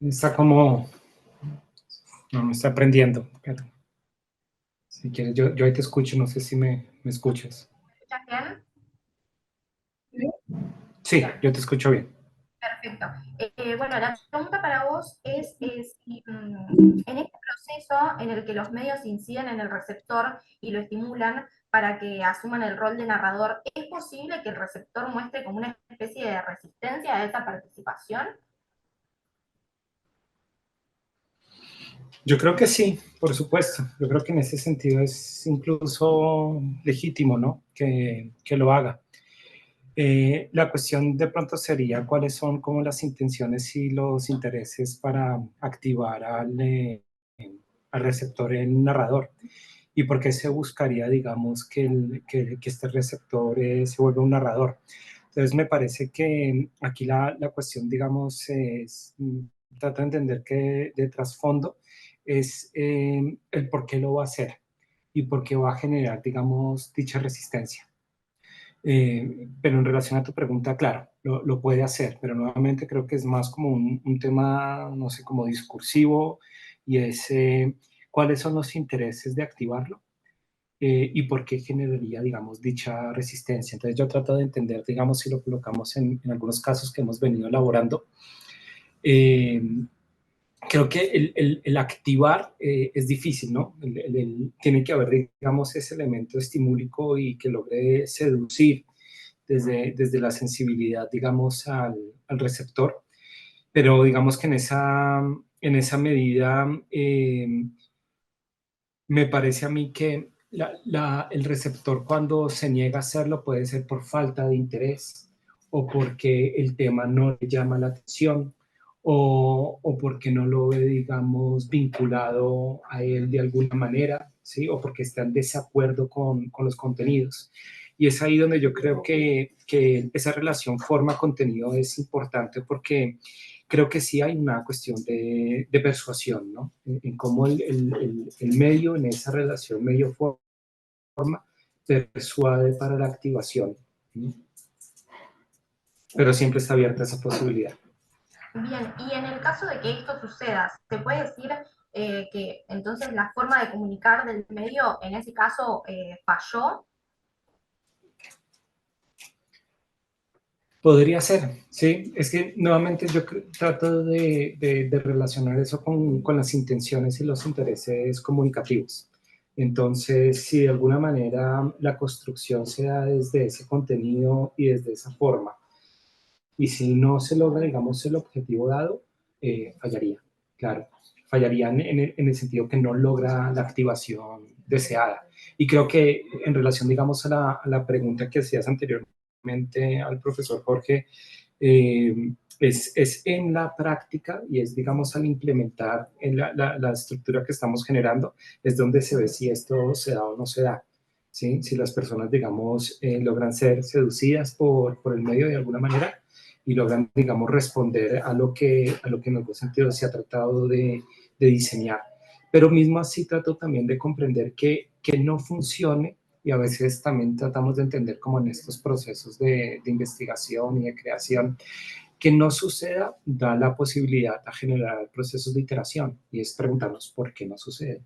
Está como, no me está aprendiendo. Si quieres, yo ahí te escucho, no sé si me escuchas. ¿Me escuchas bien? Sí, yo te escucho bien. Perfecto. Bueno, la pregunta para vos es si en este proceso en el que los medios inciden en el receptor y lo estimulan para que asuman el rol de narrador, ¿es posible que el receptor muestre como una especie de resistencia a esa participación? Yo creo que sí, por supuesto. Yo creo que en ese sentido es incluso legítimo, ¿no? Que lo haga. La cuestión de pronto sería cuáles son como las intenciones y los intereses para activar al receptor en narrador y por qué se buscaría, digamos, que este receptor se vuelva un narrador. Entonces me parece que aquí la cuestión, digamos, es, trato de entender que de trasfondo es el por qué lo va a hacer y por qué va a generar, digamos, dicha resistencia. Pero en relación a tu pregunta, claro, lo puede hacer, pero nuevamente creo que es más como un tema, no sé, como discursivo, y es cuáles son los intereses de activarlo y por qué generaría, digamos, dicha resistencia. Entonces yo trato de entender, digamos, si lo colocamos en algunos casos que hemos venido elaborando. Creo que el activar es difícil, ¿no? Tiene que haber, digamos, ese elemento estimúlico y que logre seducir desde la sensibilidad, digamos, al receptor, pero digamos que en esa medida me parece a mí que el receptor cuando se niega a hacerlo puede ser por falta de interés o porque el tema no le llama la atención o porque no lo ve, digamos, vinculado a él de alguna manera, ¿sí? O porque está en desacuerdo con los contenidos. Y es ahí donde yo creo que esa relación forma-contenido es importante porque creo que sí hay una cuestión de persuasión, ¿no? En cómo el medio, en esa relación medio-forma, persuade para la activación. ¿Sí? pero siempre está abierta esa posibilidad. Bien, y en el caso de que esto suceda, ¿se puede decir que entonces la forma de comunicar del medio en ese caso falló? Podría ser, sí. Es que nuevamente yo trato de relacionar eso con las intenciones y los intereses comunicativos. Entonces, si de alguna manera la construcción se da desde ese contenido y desde esa forma, y si no se logra, digamos, el objetivo dado, fallaría, claro. Fallaría en el sentido que no logra la activación deseada. Y creo que en relación, digamos, a la pregunta que hacías anteriormente al profesor Jorge, es en la práctica y es, digamos, al implementar en la estructura que estamos generando, es donde se ve si esto se da o no se da. ¿Sí? Si las personas, digamos, logran ser seducidas por el medio de alguna manera y logran, digamos, responder a lo que en algún sentido se ha tratado de diseñar. Pero mismo así trato también de comprender que no funcione y a veces también tratamos de entender como en estos procesos de investigación y de creación, que no suceda da la posibilidad a generar procesos de iteración y es preguntarnos por qué no sucede,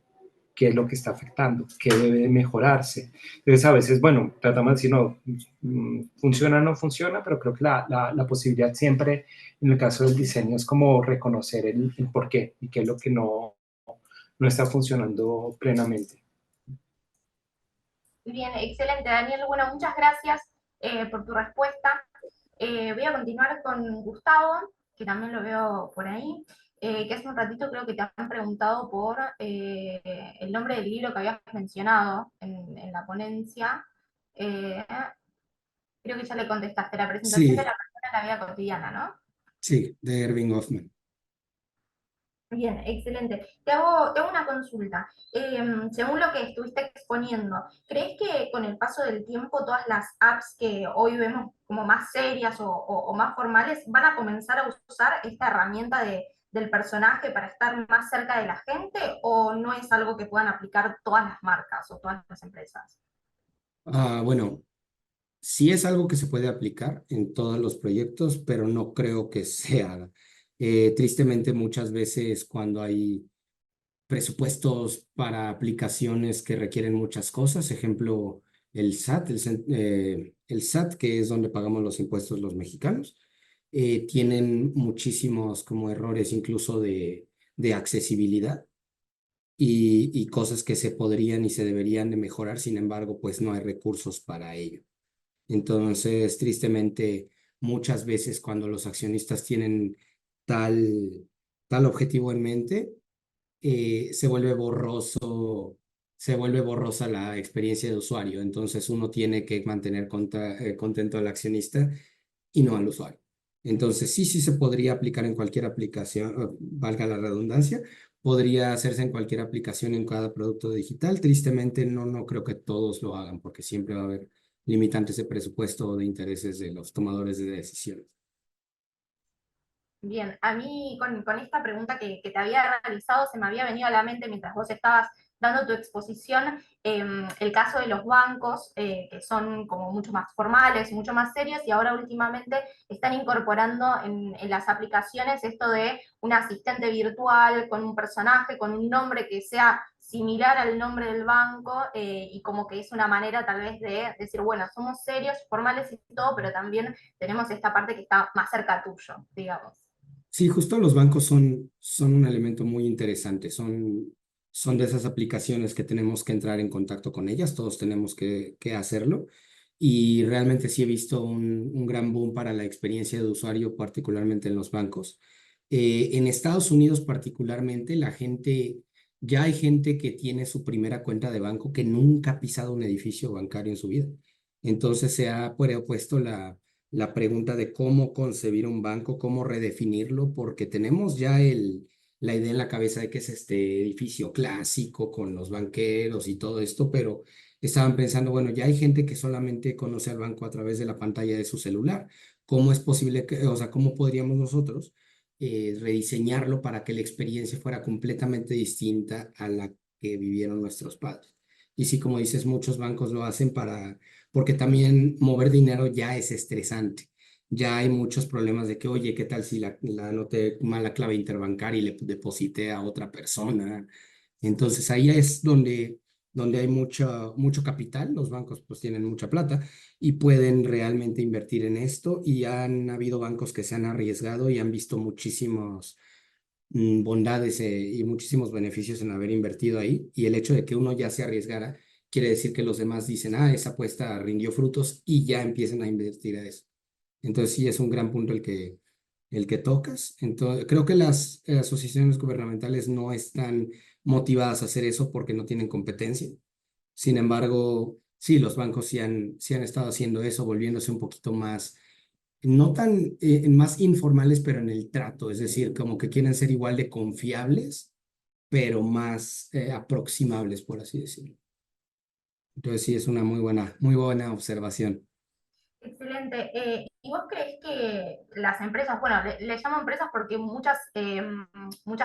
qué es lo que está afectando, qué debe mejorarse. Entonces, a veces, bueno, tratamos de decir, no, funciona o no funciona, pero creo que la posibilidad siempre, en el caso del diseño, es como reconocer el por qué y qué es lo que no está funcionando plenamente. Bien, excelente, Daniel. Bueno, muchas gracias por tu respuesta. Voy a continuar con Gustavo, que también lo veo por ahí, que hace un ratito creo que te han preguntado por el nombre del libro que habías mencionado en la ponencia. Eh, Creo que ya le contestaste, la presentación de Sí, la persona en la vida cotidiana, ¿no? sí, de Erving Goffman. Bien, excelente. Te hago una consulta. Según lo que estuviste exponiendo, ¿crees que con el paso del tiempo todas las apps que hoy vemos como más serias o más formales van a comenzar a usar esta herramienta del personaje para estar más cerca de la gente o no es algo que puedan aplicar todas las marcas o todas las empresas? Bueno, sí es algo que se puede aplicar en todos los proyectos, pero no creo que sea. Tristemente, muchas veces cuando hay presupuestos para aplicaciones que requieren muchas cosas, ejemplo, el SAT, el SAT, que es donde pagamos los impuestos los mexicanos, tienen muchísimos como errores incluso de accesibilidad y cosas que se podrían y se deberían de mejorar, sin embargo, pues no hay recursos para ello. Entonces, tristemente, muchas veces cuando los accionistas tienen tal, tal objetivo en mente, se vuelve se vuelve borrosa la experiencia de usuario. Entonces uno tiene que mantener contento al accionista y no al usuario. Entonces sí se podría aplicar en cualquier aplicación, valga la redundancia, podría hacerse en cualquier aplicación en cada producto digital. Tristemente no creo que todos lo hagan porque siempre va a haber limitantes de presupuesto o de intereses de los tomadores de decisiones. Bien, a mí con esta pregunta que te había realizado se me había venido a la mente mientras vos estabas dando tu exposición el caso de los bancos, que son como mucho más formales, mucho más serios, y ahora últimamente están incorporando en las aplicaciones esto de un asistente virtual con un personaje, con un nombre que sea similar al nombre del banco, y como que es una manera tal vez de decir, bueno, somos serios, formales y todo, pero también tenemos esta parte que está más cerca tuyo, digamos. Sí, justo los bancos son un elemento muy interesante, son de esas aplicaciones que tenemos que entrar en contacto con ellas, todos tenemos que hacerlo y realmente sí he visto un gran boom para la experiencia de usuario, particularmente en los bancos. En Estados Unidos particularmente, ya hay gente que tiene su primera cuenta de banco que nunca ha pisado un edificio bancario en su vida. Entonces se ha puesto la pregunta de cómo concebir un banco, cómo redefinirlo, porque tenemos ya la idea en la cabeza de que es este edificio clásico con los banqueros y todo esto, pero estaban pensando, bueno, ya hay gente que solamente conoce al banco a través de la pantalla de su celular. ¿Cómo es posible o sea, cómo podríamos nosotros rediseñarlo para que la experiencia fuera completamente distinta a la que vivieron nuestros padres? Y sí, como dices, muchos bancos lo hacen porque también mover dinero ya es estresante. ya hay muchos problemas de que, oye, ¿qué tal si la anoté mal la clave interbancaria y le deposité a otra persona? Entonces ahí es donde hay mucho capital, los bancos pues tienen mucha plata y pueden realmente invertir en esto y han habido bancos que se han arriesgado y han visto muchísimos bondades y muchísimos beneficios en haber invertido ahí y el hecho de que uno ya se arriesgara quiere decir que los demás dicen, ah, esa apuesta rindió frutos y ya empiezan a invertir a eso. Entonces sí es un gran punto el que tocas. Entonces, creo que las asociaciones gubernamentales no están motivadas a hacer eso porque no tienen competencia. Sin embargo, sí, los bancos sí han estado haciendo eso, volviéndose un poquito más, no tan más informales, pero en el trato, es decir, como que quieren ser igual de confiables, pero más aproximables, por así decirlo. Entonces sí es una muy buena observación. Excelente. ¿Y vos crees que las empresas, bueno, le llamo empresas porque muchas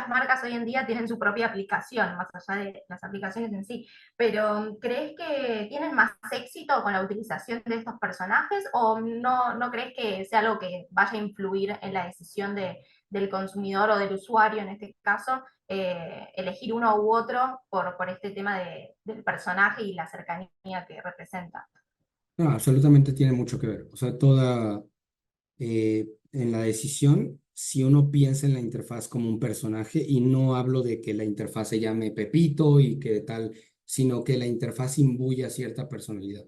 marcas hoy en día tienen su propia aplicación, más allá de las aplicaciones en sí, pero ¿crees que tienen más éxito con la utilización de estos personajes o no crees que sea algo que vaya a influir en la decisión del consumidor o del usuario, en este caso, elegir uno u otro por este tema del personaje y la cercanía que representa? No, absolutamente tiene mucho que ver. O sea, en la decisión, si uno piensa en la interfaz como un personaje, y no hablo de que la interfaz se llame Pepito y que tal, sino que la interfaz imbuya cierta personalidad.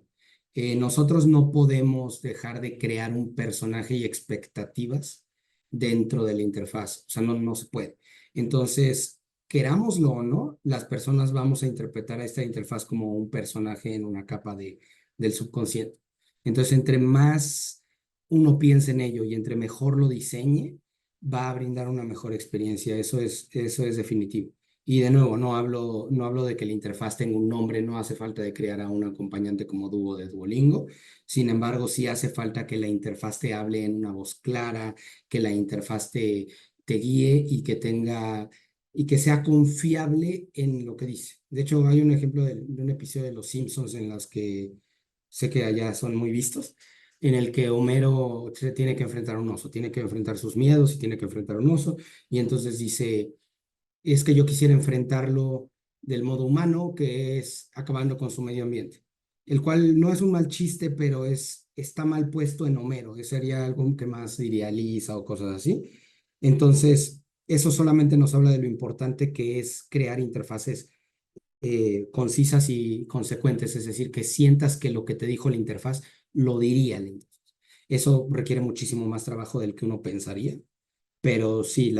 Nosotros no podemos dejar de crear un personaje y expectativas dentro de la interfaz. O sea, no se puede. Entonces, querámoslo o no, las personas vamos a interpretar a esta interfaz como un personaje en una capa del subconsciente. Entonces, entre más uno piensa en ello y entre mejor lo diseñe, va a brindar una mejor experiencia. Eso es definitivo. Y de nuevo, no hablo de que la interfaz tenga un nombre, no hace falta de crear a un acompañante como Duo de Duolingo. Sin embargo, sí hace falta que la interfaz te hable en una voz clara, que la interfaz te guíe y que sea confiable en lo que dice. De hecho, hay un ejemplo de un episodio de Los Simpsons en los que sé que allá son muy vistos, en el que Homero se tiene que enfrentar a un oso, tiene que enfrentar sus miedos y tiene que enfrentar a un oso, y entonces dice, es que yo quisiera enfrentarlo del modo humano, que es acabando con su medio ambiente, el cual no es un mal chiste, pero está mal puesto en Homero, que sería algo que más diría Lisa o cosas así. Entonces, eso solamente nos habla de lo importante que es crear interfaces concisas y consecuentes, es decir, que sientas que lo que te dijo la interfaz lo diría la interfaz. Eso requiere muchísimo más trabajo del que uno pensaría, pero sí,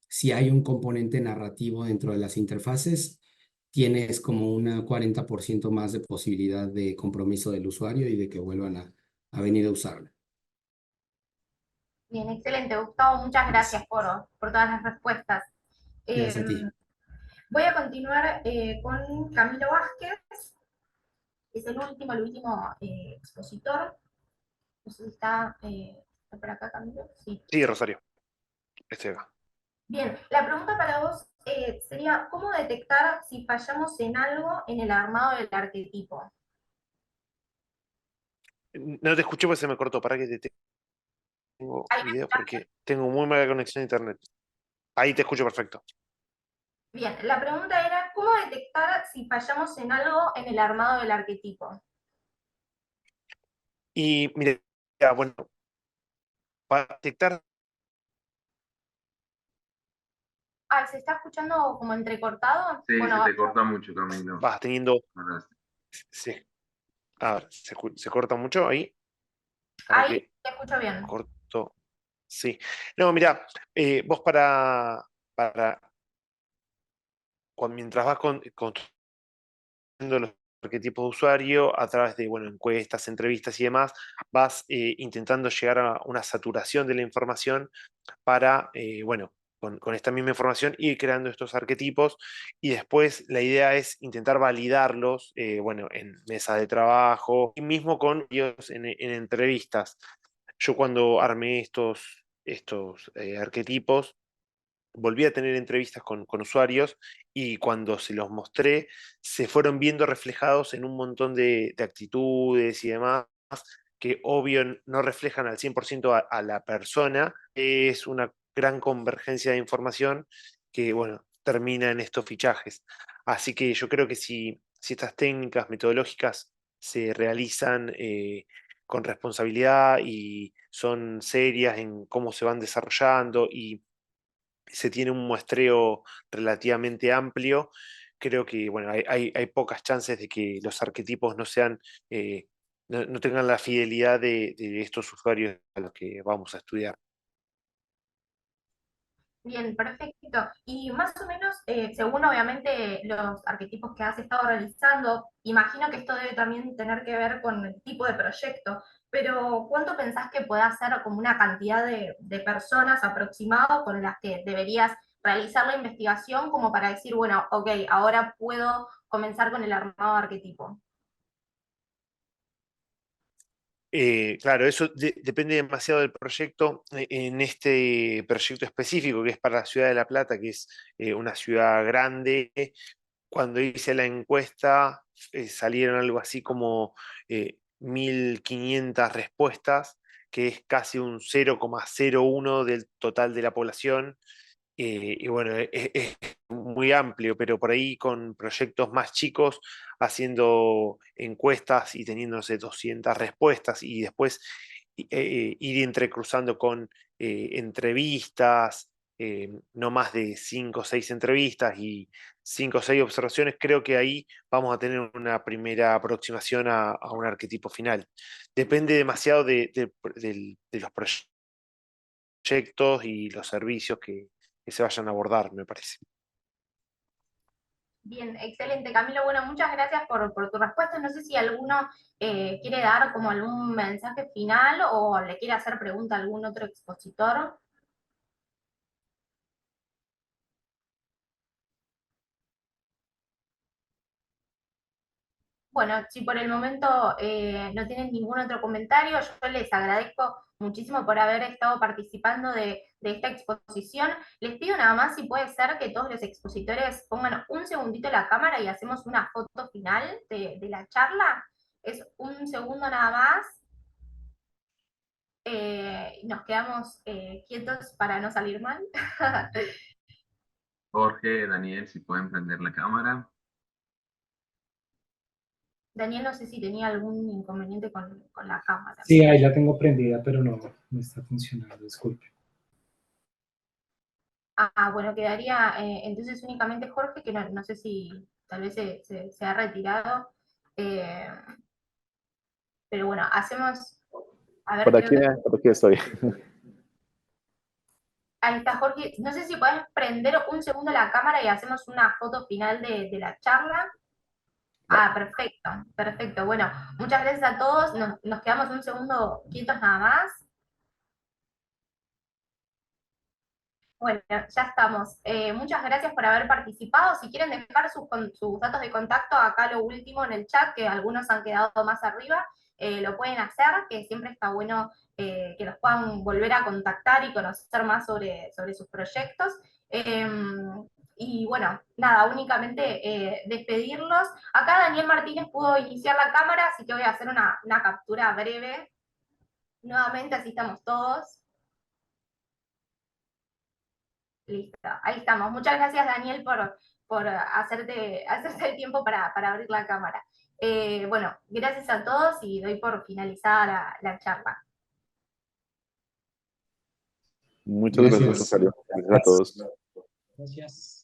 si hay un componente narrativo dentro de las interfaces, tienes como un 40% más de posibilidad de compromiso del usuario y de que vuelvan a venir a usarla. Bien, excelente, Gustavo. Muchas gracias por todas las respuestas. Eh, Gracias a ti. Voy a continuar con Camilo Vázquez, que es el último expositor. No sé si está por acá, Camilo. Sí. Sí, Rosario, estoy acá. Bien, la pregunta para vos sería, ¿cómo detectar si fallamos en algo en el armado del arquetipo? No te escuché porque se me cortó. Para que te tengo Ahí me video escuchás. porque tengo muy mala conexión a internet. Ahí te escucho perfecto. Bien, la pregunta era, ¿cómo detectar si fallamos en algo en el armado del arquetipo? Y mira, bueno, para detectar, Ay, ¿se está escuchando como entrecortado? Sí, se Bueno, te corta mucho, Camilo. vas teniendo. Ahora sí. Sí. A ver, se corta mucho ahí. Para ahí que te escucho bien. corto. Sí. No, mira, vos mientras vas construyendo los arquetipos de usuario a través de, bueno, encuestas, entrevistas y demás, vas intentando llegar a una saturación de la información para, bueno, con esta misma información ir creando estos arquetipos y después la idea es intentar validarlos, bueno, en mesa de trabajo y mismo con ellos en entrevistas. Yo cuando armé estos arquetipos, volví a tener entrevistas con usuarios y cuando se los mostré, se fueron viendo reflejados en un montón de actitudes y demás que obvio no reflejan al 100% a la persona, es una gran convergencia de información que, bueno, termina en estos fichajes. Así que yo creo que si estas técnicas metodológicas se realizan con responsabilidad y son serias en cómo se van desarrollando y se tiene un muestreo relativamente amplio, creo que bueno, hay pocas chances de que los arquetipos no sean, no tengan la fidelidad de estos usuarios a los que vamos a estudiar. Bien, perfecto. Y más o menos, según obviamente los arquetipos que has estado realizando, imagino que esto debe también tener que ver con el tipo de proyecto, pero ¿cuánto pensás que pueda ser como una cantidad de personas aproximado con las que deberías realizar la investigación como para decir, bueno, ok, ahora puedo comenzar con el armado de arquetipo? Claro, eso depende demasiado del proyecto. En este proyecto específico, que es para la ciudad de La Plata, que es una ciudad grande, cuando hice la encuesta salieron algo así como 1.500 respuestas, que es casi un 0,01 del total de la población. Y bueno, es muy amplio, pero por ahí con proyectos más chicos, haciendo encuestas y teniendo, no sé, 200 respuestas y después ir entrecruzando con entrevistas, no más de 5 o 6 entrevistas y 5 o 6 observaciones, creo que ahí vamos a tener una primera aproximación a un arquetipo final. Depende demasiado de los proyectos y los servicios que se vayan a abordar, me parece. Bien, excelente, Camilo. Bueno, muchas gracias por tu respuesta. No sé si alguno quiere dar como algún mensaje final o le quiere hacer pregunta a algún otro expositor. Bueno, si por el momento no tienen ningún otro comentario, yo les agradezco muchísimo por haber estado participando de esta exposición. Les pido nada más si puede ser que todos los expositores pongan un segundito la cámara y hacemos una foto final de la charla. Es un segundo nada más. Nos quedamos quietos para no salir mal. Jorge, Daniel, si pueden prender la cámara. Daniel, no sé si tenía algún inconveniente con la cámara. Sí, ahí la tengo prendida, pero no está funcionando, disculpe. Bueno, quedaría entonces únicamente Jorge, que no sé si tal vez se ha retirado. eh, pero bueno, hacemos. A ver, Por aquí estoy. ahí está Jorge. No sé si puedes prender un segundo la cámara y hacemos una foto final de la charla. Perfecto, perfecto. Bueno, muchas gracias a todos. Nos quedamos un segundo quietos nada más. Bueno, ya estamos. Muchas gracias por haber participado. Si quieren dejar sus datos de contacto acá lo último en el chat, que algunos han quedado más arriba, lo pueden hacer, que siempre está bueno que los puedan volver a contactar y conocer más sobre sus proyectos. Y bueno, nada, únicamente despedirlos. Acá Daniel Martínez pudo iniciar la cámara, así que voy a hacer una captura breve. Nuevamente, así estamos todos. Listo, ahí estamos. Muchas gracias, Daniel, por hacerte el tiempo para abrir la cámara. Bueno, gracias a todos y doy por finalizada la charla. Muchas gracias, Rosario. Gracias a todos. Gracias.